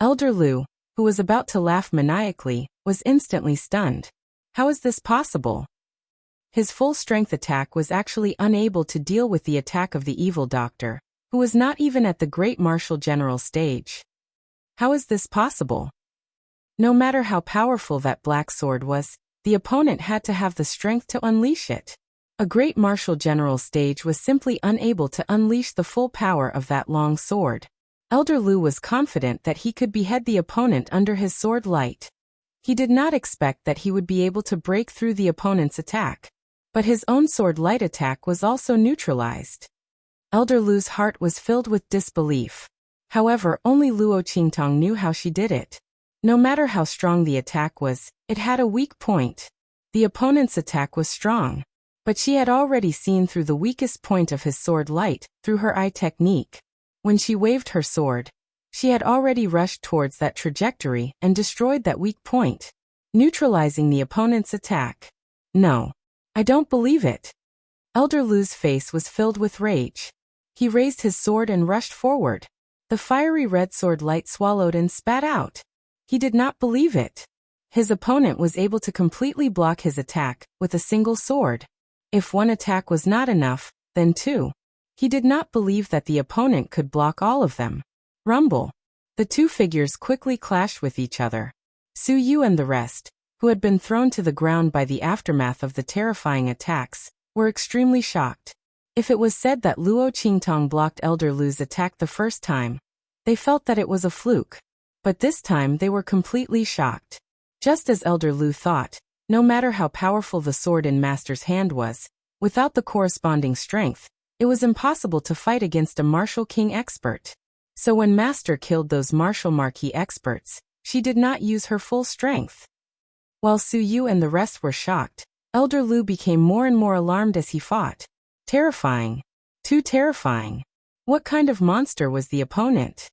Elder Lu, who was about to laugh maniacally, was instantly stunned. How is this possible? His full-strength attack was actually unable to deal with the attack of the evil doctor, who was not even at the great martial general stage. How is this possible? No matter how powerful that black sword was, the opponent had to have the strength to unleash it. A great martial general stage was simply unable to unleash the full power of that long sword. Elder Lu was confident that he could behead the opponent under his sword light. He did not expect that he would be able to break through the opponent's attack. But his own sword light attack was also neutralized. Elder Lu's heart was filled with disbelief. However, only Luo Qingtong knew how she did it. No matter how strong the attack was, it had a weak point. The opponent's attack was strong, but she had already seen through the weakest point of his sword light through her eye technique. When she waved her sword, she had already rushed towards that trajectory and destroyed that weak point, neutralizing the opponent's attack. No. I don't believe it. Elder Lu's face was filled with rage. He raised his sword and rushed forward. The fiery red sword light swallowed and spat out. He did not believe it. His opponent was able to completely block his attack with a single sword. If one attack was not enough, then two. He did not believe that the opponent could block all of them. Rumble. The two figures quickly clashed with each other. Su Yu and the rest, who had been thrown to the ground by the aftermath of the terrifying attacks, were extremely shocked. If it was said that Luo Qingtong blocked Elder Lu's attack the first time, they felt that it was a fluke. But this time they were completely shocked. Just as Elder Lu thought, no matter how powerful the sword in Master's hand was, without the corresponding strength, it was impossible to fight against a martial king expert. So when Master killed those martial marquis experts, she did not use her full strength. While Su Yu and the rest were shocked, Elder Lu became more and more alarmed as he fought. Terrifying. Too terrifying. What kind of monster was the opponent?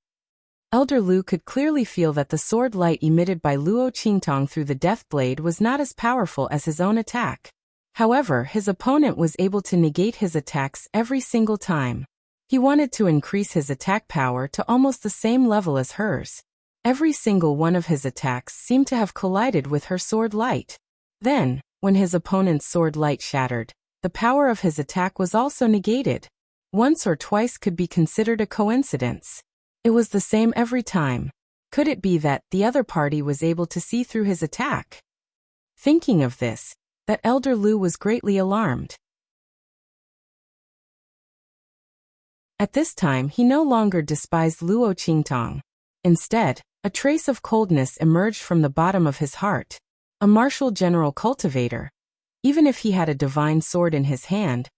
Elder Lu could clearly feel that the sword light emitted by Luo Qingtong through the death blade was not as powerful as his own attack. However, his opponent was able to negate his attacks every single time. He wanted to increase his attack power to almost the same level as hers. Every single one of his attacks seemed to have collided with her sword light. Then, when his opponent's sword light shattered, the power of his attack was also negated. Once or twice could be considered a coincidence. It was the same every time. Could it be that the other party was able to see through his attack? Thinking of this, that Elder Lu was greatly alarmed. At this time he no longer despised Luo Qingtong. Instead, a trace of coldness emerged from the bottom of his heart. A martial general cultivator, even if he had a divine sword in his hand,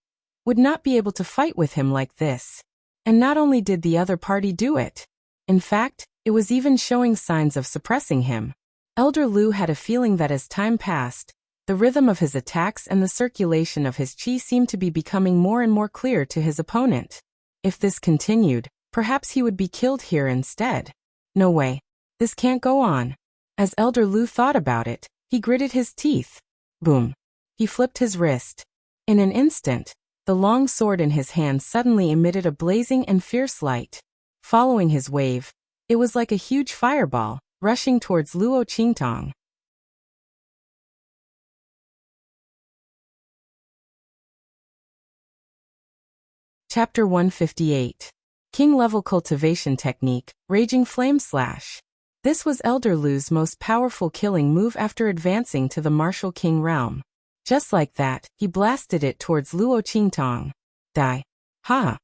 would not be able to fight with him like this. And not only did the other party do it, in fact, it was even showing signs of suppressing him. Elder Lu had a feeling that as time passed, the rhythm of his attacks and the circulation of his qi seemed to be becoming more and more clear to his opponent. If this continued, perhaps he would be killed here instead. No way. This can't go on. As Elder Lu thought about it, he gritted his teeth. Boom. He flipped his wrist. In an instant, the long sword in his hand suddenly emitted a blazing and fierce light. Following his wave, it was like a huge fireball, rushing towards Luo Qingtong. Chapter 158. King-level cultivation technique, Raging Flame Slash. This was Elder Lu's most powerful killing move after advancing to the martial king realm. Just like that, he blasted it towards Luo Qingtong. Die. Ha!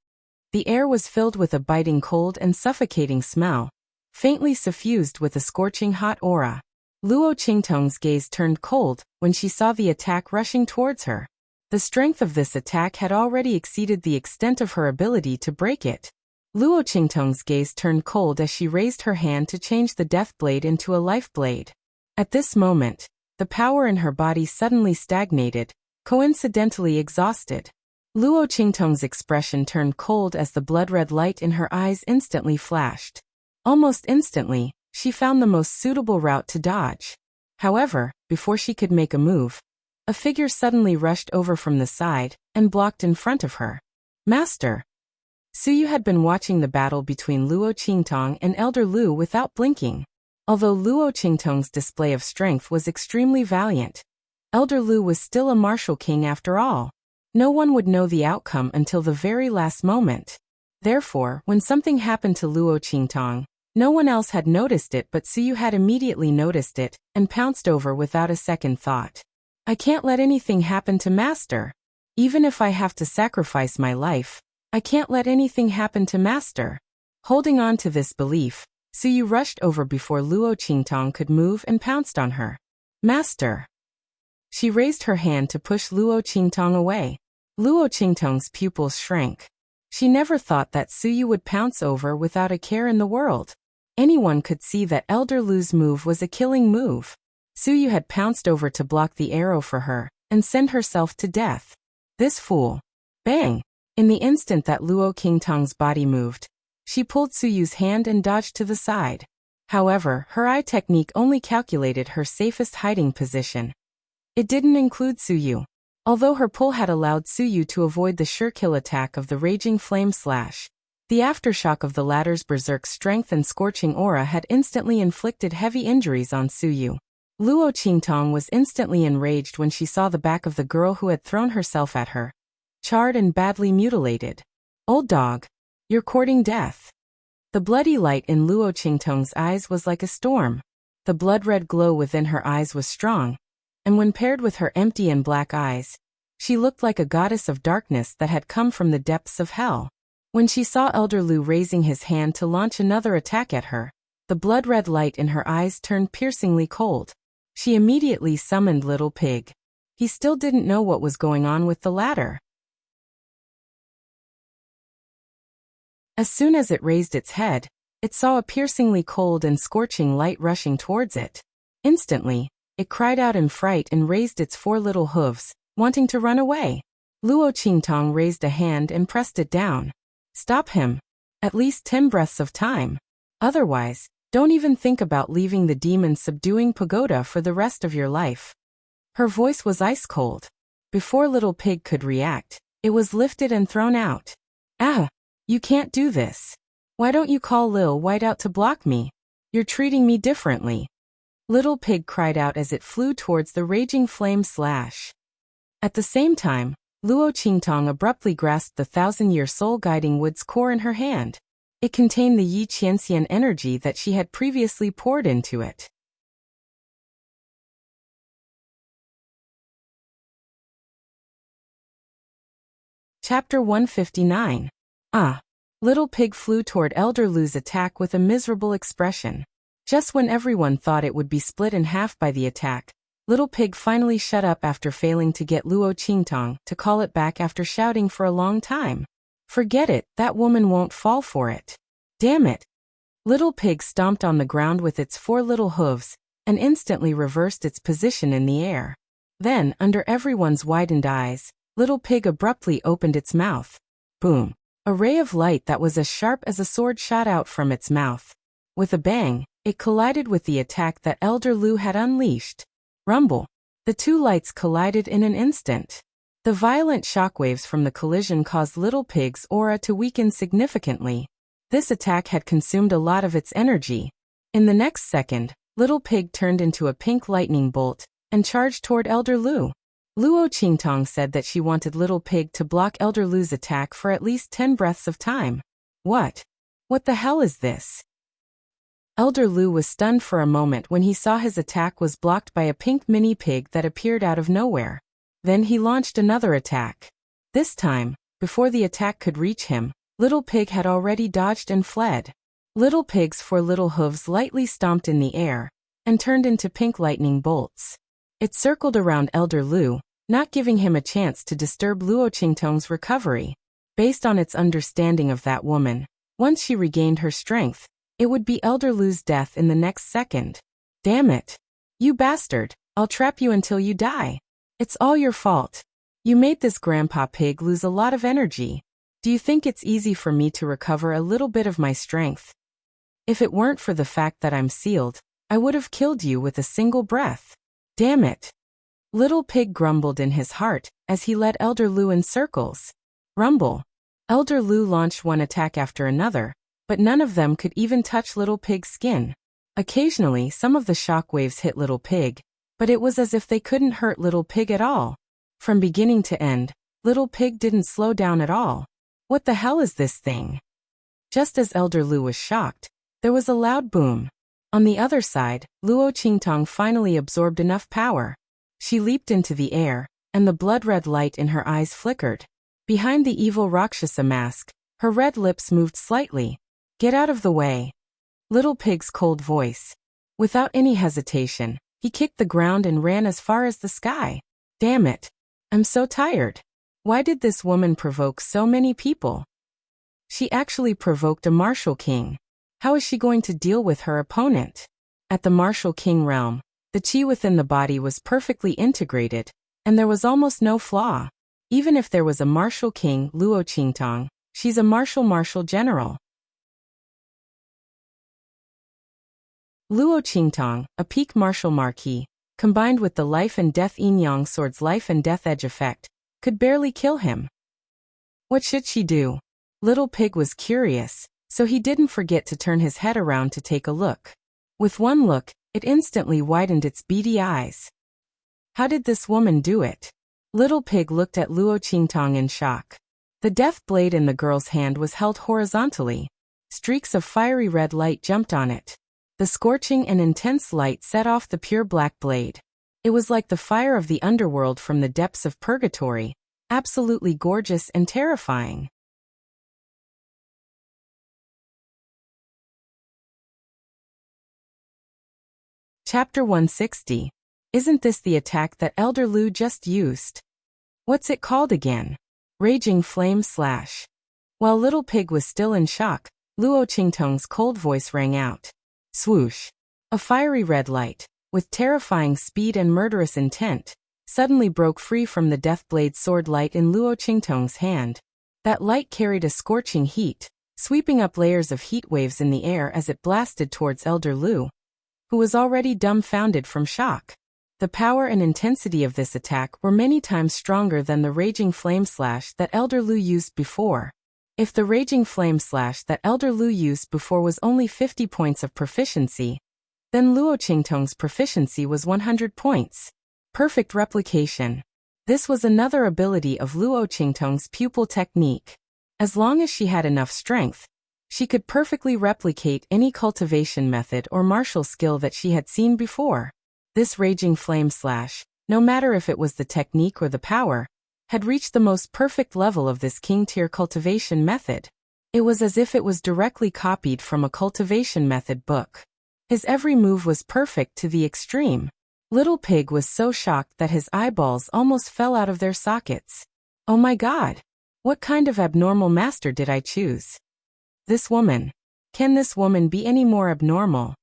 The air was filled with a biting cold and suffocating smell, faintly suffused with a scorching hot aura. Luo Qingtong's gaze turned cold when she saw the attack rushing towards her. The strength of this attack had already exceeded the extent of her ability to break it. Luo Qingtong's gaze turned cold as she raised her hand to change the death blade into a life blade. At this moment, the power in her body suddenly stagnated, coincidentally exhausted. Luo Qingtong's expression turned cold as the blood-red light in her eyes instantly flashed. Almost instantly, she found the most suitable route to dodge. However, before she could make a move, a figure suddenly rushed over from the side and blocked in front of her. Master! Suyu had been watching the battle between Luo Qingtong and Elder Lu without blinking. Although Luo Qingtong's display of strength was extremely valiant, Elder Lu was still a martial king after all. No one would know the outcome until the very last moment. Therefore, when something happened to Luo Qingtong, no one else had noticed it, but Suyu had immediately noticed it and pounced over without a second thought. I can't let anything happen to Master. Even if I have to sacrifice my life, I can't let anything happen to Master. Holding on to this belief, Suyu rushed over before Luo Qingtong could move and pounced on her. Master! She raised her hand to push Luo Qingtong away. Luo Qingtong's pupils shrank. She never thought that Suyu would pounce over without a care in the world. Anyone could see that Elder Lu's move was a killing move. Suyu had pounced over to block the arrow for her and send herself to death. This fool. Bang! In the instant that Luo Qingtong's body moved, she pulled Suyu's hand and dodged to the side. However, her eye technique only calculated her safest hiding position. It didn't include Suyu. Although her pull had allowed Suyu to avoid the sure kill attack of the Raging Flame Slash, the aftershock of the latter's berserk strength and scorching aura had instantly inflicted heavy injuries on Suyu. Luo Qingtong was instantly enraged when she saw the back of the girl who had thrown herself at her, charred and badly mutilated. Old dog. You're courting death. The bloody light in Luo Qingtong's eyes was like a storm. The blood-red glow within her eyes was strong, and when paired with her empty and black eyes, she looked like a goddess of darkness that had come from the depths of hell. When she saw Elder Lu raising his hand to launch another attack at her, the blood-red light in her eyes turned piercingly cold. She immediately summoned Little Pig. He still didn't know what was going on with the latter. As soon as it raised its head, it saw a piercingly cold and scorching light rushing towards it. Instantly, it cried out in fright and raised its 4 little hooves, wanting to run away. Luo Qingtong raised a hand and pressed it down. Stop him. At least 10 breaths of time. Otherwise, don't even think about leaving the demon subduing pagoda for the rest of your life. Her voice was ice cold. Before Little Pig could react, it was lifted and thrown out. Ah! You can't do this. Why don't you call Lil White out to block me? You're treating me differently. Little Pig cried out as it flew towards the raging flame slash. At the same time, Luo Qingtong abruptly grasped the 1,000-year soul-guiding wood's core in her hand. It contained the Yi Qianxian energy that she had previously poured into it. Chapter 159. Ah! Little Pig flew toward Elder Lu's attack with a miserable expression. Just when everyone thought it would be split in half by the attack, Little Pig finally shut up after failing to get Luo Qingtong to call it back after shouting for a long time. Forget it, that woman won't fall for it. Damn it! Little Pig stomped on the ground with its 4 little hooves, and instantly reversed its position in the air. Then, under everyone's widened eyes, Little Pig abruptly opened its mouth. Boom! A ray of light that was as sharp as a sword shot out from its mouth. With a bang, it collided with the attack that Elder Lu had unleashed. Rumble! The 2 lights collided in an instant. The violent shockwaves from the collision caused Little Pig's aura to weaken significantly. This attack had consumed a lot of its energy. In the next second, Little Pig turned into a pink lightning bolt and charged toward Elder Lu. Luo Qingtong said that she wanted Little Pig to block Elder Lu's attack for at least 10 breaths of time. What? What the hell is this? Elder Lu was stunned for a moment when he saw his attack was blocked by a pink mini pig that appeared out of nowhere. Then he launched another attack. This time, before the attack could reach him, Little Pig had already dodged and fled. Little Pig's 4 little hooves lightly stomped in the air and turned into pink lightning bolts. It circled around Elder Lu, not giving him a chance to disturb Luo Qingtong's recovery. Based on its understanding of that woman, once she regained her strength, it would be Elder Lu's death in the next second. Damn it! You bastard! I'll trap you until you die. It's all your fault. You made this Grandpa Pig lose a lot of energy. Do you think it's easy for me to recover a little bit of my strength? If it weren't for the fact that I'm sealed, I would have killed you with a single breath. Damn it! Little Pig grumbled in his heart as he led Elder Lu in circles. Rumble! Elder Lu launched one attack after another, but none of them could even touch Little Pig's skin. Occasionally, some of the shock waves hit Little Pig, but it was as if they couldn't hurt Little Pig at all. From beginning to end, Little Pig didn't slow down at all. What the hell is this thing? Just as Elder Lu was shocked, there was a loud boom. On the other side, Luo Qingtong finally absorbed enough power. She leaped into the air, and the blood-red light in her eyes flickered. Behind the evil Rakshasa mask, her red lips moved slightly. Get out of the way. Little Pig's cold voice. Without any hesitation, he kicked the ground and ran as far as the sky. Damn it. I'm so tired. Why did this woman provoke so many people? She actually provoked a martial king. How is she going to deal with her opponent? At the martial king realm, the chi within the body was perfectly integrated, and there was almost no flaw. Even if there was a martial king, Luo Qingtong, she's a martial general. Luo Qingtong, a peak martial marquis, combined with the life and death yin-yang sword's life and death edge effect, could barely kill him. What should she do? Little Pig was curious, so he didn't forget to turn his head around to take a look. With one look, it instantly widened its beady eyes. How did this woman do it? Little Pig looked at Luo Qingtong in shock. The death blade in the girl's hand was held horizontally. Streaks of fiery red light jumped on it. The scorching and intense light set off the pure black blade. It was like the fire of the underworld from the depths of purgatory, absolutely gorgeous and terrifying. Chapter 160. Isn't this the attack that Elder Lu just used? What's it called again? Raging Flame Slash. While Little Pig was still in shock, Luo Qingtong's cold voice rang out. Swoosh. A fiery red light, with terrifying speed and murderous intent, suddenly broke free from the deathblade sword light in Luo Qingtong's hand. That light carried a scorching heat, sweeping up layers of heat waves in the air as it blasted towards Elder Lu, who was already dumbfounded from shock. The power and intensity of this attack were many times stronger than the Raging Flame Slash that Elder Lu used before. If the Raging Flame Slash that Elder Lu used before was only 50 points of proficiency, then Luo Qingtong's proficiency was 100 points. Perfect replication. This was another ability of Luo Qingtong's pupil technique. As long as she had enough strength, she could perfectly replicate any cultivation method or martial skill that she had seen before. This Raging Flame Slash, no matter if it was the technique or the power, had reached the most perfect level of this king-tier cultivation method. It was as if it was directly copied from a cultivation method book. His every move was perfect to the extreme. Little Pig was so shocked that his eyeballs almost fell out of their sockets. Oh my God! What kind of abnormal master did I choose? This woman. Can this woman be any more abnormal?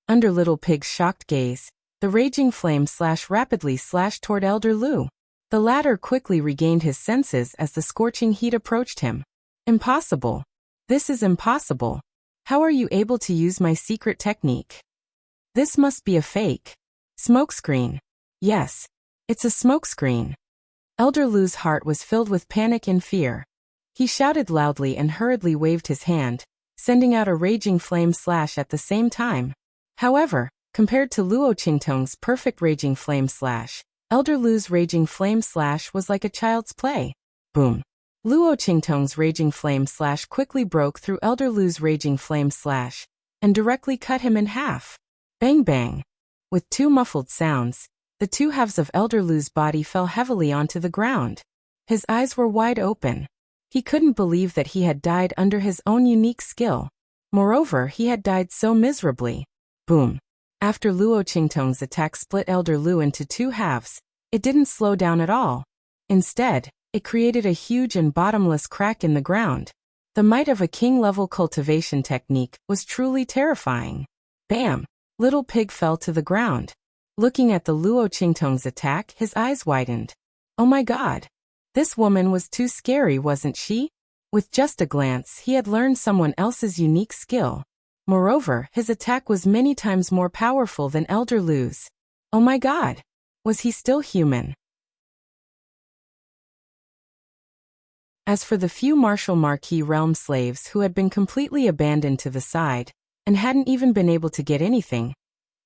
Under Little Pig's shocked gaze, the Raging Flame Slash rapidly slashed toward Elder Lu. The latter quickly regained his senses as the scorching heat approached him. Impossible. This is impossible. How are you able to use my secret technique? This must be a fake. Smokescreen. Yes, it's a smokescreen. Elder Lu's heart was filled with panic and fear. He shouted loudly and hurriedly waved his hand, sending out a Raging Flame Slash at the same time. However, compared to Luo Qingtong's perfect Raging Flame Slash, Elder Lu's Raging Flame Slash was like a child's play. Boom. Luo Qingtong's Raging Flame Slash quickly broke through Elder Lu's Raging Flame Slash and directly cut him in half. Bang bang. With two muffled sounds, the two halves of Elder Lu's body fell heavily onto the ground. His eyes were wide open. He couldn't believe that he had died under his own unique skill. Moreover, he had died so miserably. Boom. After Luo Qingtong's attack split Elder Lu into two halves, it didn't slow down at all. Instead, it created a huge and bottomless crack in the ground. The might of a king-level cultivation technique was truly terrifying. Bam! Little Pig fell to the ground. Looking at the Luo Qingtong's attack, his eyes widened. Oh my God! This woman was too scary, wasn't she? With just a glance, he had learned someone else's unique skill. Moreover, his attack was many times more powerful than Elder Lu's. Oh my God! Was he still human? As for the few martial Marquis realm slaves who had been completely abandoned to the side, and hadn't even been able to get anything,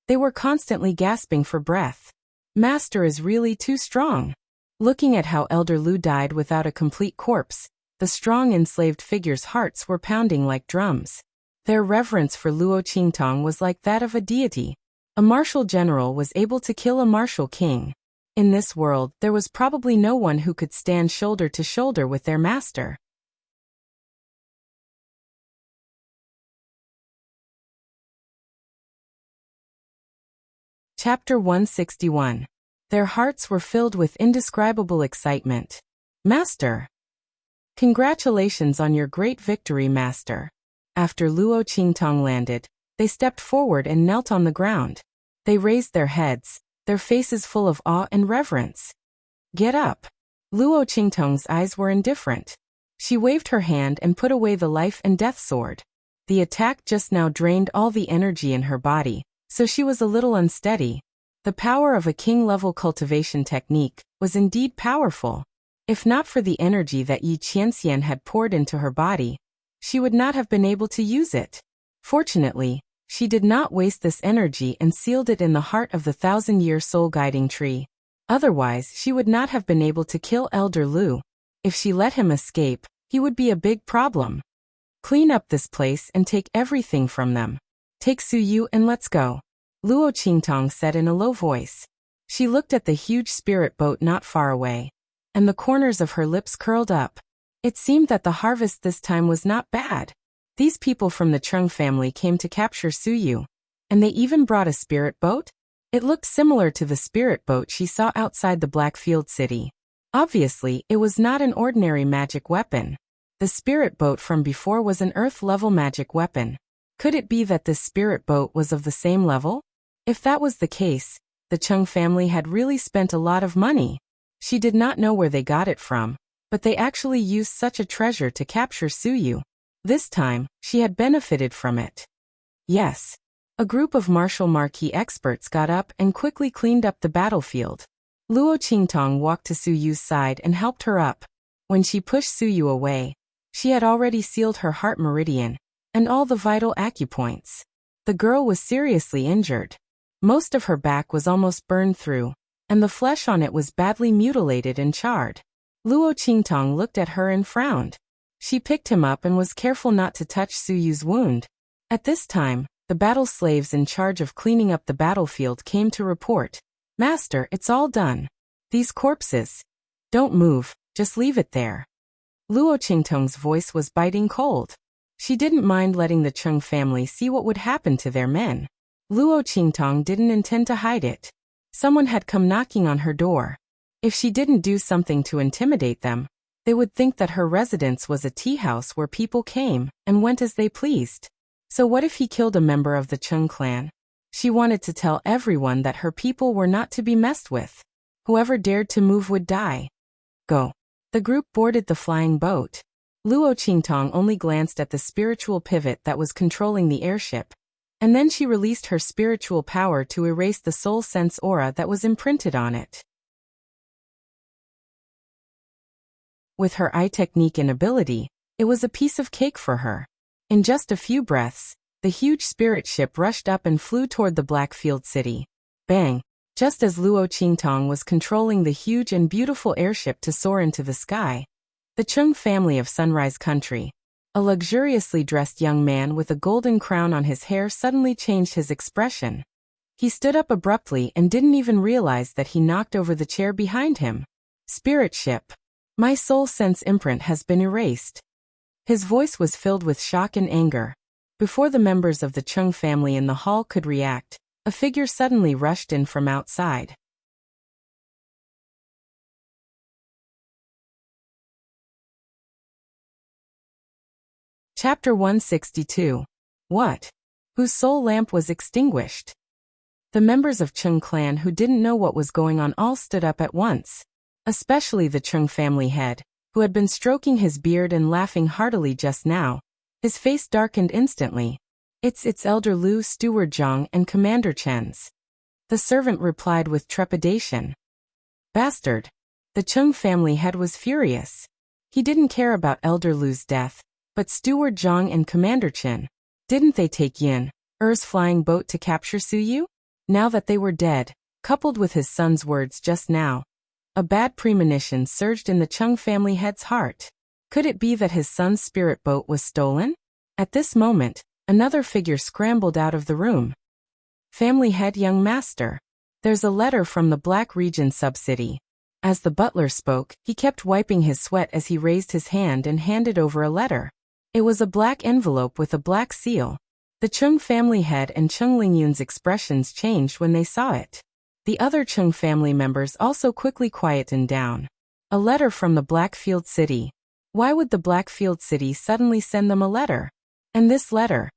they were constantly gasping for breath. Master is really too strong. Looking at how Elder Lu died without a complete corpse, the strong enslaved figures' hearts were pounding like drums. Their reverence for Luo Qingtong was like that of a deity. A martial general was able to kill a martial king. In this world, there was probably no one who could stand shoulder to shoulder with their master. Chapter 161. Their hearts were filled with indescribable excitement. Master! Congratulations on your great victory, Master. After Luo Qingtong landed, they stepped forward and knelt on the ground. They raised their heads, their faces full of awe and reverence. Get up! Luo Qingtong's eyes were indifferent. She waved her hand and put away the life and death sword. The attack just now drained all the energy in her body, so she was a little unsteady. The power of a king-level cultivation technique was indeed powerful. If not for the energy that Yi Qianxian had poured into her body, she would not have been able to use it. Fortunately, she did not waste this energy and sealed it in the heart of the 1,000-year soul-guiding tree. Otherwise, she would not have been able to kill Elder Lu. If she let him escape, he would be a big problem. Clean up this place and take everything from them. Take Su Yu and let's go, Luo Qingtong said in a low voice. She looked at the huge spirit boat not far away, and the corners of her lips curled up. It seemed that the harvest this time was not bad. These people from the Chung family came to capture Su Yu, and they even brought a spirit boat? It looked similar to the spirit boat she saw outside the Blackfield City. Obviously, it was not an ordinary magic weapon. The spirit boat from before was an earth-level magic weapon. Could it be that this spirit boat was of the same level? If that was the case, The Chung family had really spent a lot of money. She did not know where they got it from, but they actually used such a treasure to capture Suyu. This time, she had benefited from it. Yes. A group of martial marquee experts got up and quickly cleaned up the battlefield. Luo Qingtong walked to Suyu's side and helped her up. When she pushed Suyu away, she had already sealed her heart meridian and all the vital acupoints. The girl was seriously injured. Most of her back was almost burned through, and the flesh on it was badly mutilated and charred. Luo Qingtong looked at her and frowned. She picked him up and was careful not to touch Suyu's wound. At this time, the battle slaves in charge of cleaning up the battlefield came to report, "Master, it's all done. These corpses. Don't move, just leave it there." Luo Qingtong's voice was biting cold. She didn't mind letting the Chung family see what would happen to their men. Luo Qingtong didn't intend to hide it. Someone had come knocking on her door. If she didn't do something to intimidate them, they would think that her residence was a tea house where people came and went as they pleased. So what if he killed a member of the Chung clan? She wanted to tell everyone that her people were not to be messed with. Whoever dared to move would die. Go. The group boarded the flying boat. Luo Qingtong only glanced at the spiritual pivot that was controlling the airship, and then she released her spiritual power to erase the soul sense aura that was imprinted on it. With her eye technique and ability, it was a piece of cake for her. In just a few breaths, the huge spirit ship rushed up and flew toward the Blackfield city. Bang! Just as Luo Qingtong was controlling the huge and beautiful airship to soar into the sky, the Chung family of Sunrise Country, a luxuriously dressed young man with a golden crown on his hair, suddenly changed his expression. He stood up abruptly and didn't even realize that he knocked over the chair behind him. "Spirit ship. My soul sense imprint has been erased." His voice was filled with shock and anger. Before the members of the Chung family in the hall could react, a figure suddenly rushed in from outside. Chapter 162. What? Whose soul lamp was extinguished? The members of Chung clan who didn't know what was going on all stood up at once. Especially the Chung family head, who had been stroking his beard and laughing heartily just now. His face darkened instantly. It's Elder Lu, Steward Zhang, and Commander Chen's." The servant replied with trepidation. "Bastard." The Chung family head was furious. He didn't care about Elder Lu's death, but Steward Zhang and Commander Chen, didn't they take Yin Er's flying boat to capture Suyu? Now that they were dead, coupled with his son's words just now, a bad premonition surged in the Chung family head's heart. Could it be that his son's spirit boat was stolen? At this moment, another figure scrambled out of the room. "Family head, young master. There's a letter from the Black Region Sub-City." As the butler spoke, he kept wiping his sweat as he raised his hand and handed over a letter. It was a black envelope with a black seal. The Chung family head and Chung Lingyun's expressions changed when they saw it. The other Chung family members also quickly quietened down. A letter from the Blackfield City. Why would the Blackfield City suddenly send them a letter? And this letter?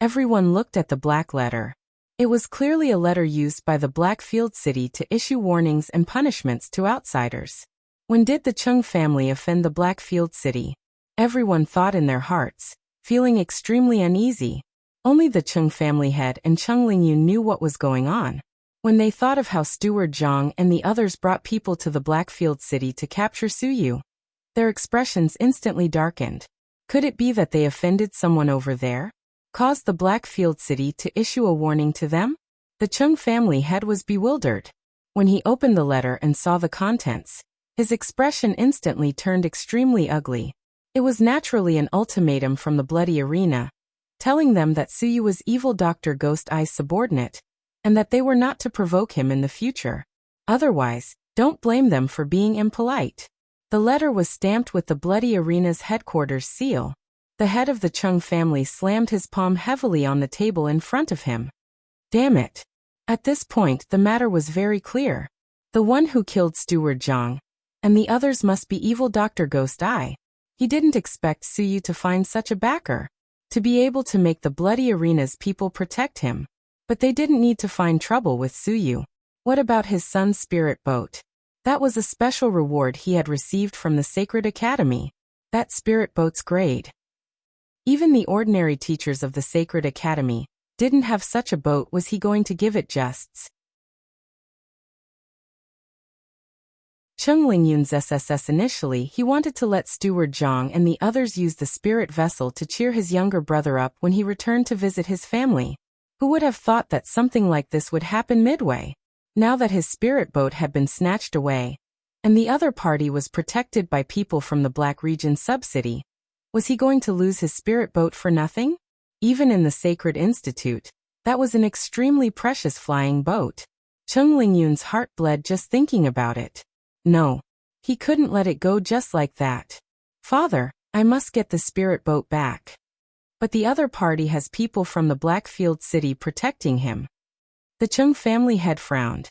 Everyone looked at the black letter. It was clearly a letter used by the Blackfield City to issue warnings and punishments to outsiders. When did the Chung family offend the Blackfield City? Everyone thought in their hearts, feeling extremely uneasy. Only the Chung family head and Chung Lingyun knew what was going on. When they thought of how Steward Zhang and the others brought people to the Blackfield City to capture Suyu, their expressions instantly darkened. Could it be that they offended someone over there? Caused the Blackfield City to issue a warning to them? The Chung family head was bewildered. When he opened the letter and saw the contents, his expression instantly turned extremely ugly. It was naturally an ultimatum from the Bloody Arena, telling them that Suyu was evil Dr. Ghost Eye's subordinate, and that they were not to provoke him in the future. Otherwise, don't blame them for being impolite. The letter was stamped with the Bloody Arena's headquarters seal. The head of the Chung family slammed his palm heavily on the table in front of him. Damn it. At this point, the matter was very clear. The one who killed Steward Zhang, and the others must be evil Dr. Ghost Eye. He didn't expect Suyu to find such a backer, to be able to make the Bloody Arena's people protect him. But they didn't need to find trouble with Suyu. What about his son's spirit boat? That was a special reward he had received from the Sacred Academy. That spirit boat's grade. Even the ordinary teachers of the Sacred Academy didn't have such a boat. Was he going to give it justs? Cheng Lingyun's SSS initially, he wanted to let Steward Zhang and the others use the spirit vessel to cheer his younger brother up when he returned to visit his family. Who would have thought that something like this would happen midway? Now that his spirit boat had been snatched away, and the other party was protected by people from the Black Region sub-city, was he going to lose his spirit boat for nothing? Even in the Sacred Institute, that was an extremely precious flying boat. Cheng Lingyun's heart bled just thinking about it. No, he couldn't let it go just like that. Father, I must get the spirit boat back. But the other party has people from the Blackfield city protecting him. The Cheng family head frowned.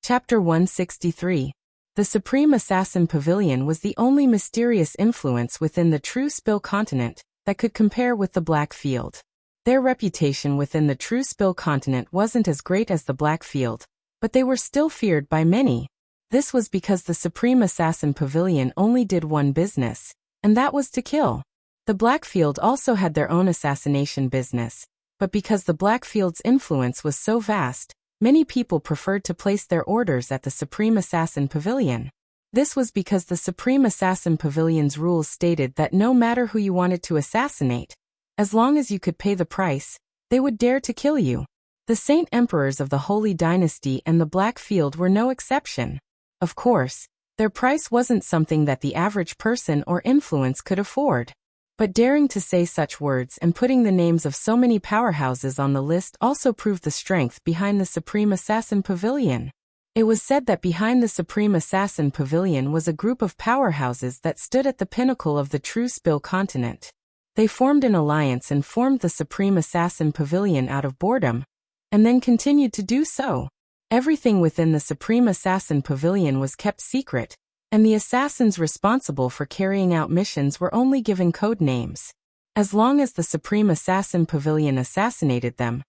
Chapter 163. The Supreme Assassin Pavilion was the only mysterious influence within the True Spill continent that could compare with the Blackfield. Their reputation within the True Spill continent wasn't as great as the Blackfield, but they were still feared by many. This was because the Supreme Assassin Pavilion only did one business, and that was to kill. The Blackfield also had their own assassination business, but because the Blackfield's influence was so vast, many people preferred to place their orders at the Supreme Assassin Pavilion. This was because the Supreme Assassin Pavilion's rules stated that no matter who you wanted to assassinate, as long as you could pay the price, they would dare to kill you. The Saint Emperors of the Holy Dynasty and the Blackfield were no exception. Of course, their price wasn't something that the average person or influence could afford. But daring to say such words and putting the names of so many powerhouses on the list also proved the strength behind the Supreme Assassin Pavilion. It was said that behind the Supreme Assassin Pavilion was a group of powerhouses that stood at the pinnacle of the True Spill continent. They formed an alliance and formed the Supreme Assassin Pavilion out of boredom, and then continued to do so. Everything within the Supreme Assassin Pavilion was kept secret, and the assassins responsible for carrying out missions were only given code names. As long as the Supreme Assassin Pavilion assassinated them,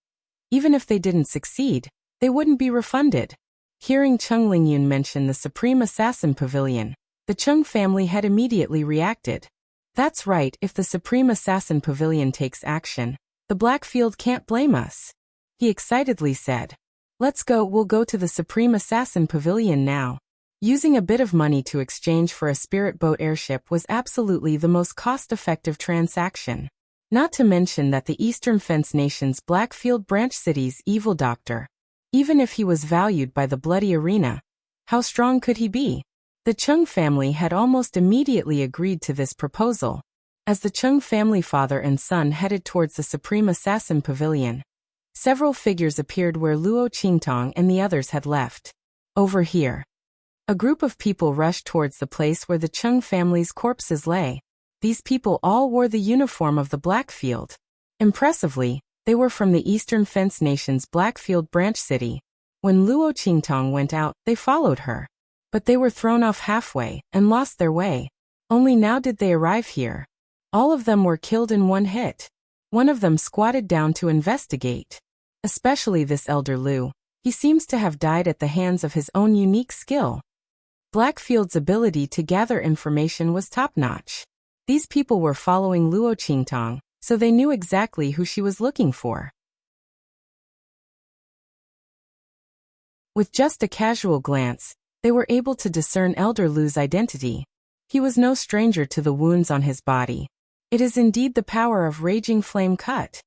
even if they didn't succeed, they wouldn't be refunded. Hearing Cheng Lingyun mention the Supreme Assassin Pavilion, the Cheng family had immediately reacted. That's right, if the Supreme Assassin Pavilion takes action, the Blackfield can't blame us. He excitedly said. Let's go, we'll go to the Supreme Assassin Pavilion now. Using a bit of money to exchange for a spirit boat airship was absolutely the most cost-effective transaction. Not to mention that the Eastern Fence Nation's Blackfield branch city's evil doctor, even if he was valued by the bloody arena, how strong could he be? The Cheng family had almost immediately agreed to this proposal. As the Cheng family father and son headed towards the Supreme Assassin Pavilion, several figures appeared where Luo Qingtong and the others had left. Over here. A group of people rushed towards the place where the Cheng family's corpses lay. These people all wore the uniform of the Blackfield. Impressively, they were from the Eastern Fence Nation's Blackfield branch city. When Luo Qingtong went out, they followed her. But they were thrown off halfway and lost their way. Only now did they arrive here. All of them were killed in one hit. One of them squatted down to investigate. Especially this elder Lu. He seems to have died at the hands of his own unique skill. Blackfield's ability to gather information was top-notch. These people were following Luo Qingtong, so they knew exactly who she was looking for. With just a casual glance, they were able to discern Elder Lu's identity. He was no stranger to the wounds on his body. It is indeed the power of Raging Flame Cut.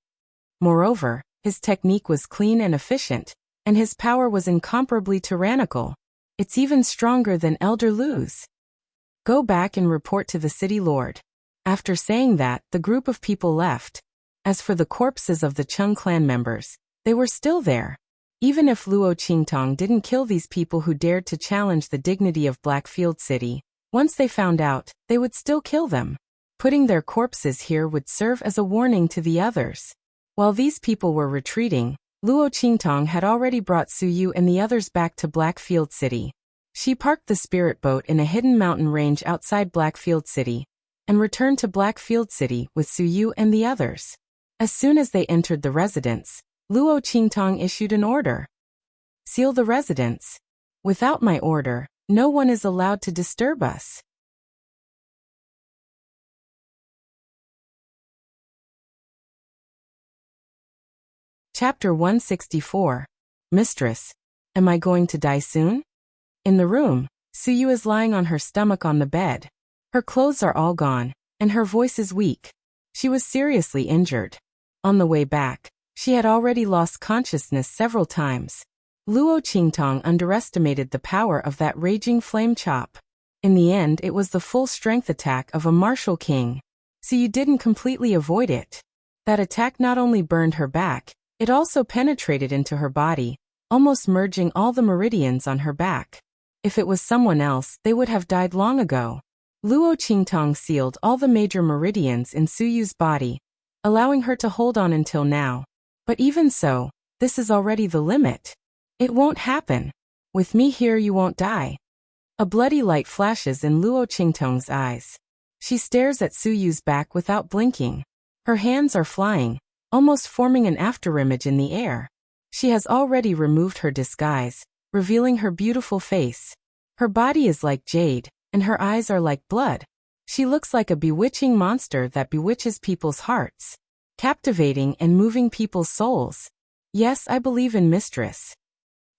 Moreover, his technique was clean and efficient, and his power was incomparably tyrannical. It's even stronger than Elder Lu's. Go back and report to the city lord. After saying that, the group of people left. As for the corpses of the Cheng clan members, they were still there. Even if Luo Qingtong didn't kill these people who dared to challenge the dignity of Blackfield City, once they found out, they would still kill them. Putting their corpses here would serve as a warning to the others. While these people were retreating, Luo Qingtong had already brought Su Yu and the others back to Blackfield City. She parked the spirit boat in a hidden mountain range outside Blackfield City, and returned to Blackfield City with Su Yu and the others. As soon as they entered the residence, Luo Qingtong issued an order. Seal the residence. Without my order, no one is allowed to disturb us. Chapter 164. Mistress, am I going to die soon? In the room, Su Yu is lying on her stomach on the bed. Her clothes are all gone, and her voice is weak. She was seriously injured. On the way back, she had already lost consciousness several times. Luo Qingtong underestimated the power of that raging flame chop. In the end, it was the full-strength attack of a martial king. Su Yu didn't completely avoid it. That attack not only burned her back, it also penetrated into her body, almost merging all the meridians on her back. If it was someone else, they would have died long ago. Luo Qingtong sealed all the major meridians in Su Yu's body, allowing her to hold on until now. But even so, this is already the limit. It won't happen. With me here you won't die. A bloody light flashes in Luo Qingtong's eyes. She stares at Su Yu's back without blinking. Her hands are flying, almost forming an afterimage in the air. She has already removed her disguise, revealing her beautiful face. Her body is like jade, and her eyes are like blood. She looks like a bewitching monster that bewitches people's hearts, captivating and moving people's souls. Yes, I believe in Mistress.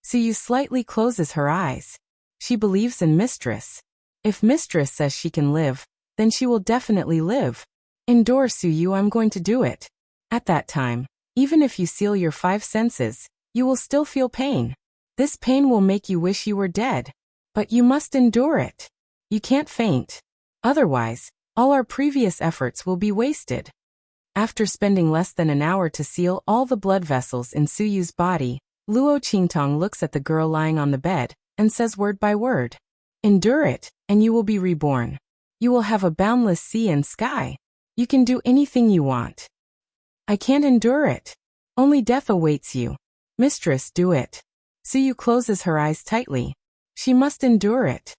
Su Yu slightly closes her eyes. She believes in Mistress. If Mistress says she can live, then she will definitely live. Endure, Su Yu, I'm going to do it. At that time, even if you seal your 5 senses, you will still feel pain. This pain will make you wish you were dead. But you must endure it. You can't faint. Otherwise, all our previous efforts will be wasted. After spending less than an hour to seal all the blood vessels in Su Yu's body, Luo Qingtong looks at the girl lying on the bed, and says word by word. Endure it, and you will be reborn. You will have a boundless sea and sky. You can do anything you want. I can't endure it. Only death awaits you. Mistress, do it. Su Yu closes her eyes tightly. She must endure it.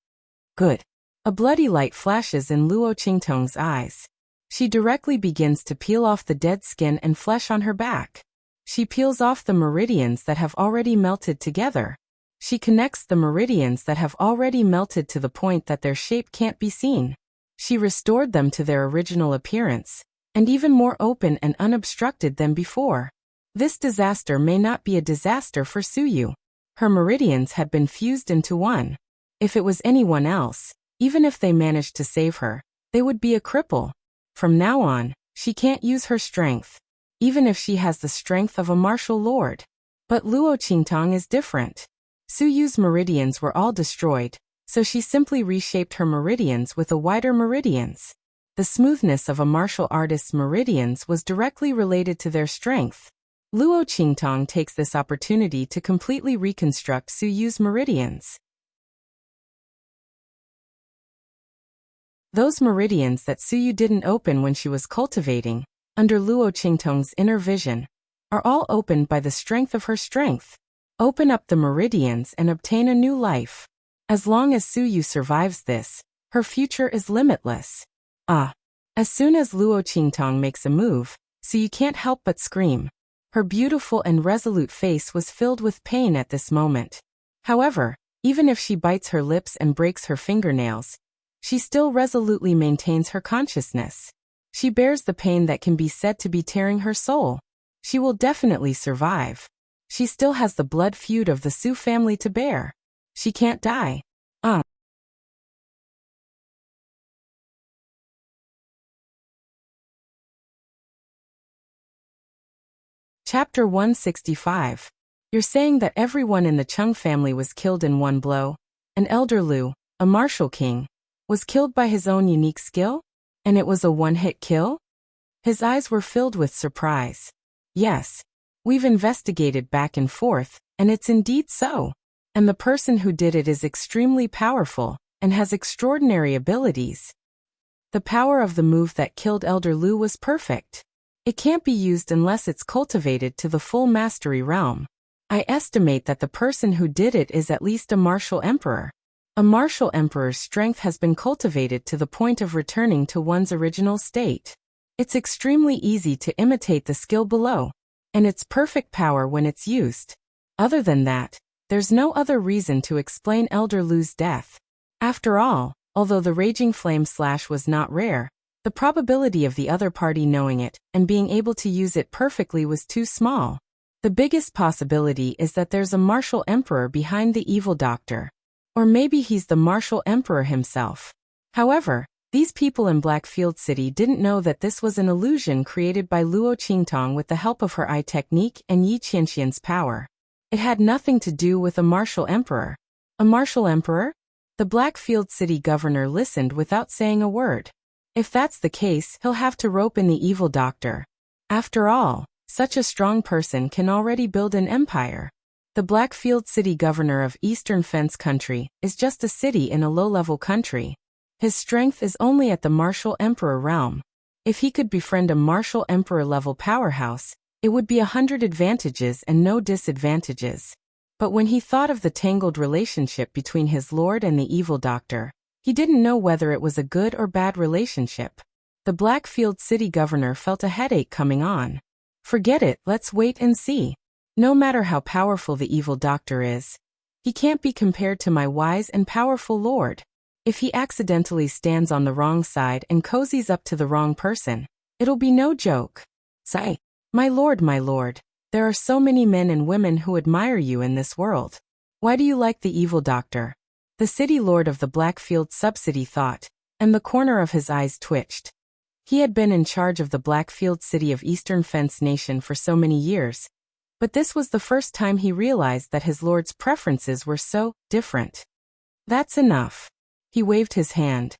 Good. A bloody light flashes in Luo Qingtong's eyes. She directly begins to peel off the dead skin and flesh on her back. She peels off the meridians that have already melted together. She connects the meridians that have already melted to the point that their shape can't be seen. She restored them to their original appearance, and even more open and unobstructed than before. This disaster may not be a disaster for Su Yu. Her meridians had been fused into one. If it was anyone else, even if they managed to save her, they would be a cripple. From now on, she can't use her strength, even if she has the strength of a martial lord. But Luo Qingtong is different. Su Yu's meridians were all destroyed, so she simply reshaped her meridians with a wider meridians. The smoothness of a martial artist's meridians was directly related to their strength. Luo Qingtong takes this opportunity to completely reconstruct Su Yu's meridians. Those meridians that Su Yu didn't open when she was cultivating, under Luo Qingtong's inner vision, are all opened by the strength of her strength. Open up the meridians and obtain a new life. As long as Su Yu survives this, her future is limitless. As soon as Luo Qingtong makes a move, Su Yu can't help but scream. Her beautiful and resolute face was filled with pain at this moment. However, even if she bites her lips and breaks her fingernails, she still resolutely maintains her consciousness. She bears the pain that can be said to be tearing her soul. She will definitely survive. She still has the blood feud of the Su family to bear. She can't die. Chapter 165. You're saying that everyone in the Chung family was killed in one blow, and Elder Lu, a martial king, was killed by his own unique skill? And it was a one-hit kill? His eyes were filled with surprise. Yes. We've investigated back and forth, and it's indeed so. And the person who did it is extremely powerful, and has extraordinary abilities. The power of the move that killed Elder Lu was perfect. It can't be used unless it's cultivated to the full mastery realm. I estimate that the person who did it is at least a martial emperor. A martial emperor's strength has been cultivated to the point of returning to one's original state. It's extremely easy to imitate the skill below, and its perfect power when it's used. Other than that, there's no other reason to explain Elder Lu's death. After all, although the raging flame slash was not rare, the probability of the other party knowing it and being able to use it perfectly was too small. The biggest possibility is that there's a martial emperor behind the evil doctor. Or maybe he's the martial emperor himself. However, these people in Blackfield City didn't know that this was an illusion created by Luo Qingtong with the help of her eye technique and Yi Qianxian's power. It had nothing to do with a martial emperor. A martial emperor? The Blackfield City governor listened without saying a word. If that's the case, he'll have to rope in the evil doctor. After all, such a strong person can already build an empire. The Blackfield City governor of Eastern Fence Country is just a city in a low-level country. His strength is only at the martial emperor realm. If he could befriend a martial emperor-level powerhouse, it would be 100 advantages and no disadvantages. But when he thought of the tangled relationship between his lord and the evil doctor, he didn't know whether it was a good or bad relationship. The Blackfield City governor felt a headache coming on. Forget it, let's wait and see. No matter how powerful the evil doctor is, he can't be compared to my wise and powerful lord. If he accidentally stands on the wrong side and cozies up to the wrong person, it'll be no joke. Say, my lord, there are so many men and women who admire you in this world. Why do you like the evil doctor? The city lord of the Blackfield subcity thought, and the corner of his eyes twitched. He had been in charge of the Blackfield City of Eastern Fence Nation for so many years, but this was the first time he realized that his lord's preferences were so different. That's enough. He waved his hand.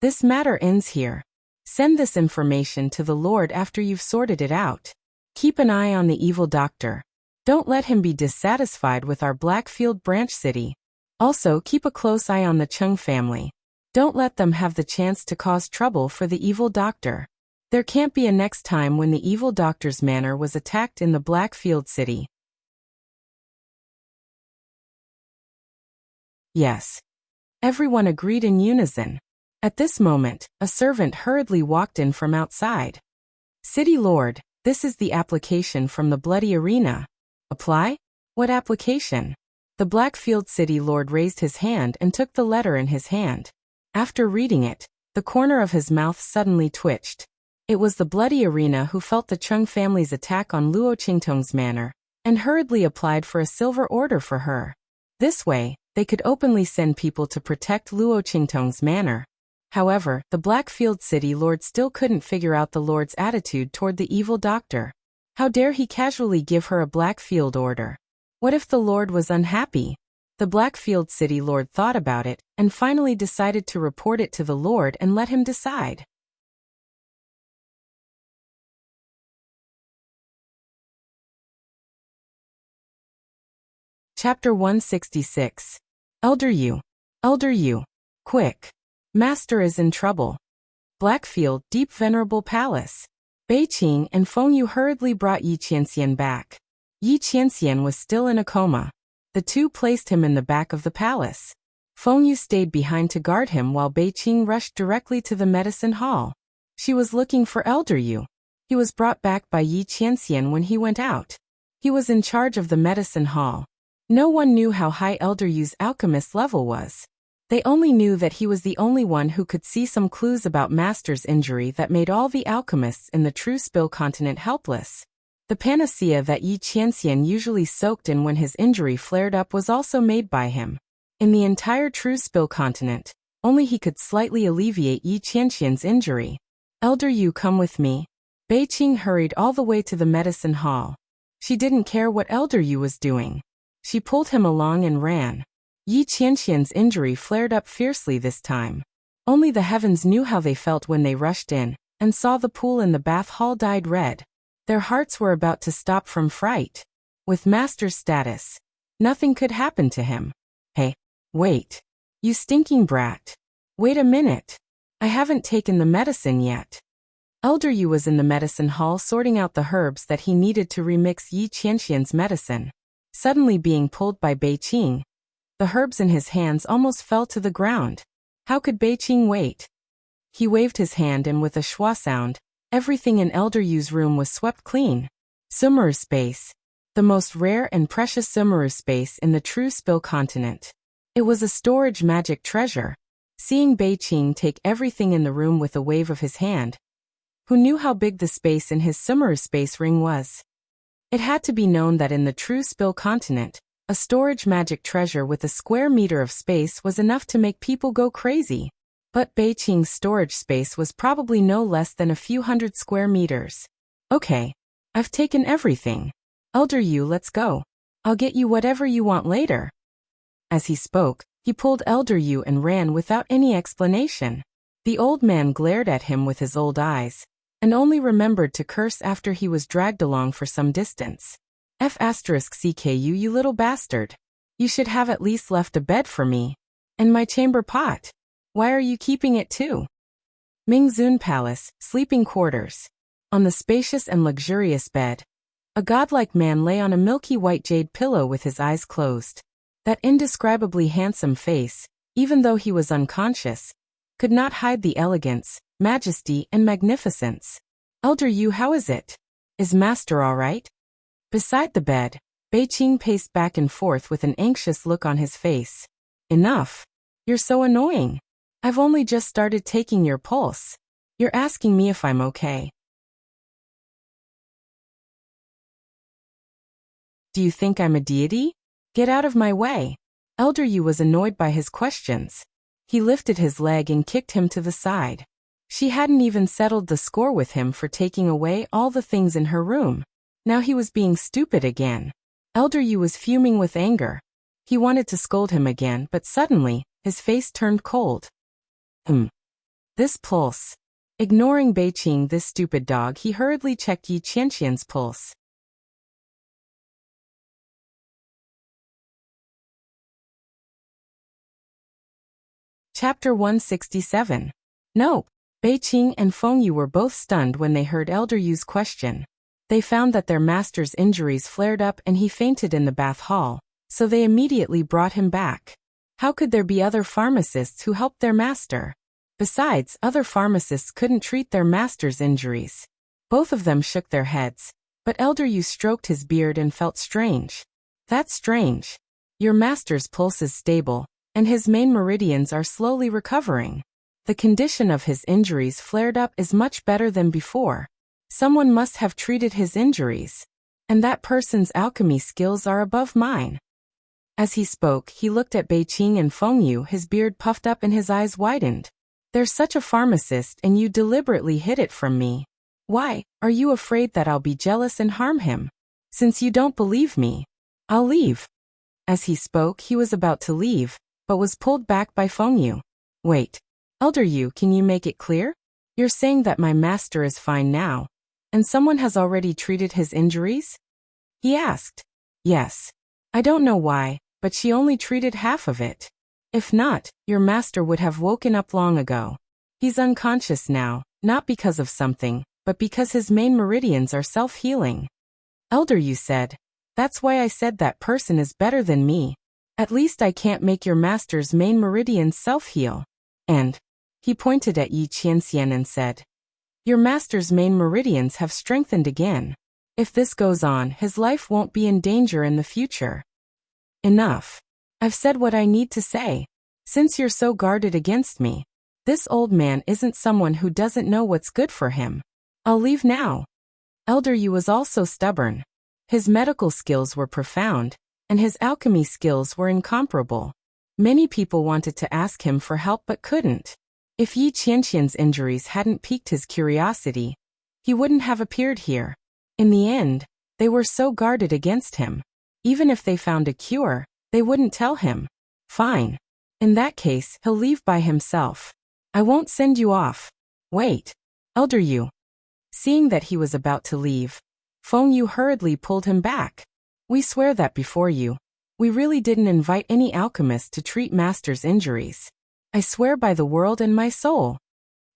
This matter ends here. Send this information to the lord after you've sorted it out. Keep an eye on the evil doctor. Don't let him be dissatisfied with our Blackfield branch city. Also, keep a close eye on the Chung family. Don't let them have the chance to cause trouble for the evil doctor. There can't be a next time when the evil doctor's manor was attacked in the Blackfield City. Yes. Everyone agreed in unison. At this moment, a servant hurriedly walked in from outside. City Lord, this is the application from the Bloody Arena. Apply? What application? The Blackfield City Lord raised his hand and took the letter in his hand. After reading it, the corner of his mouth suddenly twitched. It was the Bloody Arena who felt the Chung family's attack on Luo Qingtong's manor, and hurriedly applied for a silver order for her. This way, they could openly send people to protect Luo Qingtong's manor. However, the Blackfield City Lord still couldn't figure out the Lord's attitude toward the evil doctor. How dare he casually give her a Blackfield order? What if the Lord was unhappy? The Blackfield City Lord thought about it, and finally decided to report it to the Lord and let him decide. Chapter 166. Elder Yu. Elder Yu. Quick. Master is in trouble. Blackfield, Deep Venerable Palace. Beiqing and Feng Yu hurriedly brought Yi Qianxian back. Yi Qianxian was still in a coma. The two placed him in the back of the palace. Feng Yu stayed behind to guard him while Beiqing rushed directly to the medicine hall. She was looking for Elder Yu. He was brought back by Yi Qianxian when he went out. He was in charge of the medicine hall. No one knew how high Elder Yu's alchemist level was. They only knew that he was the only one who could see some clues about Master's injury that made all the alchemists in the True Spill continent helpless. The panacea that Yi Qianxian usually soaked in when his injury flared up was also made by him. In the entire True Spill continent, only he could slightly alleviate Yi Qianxian's injury. Elder Yu, come with me. Beiqing hurried all the way to the medicine hall. She didn't care what Elder Yu was doing. She pulled him along and ran. Yi Qianxian's injury flared up fiercely this time. Only the heavens knew how they felt when they rushed in and saw the pool in the bath hall dyed red. Their hearts were about to stop from fright. With Master's status, nothing could happen to him. Hey, wait. You stinking brat. Wait a minute. I haven't taken the medicine yet. Elder Yu was in the medicine hall sorting out the herbs that he needed to remix Yi Qianxian's medicine. Suddenly being pulled by Beiqing, The herbs in his hands almost fell to the ground. How could Beiqing wait? He waved his hand and with a schwa sound, everything in Elder Yu's room was swept clean. Sumeru space. The most rare and precious Sumeru space in the true Spill continent. It was a storage magic treasure. Seeing Beiqing take everything in the room with a wave of his hand, who knew how big the space in his Sumeru space ring was? It had to be known that in the true Spill continent, a storage magic treasure with a square meter of space was enough to make people go crazy. But Beiqing's storage space was probably no less than a few hundred square meters. Okay. I've taken everything. Elder Yu, let's go. I'll get you whatever you want later. As he spoke, he pulled Elder Yu and ran without any explanation. The old man glared at him with his old eyes, and only remembered to curse after he was dragged along for some distance. F*CKU, you little bastard. You should have at least left a bed for me. And my chamber pot. Why are you keeping it too? Mingzun Palace, sleeping quarters. On the spacious and luxurious bed, a godlike man lay on a milky white jade pillow with his eyes closed. That indescribably handsome face, even though he was unconscious, could not hide the elegance, majesty, and magnificence. Elder Yu, how is it? Is master all right? Beside the bed, Beiqing paced back and forth with an anxious look on his face. Enough. You're so annoying. I've only just started taking your pulse. You're asking me if I'm okay. Do you think I'm a deity? Get out of my way. Elder Yu was annoyed by his questions. He lifted his leg and kicked him to the side. She hadn't even settled the score with him for taking away all the things in her room. Now he was being stupid again. Elder Yu was fuming with anger. He wanted to scold him again, but suddenly, his face turned cold. This pulse. Ignoring Beiqing, this stupid dog, he hurriedly checked Yi Qianqian's pulse. Chapter 167. Nope. Beiqing and Feng Yu were both stunned when they heard Elder Yu's question. They found that their master's injuries flared up and he fainted in the bath hall, so they immediately brought him back. How could there be other pharmacists who helped their master? Besides, other pharmacists couldn't treat their master's injuries. Both of them shook their heads, but Elder Yu stroked his beard and felt strange. That's strange. Your master's pulse is stable, and his main meridians are slowly recovering. The condition of his injuries flared up is much better than before. Someone must have treated his injuries. And that person's alchemy skills are above mine. As he spoke, he looked at Beiqing and Feng Yu, his beard puffed up and his eyes widened. There's such a pharmacist and you deliberately hid it from me. Why, are you afraid that I'll be jealous and harm him? Since you don't believe me, I'll leave. As he spoke, he was about to leave, but was pulled back by Feng Yu. Wait. Elder Yu, can you make it clear? You're saying that my master is fine now, and someone has already treated his injuries? He asked. Yes. I don't know why, but she only treated half of it. If not, your master would have woken up long ago. He's unconscious now, not because of something, but because his main meridians are self-healing. Elder Yu said, that's why I said that person is better than me. At least I can't make your master's main meridians self-heal. And he pointed at Yi Qianxian and said, your master's main meridians have strengthened again. If this goes on, his life won't be in danger in the future. Enough. I've said what I need to say. Since you're so guarded against me, this old man isn't someone who doesn't know what's good for him. I'll leave now. Elder Yu was also stubborn. His medical skills were profound, and his alchemy skills were incomparable. Many people wanted to ask him for help but couldn't. If Yi Qianqian's injuries hadn't piqued his curiosity, he wouldn't have appeared here. In the end, they were so guarded against him. Even if they found a cure, they wouldn't tell him. Fine. In that case, he'll leave by himself. I won't send you off. Wait. Elder Yu. Seeing that he was about to leave, Feng Yu hurriedly pulled him back. We swear that before you, we really didn't invite any alchemist to treat master's injuries. I swear by the world and my soul.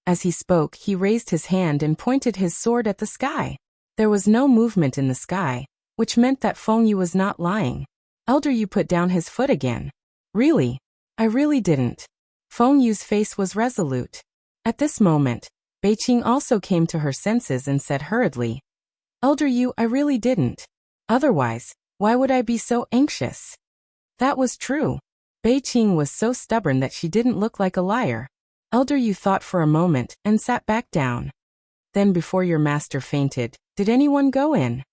As he spoke, he raised his hand and pointed his sword at the sky. There was no movement in the sky, which meant that Feng Yu was not lying. Elder Yu put down his foot again. Really? I really didn't. Feng Yu's face was resolute. At this moment, Beiqing also came to her senses and said hurriedly, Elder Yu, I really didn't. Otherwise, why would I be so anxious? That was true. Beiqing was so stubborn that she didn't look like a liar. Elder Yu thought for a moment and sat back down. Then before your master fainted, did anyone go in?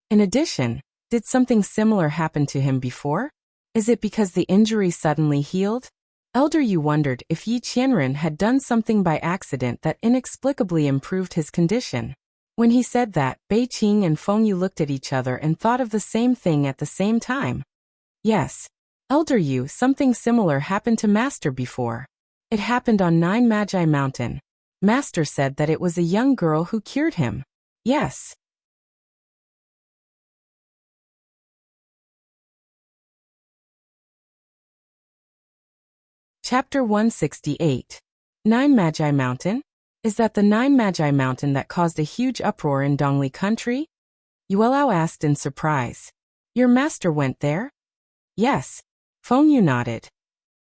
In addition, did something similar happen to him before? Is it because the injury suddenly healed? Elder Yu wondered if Yi Qianren had done something by accident that inexplicably improved his condition. When he said that, Beiqing and Feng Yu looked at each other and thought of the same thing at the same time. Yes. Elder Yu, something similar happened to Master before. It happened on Nine Magi Mountain. Master said that it was a young girl who cured him. Yes. Chapter 168. Nine Magi Mountain? Is that the Nine Magi Mountain that caused a huge uproar in Dongli country? Yuelao asked in surprise. Your master went there? Yes. Feng Yu nodded.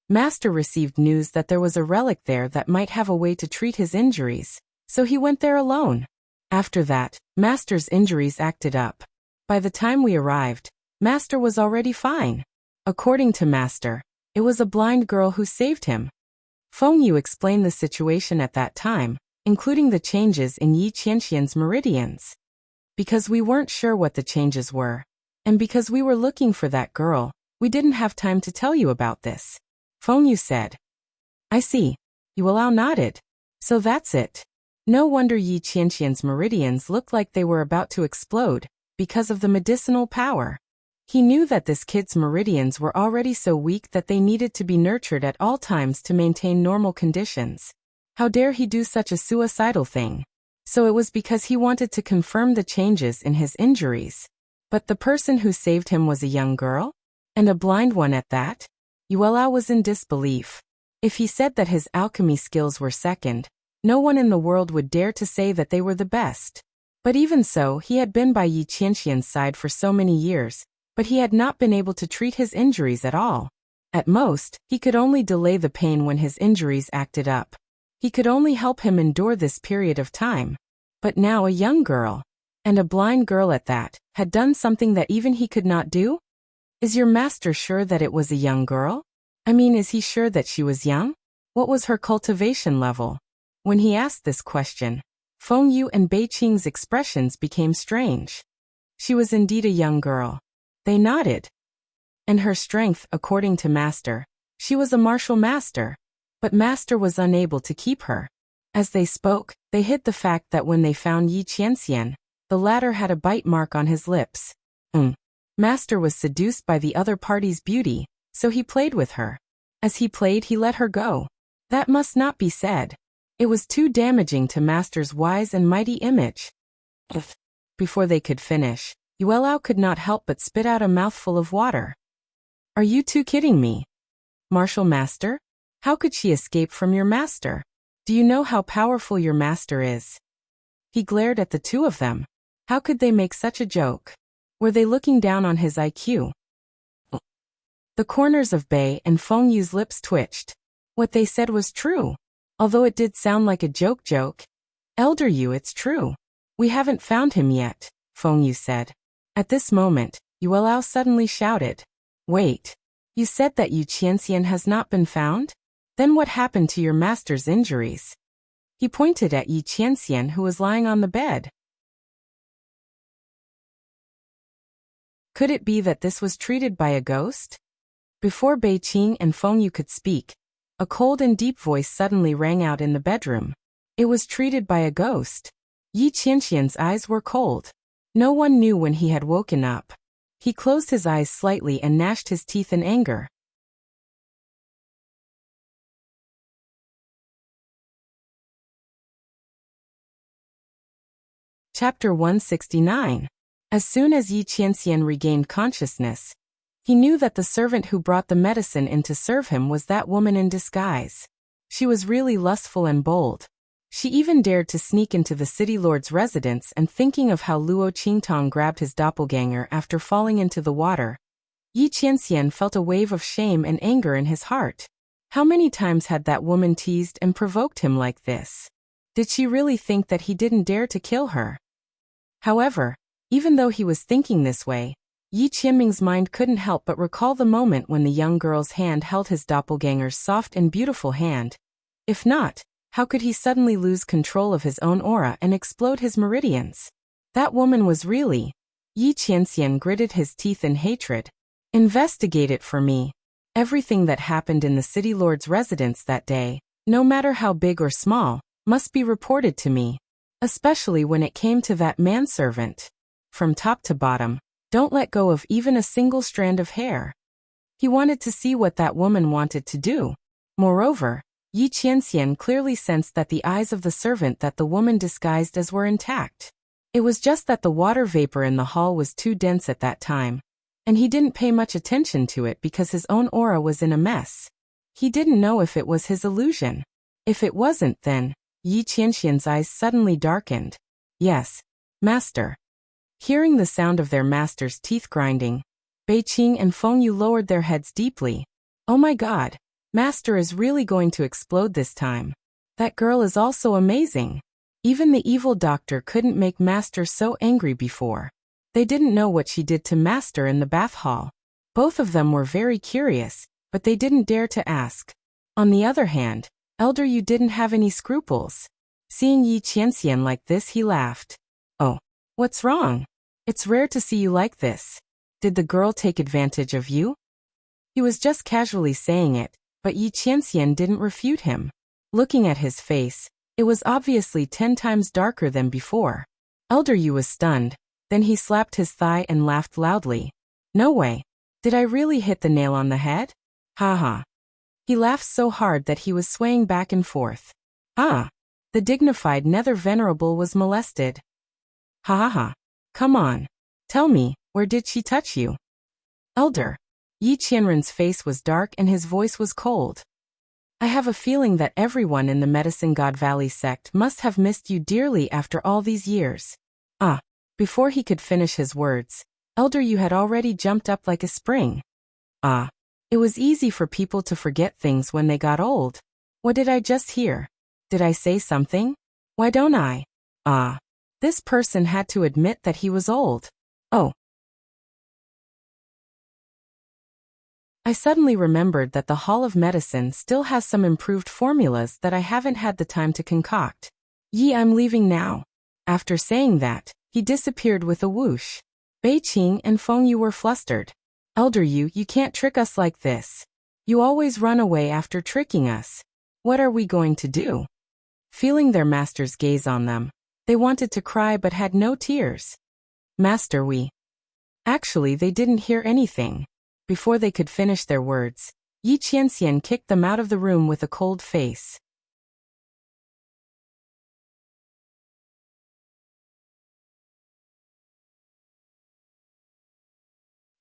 Master received news that there was a relic there that might have a way to treat his injuries, so he went there alone. After that, Master's injuries acted up. By the time we arrived, Master was already fine. According to Master, it was a blind girl who saved him. Feng Yu explained the situation at that time, including the changes in Yi Qianxian's meridians. Because we weren't sure what the changes were, and because we were looking for that girl, we didn't have time to tell you about this. Feng Yu said. I see. Yuelao nodded. So that's it. No wonder Yi Qianxian's meridians looked like they were about to explode, because of the medicinal power. He knew that this kid's meridians were already so weak that they needed to be nurtured at all times to maintain normal conditions. How dare he do such a suicidal thing? So it was because he wanted to confirm the changes in his injuries. But the person who saved him was a young girl? And a blind one at that? Yuelao was in disbelief. If he said that his alchemy skills were second, no one in the world would dare to say that they were the best. But even so, he had been by Yi Qianxian's side for so many years, but he had not been able to treat his injuries at all. At most, he could only delay the pain when his injuries acted up. He could only help him endure this period of time. But now a young girl, and a blind girl at that, had done something that even he could not do? Is your master sure that it was a young girl? I mean, is he sure that she was young? What was her cultivation level? When he asked this question, Feng Yu and Beiqing's expressions became strange. She was indeed a young girl. They nodded. And her strength, according to Master, she was a martial master. But Master was unable to keep her. As they spoke, they hid the fact that when they found Yi Qianxian, the latter had a bite mark on his lips. Master was seduced by the other party's beauty, so he played with her. As he played, he let her go. That must not be said. It was too damaging to Master's wise and mighty image. Before they could finish, Yuelao could not help but spit out a mouthful of water. Are you two kidding me? Martial master? How could she escape from your master? Do you know how powerful your master is? He glared at the two of them. How could they make such a joke? Were they looking down on his IQ? The corners of Bei and Feng Yu's lips twitched. What they said was true. Although it did sound like a joke. Elder Yu, it's true. We haven't found him yet, Feng Yu said. At this moment, Yuelao suddenly shouted. Wait. You said that Yi Qianxian has not been found? Then what happened to your master's injuries? He pointed at Yi Qianxian, who was lying on the bed. Could it be that this was treated by a ghost? Before Beiqing and Feng Yu could speak, a cold and deep voice suddenly rang out in the bedroom. It was treated by a ghost. Yi Qianxian's eyes were cold. No one knew when he had woken up. He closed his eyes slightly and gnashed his teeth in anger. Chapter 169. As soon as Yi Qianxian regained consciousness, he knew that the servant who brought the medicine in to serve him was that woman in disguise. She was really lustful and bold. She even dared to sneak into the city lord's residence, and thinking of how Luo Qingtong grabbed his doppelganger after falling into the water, Yi Qianxian felt a wave of shame and anger in his heart. How many times had that woman teased and provoked him like this? Did she really think that he didn't dare to kill her? However, even though he was thinking this way, Yi Qianming's mind couldn't help but recall the moment when the young girl's hand held his doppelganger's soft and beautiful hand. If not, how could he suddenly lose control of his own aura and explode his meridians? That woman was really... Yi Qianxian gritted his teeth in hatred. Investigate it for me. Everything that happened in the city lord's residence that day, no matter how big or small, must be reported to me. Especially when it came to that manservant. From top to bottom, don't let go of even a single strand of hair. He wanted to see what that woman wanted to do. Moreover, Yi Qianxian clearly sensed that the eyes of the servant that the woman disguised as were intact. It was just that the water vapor in the hall was too dense at that time, and he didn't pay much attention to it because his own aura was in a mess. He didn't know if it was his illusion. If it wasn't, then Yi Qianxian's eyes suddenly darkened. Yes, master. Hearing the sound of their master's teeth grinding, Bei Qing and Feng Yu lowered their heads deeply. Oh my god, master is really going to explode this time. That girl is also amazing. Even the evil doctor couldn't make master so angry before. They didn't know what she did to master in the bath hall. Both of them were very curious, but they didn't dare to ask. On the other hand, Elder Yu didn't have any scruples. Seeing Yi Qianxian like this, he laughed. Oh, what's wrong? It's rare to see you like this. Did the girl take advantage of you? He was just casually saying it, but Yi Qianxian didn't refute him. Looking at his face, it was obviously 10 times darker than before. Elder Yu was stunned, then he slapped his thigh and laughed loudly. No way. Did I really hit the nail on the head? Ha ha. He laughed so hard that he was swaying back and forth. Ah! The dignified Nether Venerable was molested. Ha ha ha. Come on. Tell me, where did she touch you? Elder. Yi Qianren's face was dark and his voice was cold. I have a feeling that everyone in the Medicine God Valley sect must have missed you dearly after all these years. Ah. Before he could finish his words, Elder Yu had already jumped up like a spring. Ah. It was easy for people to forget things when they got old. What did I just hear? Did I say something? Why don't I? Ah. This person had to admit that he was old. Oh. I suddenly remembered that the Hall of Medicine still has some improved formulas that I haven't had the time to concoct. Yi, I'm leaving now. After saying that, he disappeared with a whoosh. Bei Qing and Feng Yu were flustered. Elder Yu, you can't trick us like this. You always run away after tricking us. What are we going to do? Feeling their master's gaze on them, they wanted to cry but had no tears. Master, we... Actually, they didn't hear anything. Before they could finish their words, Yi Qianxian kicked them out of the room with a cold face.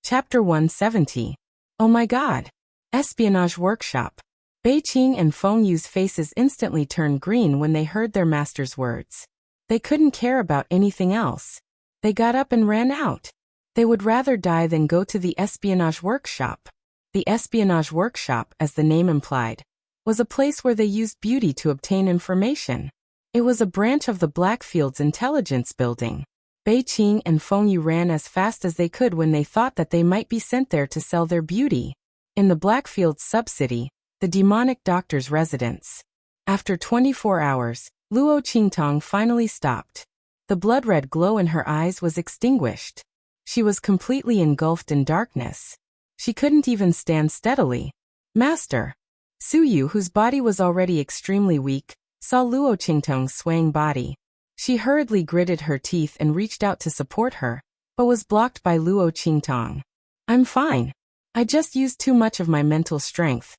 Chapter 170. Oh my god. Espionage Workshop. Bei Qing and Feng Yu's faces instantly turned green when they heard their master's words. They couldn't care about anything else. They got up and ran out. They would rather die than go to the Espionage Workshop. The Espionage Workshop, as the name implied, was a place where they used beauty to obtain information. It was a branch of the Blackfield's intelligence building. Bei Qing and Feng Yu ran as fast as they could when they thought that they might be sent there to sell their beauty. In the Blackfield's subcity, the demonic doctor's residence. After 24 hours, Luo Qingtong finally stopped. The blood-red glow in her eyes was extinguished. She was completely engulfed in darkness. She couldn't even stand steadily. Master. Su Yu, whose body was already extremely weak, saw Luo Qingtong's swaying body. She hurriedly gritted her teeth and reached out to support her, but was blocked by Luo Qingtong. I'm fine. I just used too much of my mental strength.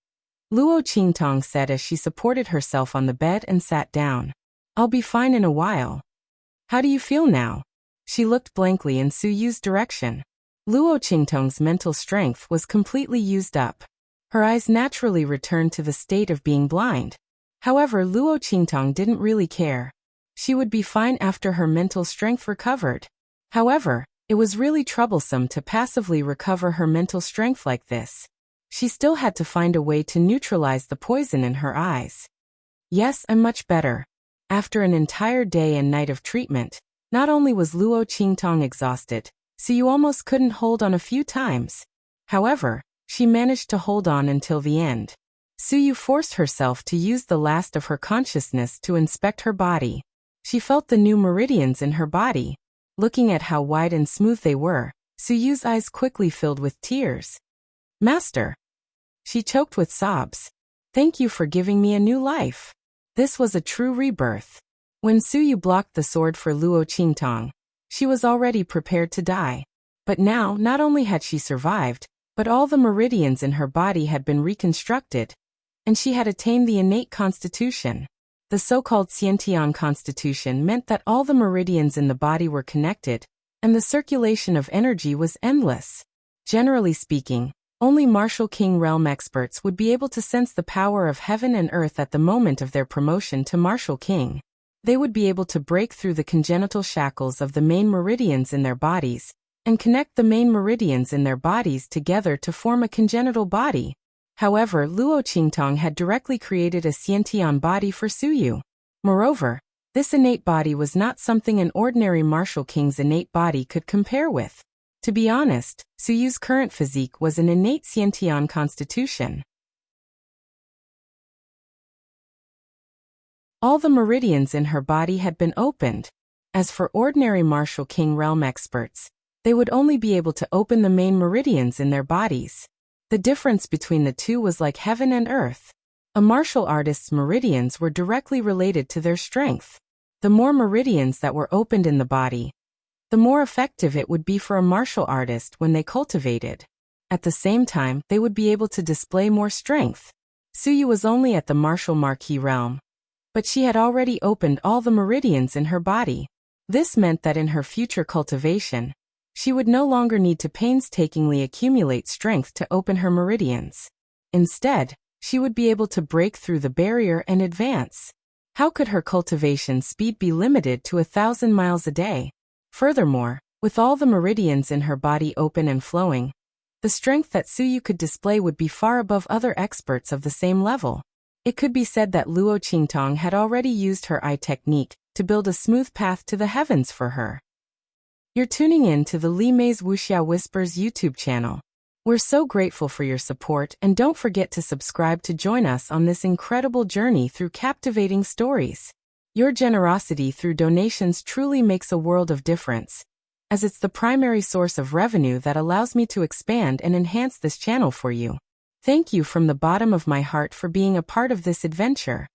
Luo Qingtong said as she supported herself on the bed and sat down. I'll be fine in a while. How do you feel now? She looked blankly in Su Yu's direction. Luo Qingtong's mental strength was completely used up. Her eyes naturally returned to the state of being blind. However, Luo Qingtong didn't really care. She would be fine after her mental strength recovered. However, it was really troublesome to passively recover her mental strength like this. She still had to find a way to neutralize the poison in her eyes. Yes, I'm much better. After an entire day and night of treatment, not only was Luo Qingtong exhausted, so you almost couldn't hold on a few times. However, she managed to hold on until the end. Suyu forced herself to use the last of her consciousness to inspect her body. She felt the new meridians in her body. Looking at how wide and smooth they were, Suyu's eyes quickly filled with tears. Master! She choked with sobs. Thank you for giving me a new life. This was a true rebirth. When Suyu blocked the sword for Luo Qingtong, she was already prepared to die. But now, not only had she survived, but all the meridians in her body had been reconstructed, and she had attained the innate constitution. The so-called Xiantian constitution meant that all the meridians in the body were connected, and the circulation of energy was endless. Generally speaking, only martial king realm experts would be able to sense the power of heaven and earth at the moment of their promotion to martial king. They would be able to break through the congenital shackles of the main meridians in their bodies, and connect the main meridians in their bodies together to form a congenital body. However, Luo Qingtong had directly created a Xiantian body for Suyu. Moreover, this innate body was not something an ordinary martial king's innate body could compare with. To be honest, Suyu's current physique was an innate Xiantian constitution. All the meridians in her body had been opened. As for ordinary martial king realm experts, they would only be able to open the main meridians in their bodies. The difference between the two was like heaven and earth. A martial artist's meridians were directly related to their strength. The more meridians that were opened in the body, the more effective it would be for a martial artist when they cultivated. At the same time, they would be able to display more strength. Suyu was only at the martial marquis realm, but she had already opened all the meridians in her body. This meant that in her future cultivation, she would no longer need to painstakingly accumulate strength to open her meridians. Instead, she would be able to break through the barrier and advance. How could her cultivation speed be limited to 1,000 miles a day? Furthermore, with all the meridians in her body open and flowing, the strength that Suyu could display would be far above other experts of the same level. It could be said that Luo Qingtong had already used her eye technique to build a smooth path to the heavens for her. You're tuning in to the Li Mei's Wuxia Whispers YouTube channel. We're so grateful for your support, and don't forget to subscribe to join us on this incredible journey through captivating stories. Your generosity through donations truly makes a world of difference, as it's the primary source of revenue that allows me to expand and enhance this channel for you. Thank you from the bottom of my heart for being a part of this adventure.